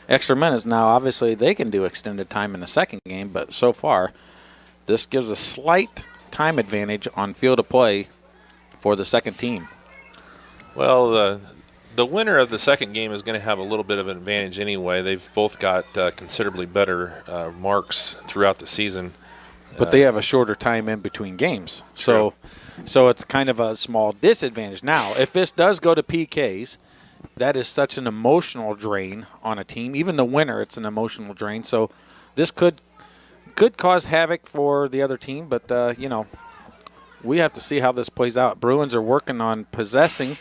Speaker 2: extra minutes. Now, obviously, they can do extended time in the second game, but so far, this gives a slight time advantage on field of play for the second team.
Speaker 1: Well, the winner of the second game is going to have a little bit of an advantage anyway. They've both got considerably better marks throughout the season.
Speaker 2: But they have a shorter time in between games. So it's kind of a small disadvantage. Now, if this does go to PKs, that is such an emotional drain on a team. Even the winner, it's an emotional drain. So this could cause havoc for the other team. But, we have to see how this plays out. Bruins are working on possessing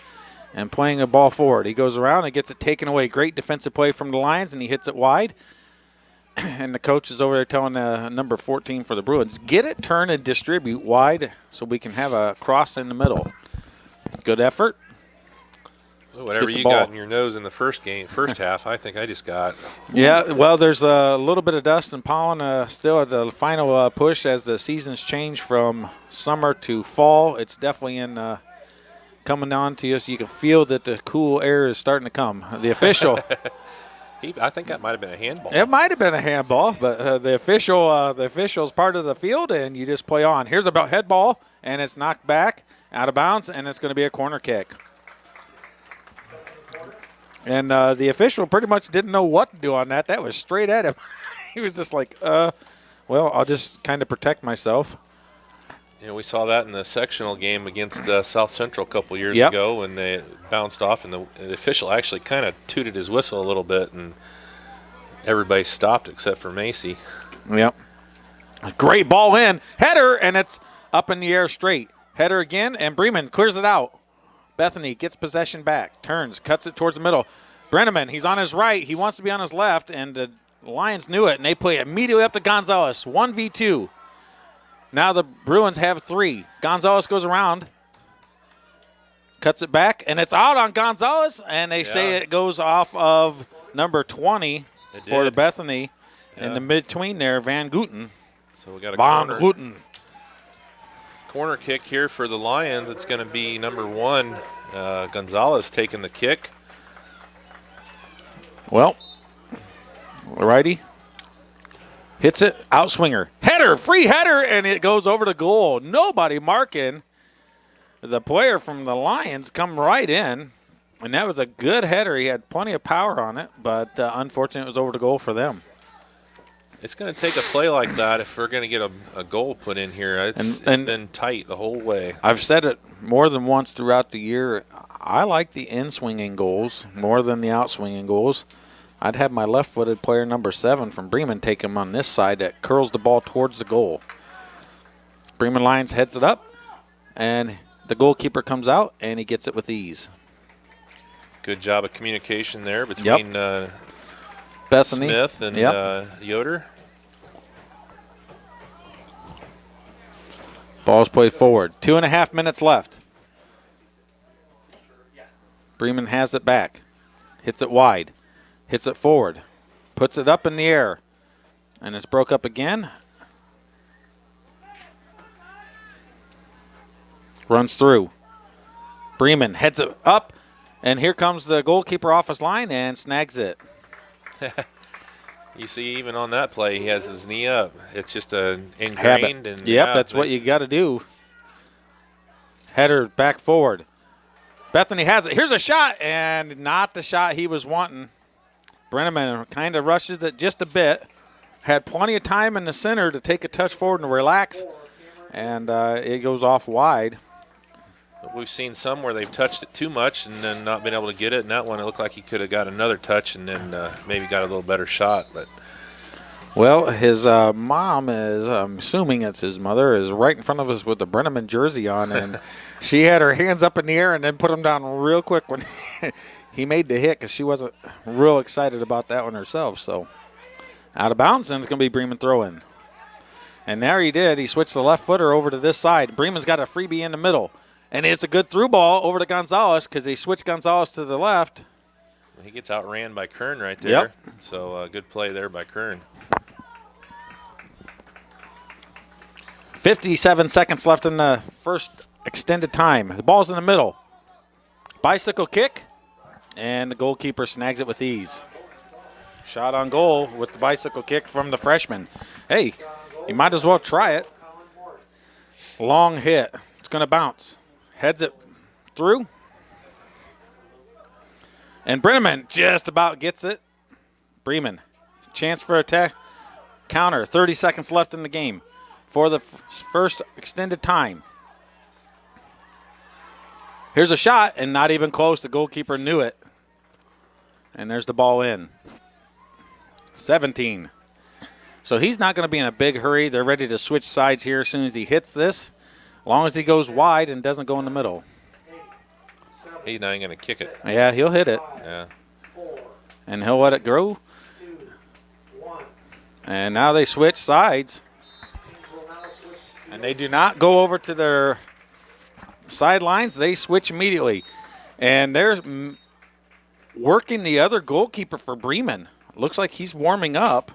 Speaker 2: and playing a ball forward. He goes around and gets it taken away. Great defensive play from the Lions, and he hits it wide. And the coach is over there telling number 14 for the Bruins, get it, turn, and distribute wide so we can have a cross in the middle. Good effort.
Speaker 1: Whatever you got in your nose in the first half, I think I just got.
Speaker 2: Yeah, well, there's a little bit of dust and pollen still at the final push as the seasons change from summer to fall. It's definitely coming on to us. You can feel that the cool air is starting to come. The official.
Speaker 1: I think that might have been a handball.
Speaker 2: It might have been a handball, but the official is part of the field, and you just play on. Here's a head ball, and it's knocked back, out of bounds, and it's going to be a corner kick. And the official pretty much didn't know what to do on that. That was straight at him. He was just like, well, I'll just kind of protect myself.
Speaker 1: We saw that in the sectional game against South Central a couple years ago when they bounced off, and the official actually kind of tooted his whistle a little bit, and everybody stopped except for Macy.
Speaker 2: Yep. Great ball in. Header, and it's up in the air straight. Header again, and Bremen clears it out. Bethany gets possession back, turns, cuts it towards the middle. Bremen, he's on his right. He wants to be on his left, and the Lions knew it, and they play immediately up to Gonzalez. 1v2. Now the Bruins have 3. Gonzalez goes around, cuts it back, and it's out on Gonzalez, and they say it goes off of number 20. for the Bethany.
Speaker 1: Yeah.
Speaker 2: In the between there, Van Gooten.
Speaker 1: So we got a
Speaker 2: Van Gooten.
Speaker 1: corner kick here for the Lions. It's going to be number 1, Gonzalez taking the kick.
Speaker 2: Well, righty. Hits it, outswinger. Header, free header, and it goes over the goal. Nobody marking. The player from the Lions come right in, and that was a good header. He had plenty of power on it, but unfortunately it was over the goal for them.
Speaker 1: It's going to take a play like that if we're going to get a goal put in here. It's been tight the whole way.
Speaker 2: I've said it more than once throughout the year. I like the in-swinging goals more than the out-swinging goals. I'd have my left-footed player number 7 from Bremen take him on this side that curls the ball towards the goal. Bremen Lions heads it up, and the goalkeeper comes out, and he gets it with ease.
Speaker 1: Good job of communication there between
Speaker 2: Bethany
Speaker 1: Smith and Yoder.
Speaker 2: Ball's played forward. 2.5 minutes left. Bremen has it back. Hits it wide. Hits it forward. Puts it up in the air. And it's broke up again. Runs through. Bremen heads it up. And here comes the goalkeeper off his line and snags it.
Speaker 1: You see, even on that play, he has his knee up. It's just ingrained. And
Speaker 2: that's what you got to do. Header back forward. Bethany has it. Here's a shot, and not the shot he was wanting. Bremen kind of rushes it just a bit. Had plenty of time in the center to take a touch forward and relax, and it goes off wide.
Speaker 1: We've seen some where they've touched it too much and then not been able to get it. And that one, it looked like he could have got another touch and then maybe got a little better shot. But
Speaker 2: well, his mom is, I'm assuming it's his mother, is right in front of us with the Bremen jersey on, and she had her hands up in the air and then put them down real quick when he made the hit because she wasn't real excited about that one herself. So out of bounds, and it's going to be Bremen throw-in. And there he did. He switched the left footer over to this side. Bremen's got a freebie in the middle. And it's a good through ball over to Gonzalez because they switched Gonzalez to the left.
Speaker 1: He gets outran by Kern right there.
Speaker 2: Yep.
Speaker 1: So good play there by Kern.
Speaker 2: 57 seconds left in the first extended time. The ball's in the middle. Bicycle kick, and the goalkeeper snags it with ease. Shot on goal with the bicycle kick from the freshman. Hey, you might as well try it. Long hit. It's going to bounce. Heads it through. And Bremen just about gets it. Bremen, chance for a counter. 30 seconds left in the game for the first extended time. Here's a shot, and not even close. The goalkeeper knew it. And there's the ball in. 17. So he's not going to be in a big hurry. They're ready to switch sides here as soon as he hits this. As long as he goes wide and doesn't go in the middle.
Speaker 1: He's not even going to kick it.
Speaker 2: Yeah, he'll hit it.
Speaker 1: Yeah.
Speaker 2: And he'll let it grow. And now they switch sides. And they do not go over to their sidelines. They switch immediately. And they're working the other goalkeeper for Bremen. Looks like he's warming up.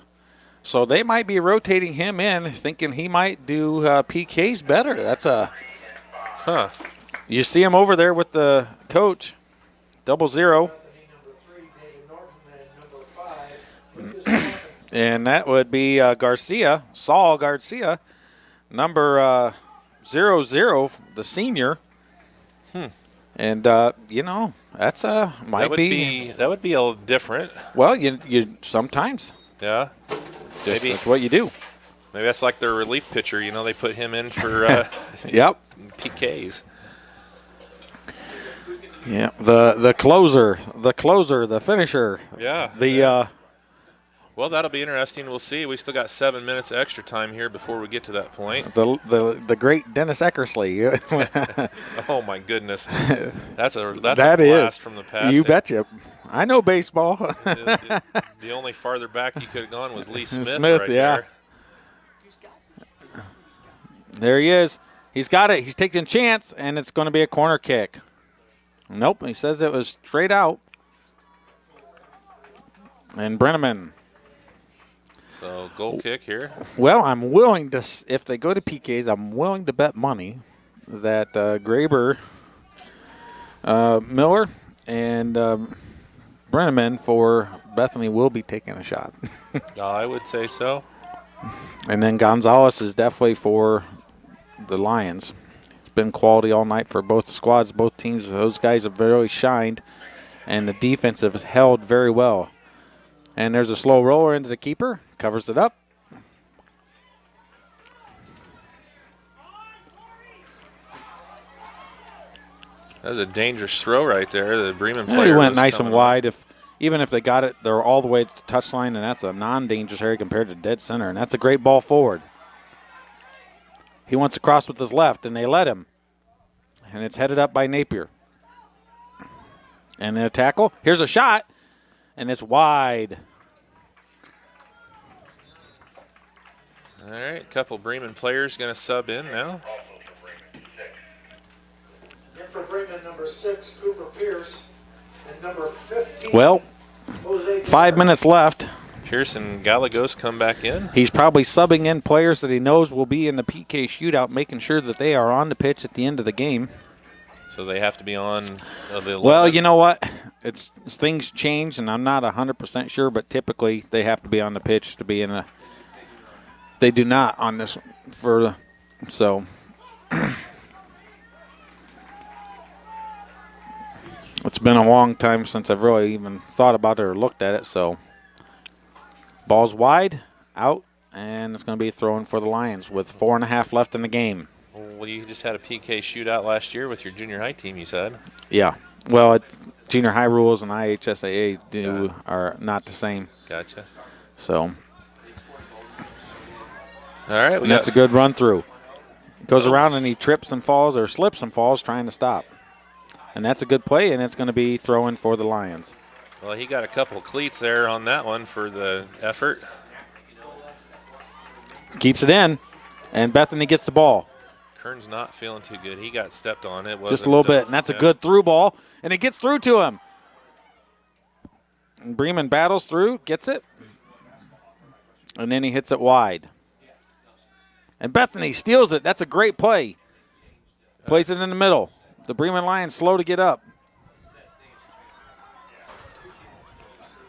Speaker 2: So they might be rotating him in, thinking he might do PKs better. That's a You see him over there with the coach, 00. And that would be Garcia, Saul Garcia, number 00, the senior. And that's might be
Speaker 1: that would be a little different.
Speaker 2: Well, you sometimes.
Speaker 1: Yeah.
Speaker 2: Maybe that's what you do.
Speaker 1: Maybe that's like their relief pitcher. They put him in for
Speaker 2: yep.
Speaker 1: PKs.
Speaker 2: Yeah, the closer, the finisher.
Speaker 1: Yeah. Well, that'll be interesting. We'll see. We still got 7 minutes extra time here before we get to that point.
Speaker 2: The great Dennis Eckersley.
Speaker 1: Oh my goodness, that's a blast from the past.
Speaker 2: You betcha. I know baseball.
Speaker 1: the only farther back he could have gone was Lee Smith.
Speaker 2: There. There he is. He's got it. He's taking a chance, and it's going to be a corner kick. Nope. He says it was straight out. And Bremen
Speaker 1: So goal kick here.
Speaker 2: Well, I'm willing to, if they go to PKs, I'm willing to bet money that Graber, Miller, and Bremen for Bethany will be taking a shot.
Speaker 1: I would say so.
Speaker 2: And then Gonzalez is definitely for the Lions. It's been quality all night for both squads, both teams. Those guys have really shined, and the defense has held very well. And there's a slow roller into the keeper, covers it up.
Speaker 1: That was a dangerous throw right there. The Bremen
Speaker 2: Yeah,
Speaker 1: player
Speaker 2: he went
Speaker 1: was
Speaker 2: nice and
Speaker 1: coming
Speaker 2: wide. Even if they got it, they're all the way to the touchline, and that's a non-dangerous area compared to dead center. And that's a great ball forward. He wants to cross with his left, and they let him. And it's headed up by Napier. And then a tackle. Here's a shot, and it's wide.
Speaker 1: All right, a couple Bremen players going to sub in now.
Speaker 15: In for Bremen, number 6, Cooper Pierce, and number 15.
Speaker 2: Well,
Speaker 15: Jose
Speaker 2: 5 minutes left.
Speaker 1: Pierce and Gallegos come back in.
Speaker 2: He's probably subbing in players that he knows will be in the PK shootout, making sure that they are on the pitch at the end of the game.
Speaker 1: So they have to be on the 11.
Speaker 2: Well, you know what? It's things change, and I'm not 100% sure, but typically they have to be on the pitch to be in a. They do not on this for so. It's been a long time since I've really even thought about it or looked at it. So, ball's wide, out, and it's going to be thrown for the Lions with 4.5 left in the game.
Speaker 1: Well, you just had a PK shootout last year with your junior high team, you said.
Speaker 2: Yeah. Well, junior high rules and IHSAA are not the same.
Speaker 1: Gotcha.
Speaker 2: So.
Speaker 1: All right.
Speaker 2: That's a good run through. Goes around and he trips and falls or slips and falls trying to stop. And that's a good play, and it's going to be thrown for the Lions.
Speaker 1: Well, he got a couple of cleats there on that one for the effort.
Speaker 2: Keeps it in, and Bethany gets the ball.
Speaker 1: Kern's not feeling too good. He got stepped on.
Speaker 2: Just a little bit, and that's a good through ball, and it gets through to him. And Bremen battles through, gets it, and then he hits it wide. And Bethany steals it. That's a great play. Plays it in the middle. The Bremen Lions slow to get up.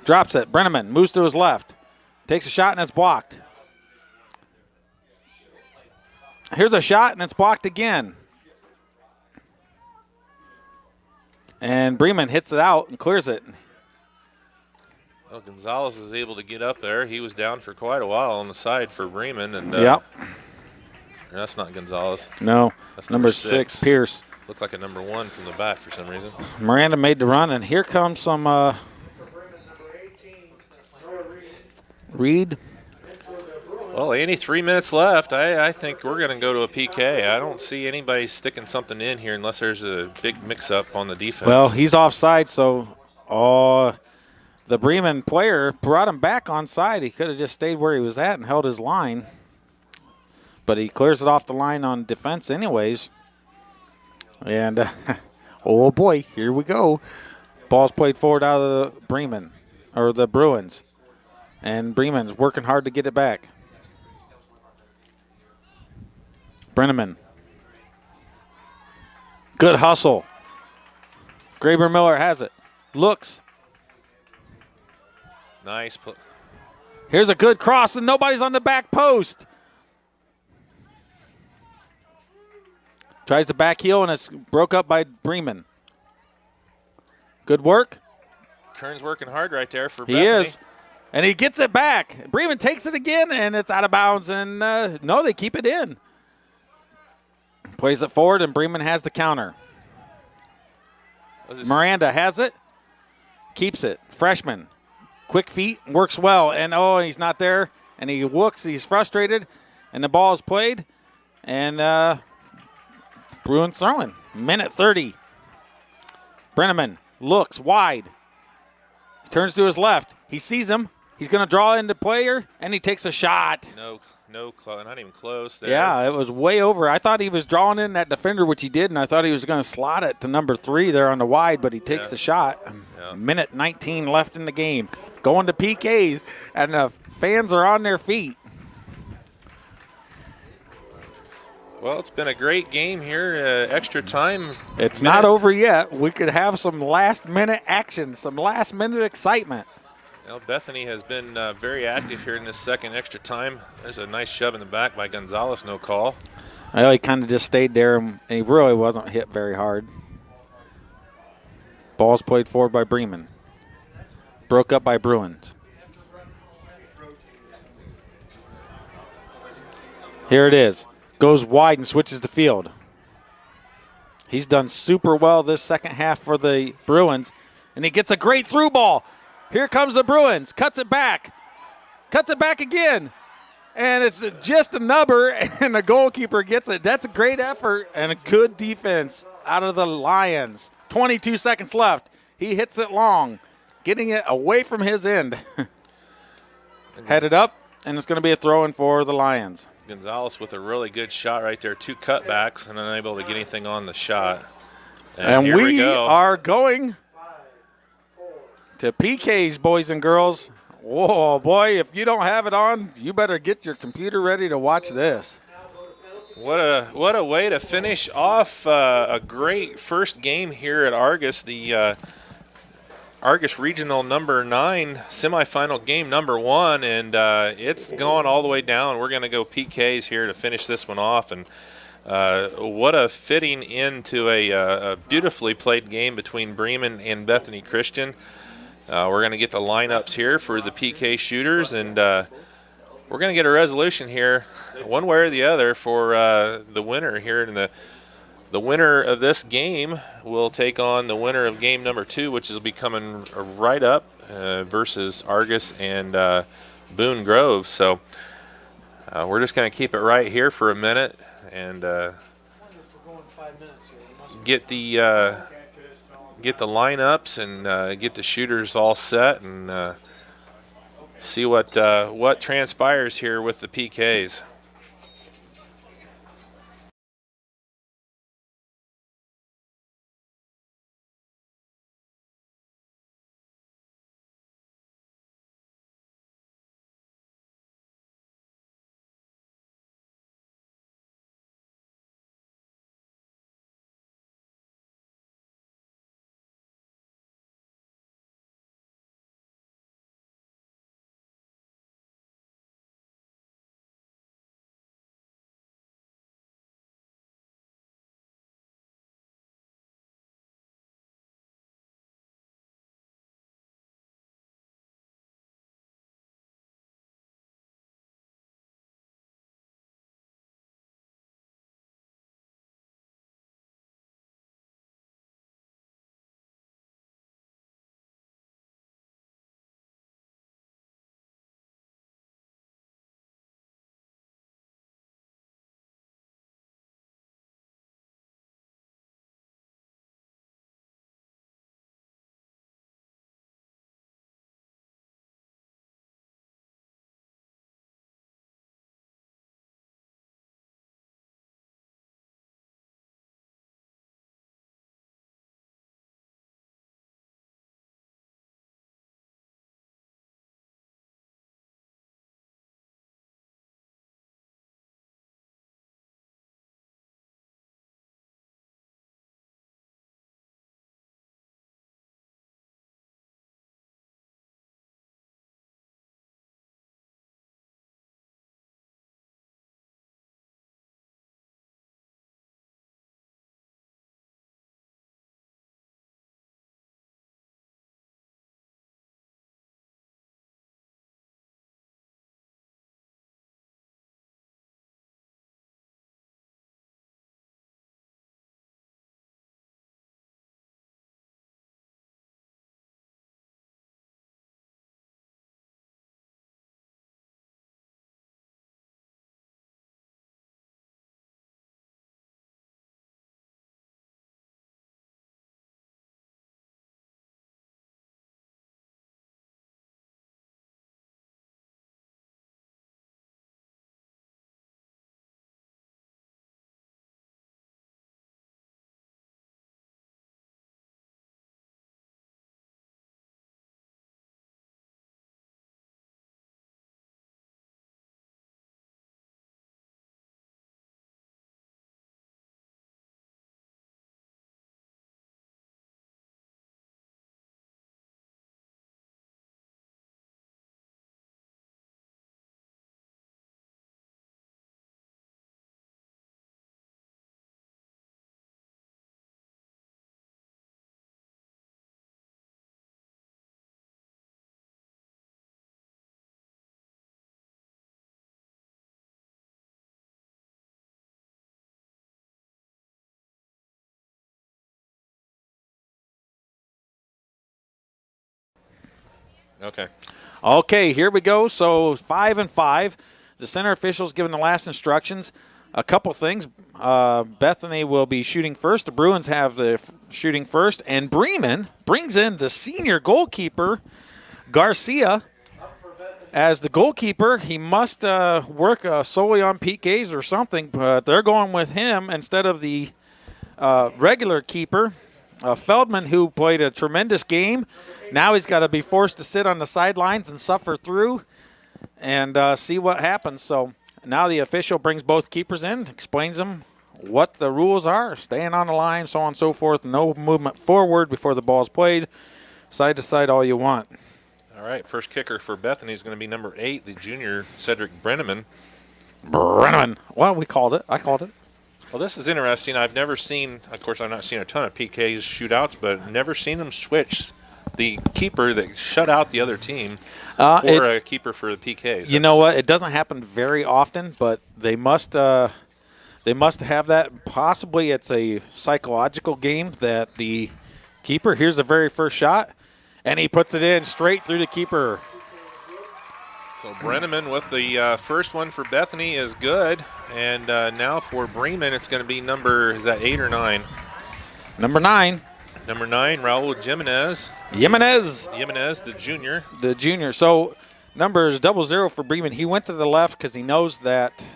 Speaker 2: Drops it. Brenneman moves to his left. Takes a shot, and it's blocked. Here's a shot, and it's blocked again. And Bremen hits it out and clears it.
Speaker 1: Well, Gonzalez is able to get up there. He was down for quite a while on the side for Bremen. And,
Speaker 2: yep.
Speaker 1: That's not Gonzalez.
Speaker 2: No.
Speaker 1: That's
Speaker 2: number 6, Pierce.
Speaker 1: Looked like a number 1 from the back for some reason.
Speaker 2: Miranda made the run, and here comes some Reed.
Speaker 1: Well, Andy, 3 minutes left. I think we're going to go to a PK. I don't see anybody sticking something in here unless there's a big mix-up on the defense.
Speaker 2: Well, he's offside, so the Bremen player brought him back onside. He could have just stayed where he was at and held his line. But he clears it off the line on defense anyways. And, oh, boy, here we go. Ball's played forward out of the Bremen, or the Bruins. And Bremen's working hard to get it back. Brenneman. Good hustle. Graber Miller has it. Looks.
Speaker 1: Nice.
Speaker 2: Here's a good cross, and nobody's on the back post. Tries to back heel, and it's broke up by Bremen. Good work.
Speaker 1: Kern's working hard right there for
Speaker 2: He
Speaker 1: Bethany.
Speaker 2: is. And he gets it back. Bremen takes it again, and it's out of bounds. And, no, they keep it in. Plays it forward, and Bremen has the counter. Miranda has it. Keeps it. Freshman. Quick feet. Works well. And, he's not there. And he looks. He's frustrated. And the ball is played. And Bruins throwing. Minute 30. Brenneman looks wide. He turns to his left. He sees him. He's going to draw into player, and he takes a shot.
Speaker 1: No, not even close there.
Speaker 2: Yeah, it was way over. I thought he was drawing in that defender, which he did, and I thought he was going to slot it to number 3 there on the wide, but he takes the shot.
Speaker 1: Yeah.
Speaker 2: Minute 19 left in the game. Going to PKs, and the fans are on their feet.
Speaker 1: Well, it's been a great game here. Extra time.
Speaker 2: It's not over yet. We could have some last-minute action, some last-minute excitement.
Speaker 1: Well, Bethany has been very active here in this second extra time. There's a nice shove in the back by Gonzalez, no call.
Speaker 2: Well, he kind of just stayed there, and he really wasn't hit very hard. Ball's played forward by Bremen. Broke up by Bruins. Here it is. Goes wide and switches the field. He's done super well this second half for the Bruins, and he gets a great through ball. Here comes the Bruins. Cuts it back. Cuts it back again. And it's just a nubber, and the goalkeeper gets it. That's a great effort and a good defense out of the Lions. 22 seconds left. He hits it long, getting it away from his end. Headed up, and it's going to be a throw-in for the Lions.
Speaker 1: Gonzalez with a really good shot right there. 2 cutbacks and unable to get anything on the shot.
Speaker 2: And
Speaker 1: here
Speaker 2: we
Speaker 1: go.
Speaker 2: are going to PKs, boys and girls. Whoa, boy, if you don't have it on, you better get your computer ready to watch this.
Speaker 1: What a way to finish off a great first game here at Argus, the Argus Regional number 9 semifinal game number 1, and it's going all the way down. We're going to go PKs here to finish this one off, and what a fitting into a beautifully played game between Bremen and Bethany Christian. We're going to get the lineups here for the PK shooters, and we're going to get a resolution here one way or the other for the winner here. And the winner of this game will take on the winner of game number 2, which will be coming right up versus Argus and Boone Grove. So we're just going to keep it right here for a minute and get the lineups and get the shooters all set and see what transpires here with the PKs. Okay.
Speaker 2: Okay, here we go. So 5-5. The center officials giving the last instructions. A couple things. Bethany will be shooting first. The Bruins have the shooting first. And Bremen brings in the senior goalkeeper, Garcia, as the goalkeeper. He must work solely on PKs or something, but they're going with him instead of the regular keeper, Feldman, who played a tremendous game. Now he's got to be forced to sit on the sidelines and suffer through and see what happens. So now the official brings both keepers in, explains them what the rules are, staying on the line, so on and so forth. No movement forward before the ball is played. Side to side all you want.
Speaker 1: All right, first kicker for Bethany is going to be number 8, the junior Cedric Bremen.
Speaker 2: Well, we called it. I called it.
Speaker 1: Well, this is interesting. I've never seen, of course, I've not seen a ton of PKs shootouts, but never seen them switch the keeper that shut out the other team for a keeper for the PKs.
Speaker 2: You know what? It doesn't happen very often, but they must have that. Possibly it's a psychological game that the keeper, here's the very first shot, and he puts it in straight through the keeper.
Speaker 1: So Brenneman with the first one for Bethany is good. And now for Bremen, it's going to be number, is that 8 or 9?
Speaker 2: Number 9.
Speaker 1: Number 9, Raul Jimenez.
Speaker 2: Jimenez,
Speaker 1: the junior.
Speaker 2: The junior. So number is 00 for Bremen. He went to the left because he knows that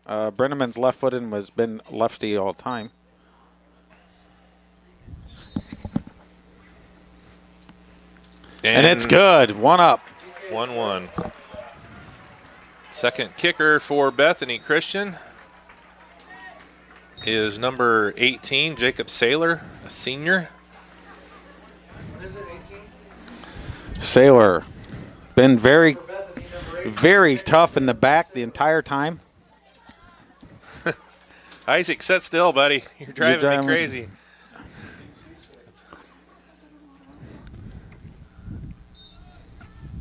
Speaker 2: Brenneman's left-footed and has been lefty all the time. And it's good. 1 up.
Speaker 1: 1-1. Second kicker for Bethany Christian is number 18, Jacob Saylor, a senior.
Speaker 15: What is it, 18?
Speaker 2: Saylor. Been very, very tough in the back the entire time.
Speaker 1: Isaac, sit still, buddy. You're driving me crazy.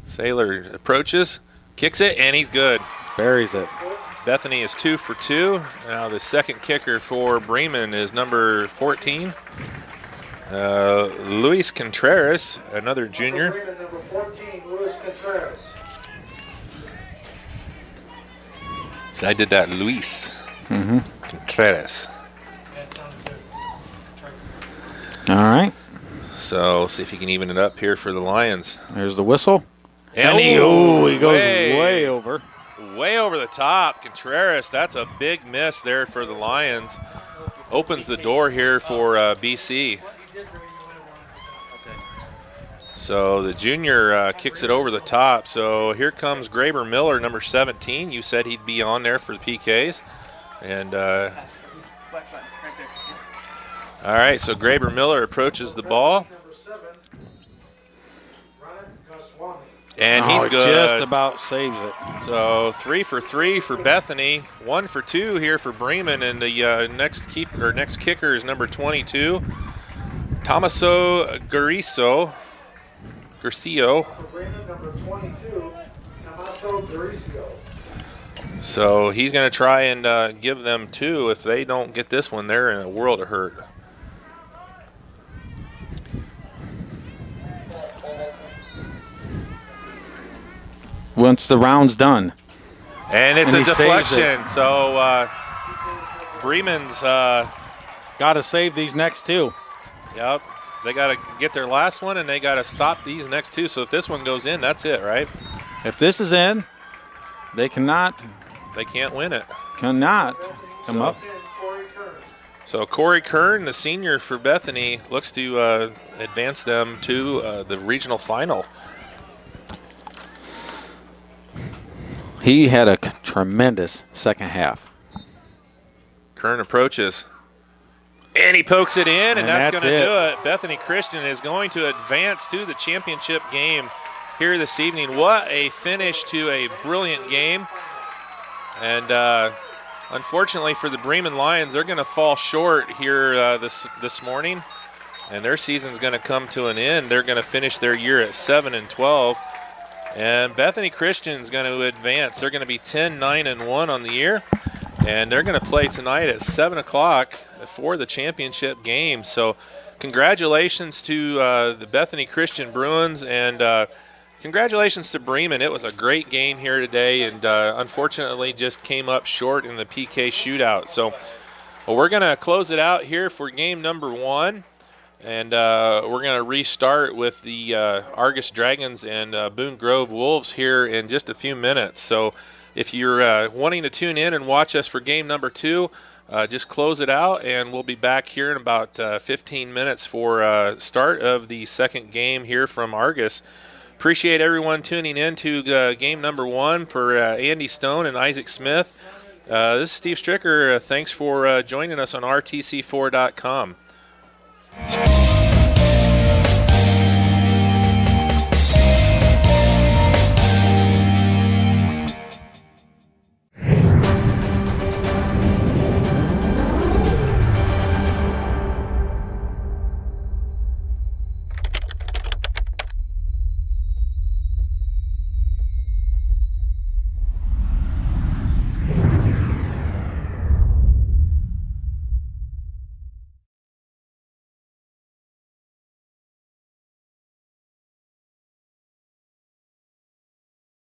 Speaker 1: Saylor approaches, kicks it, and he's good.
Speaker 2: Buries it.
Speaker 1: Bethany is 2 for 2. Now the second kicker for Bremen is number 14, Luis Contreras, another junior.
Speaker 15: Bremen, number 14, Luis Contreras.
Speaker 1: So I did that, Luis Contreras.
Speaker 2: All right.
Speaker 1: So let's see if he can even it up here for the Lions.
Speaker 2: There's the whistle.
Speaker 1: And
Speaker 2: he goes way over.
Speaker 1: Way over the top. Contreras, that's a big miss there for the Lions. Opens the door here for BC. So the junior kicks it over the top. So here comes Graber Miller, number 17. You said he'd be on there for the PKs. And all right, so Graber Miller approaches the ball. And he's good.
Speaker 2: Just about saves it.
Speaker 1: So 3 for 3 for Bethany, 1 for 2 here for Bremen, and the next kicker is number 22, Tomaso Garcio.
Speaker 15: For Bremen, number 22, Tomaso Garcio.
Speaker 1: So he's going to try and give them 2. If they don't get this one, they're in a world of hurt.
Speaker 2: Once the round's done.
Speaker 1: And it's a deflection. So Bremen's
Speaker 2: got to save these next 2.
Speaker 1: Yep. They got to get their last one, and they got to stop these next 2. So if this one goes in, that's it, right?
Speaker 2: If this is in, they cannot.
Speaker 1: They can't win it.
Speaker 2: Cannot come up.
Speaker 1: So Corey Kern, the senior for Bethany, looks to advance them to the regional final.
Speaker 2: He had a tremendous second half.
Speaker 1: Kern approaches. And he pokes it in, and that's going to do it. Bethany Christian is going to advance to the championship game here this evening. What a finish to a brilliant game. And unfortunately for the Bremen Lions, they're going to fall short here this morning. And their season's going to come to an end. They're going to finish their year at 7-12. And Bethany Christian's going to advance. They're going to be 10-9-1 on the year. And they're going to play tonight at 7 o'clock for the championship game. So congratulations to the Bethany Christian Bruins. And Congratulations to Bremen. It was a great game here today, and unfortunately just came up short in the PK shootout. So we're going to close it out here for game number 1, and we're going to restart with the Argus Dragons and Boone Grove Wolves here in just a few minutes. So if you're wanting to tune in and watch us for game number 2, just close it out, and we'll be back here in about 15 minutes for start of the second game here from Argus. Appreciate everyone tuning in to game number 1 for Andy Stone and Isaac Smith. This is Steve Stricker. Thanks for joining us on RTC4.com.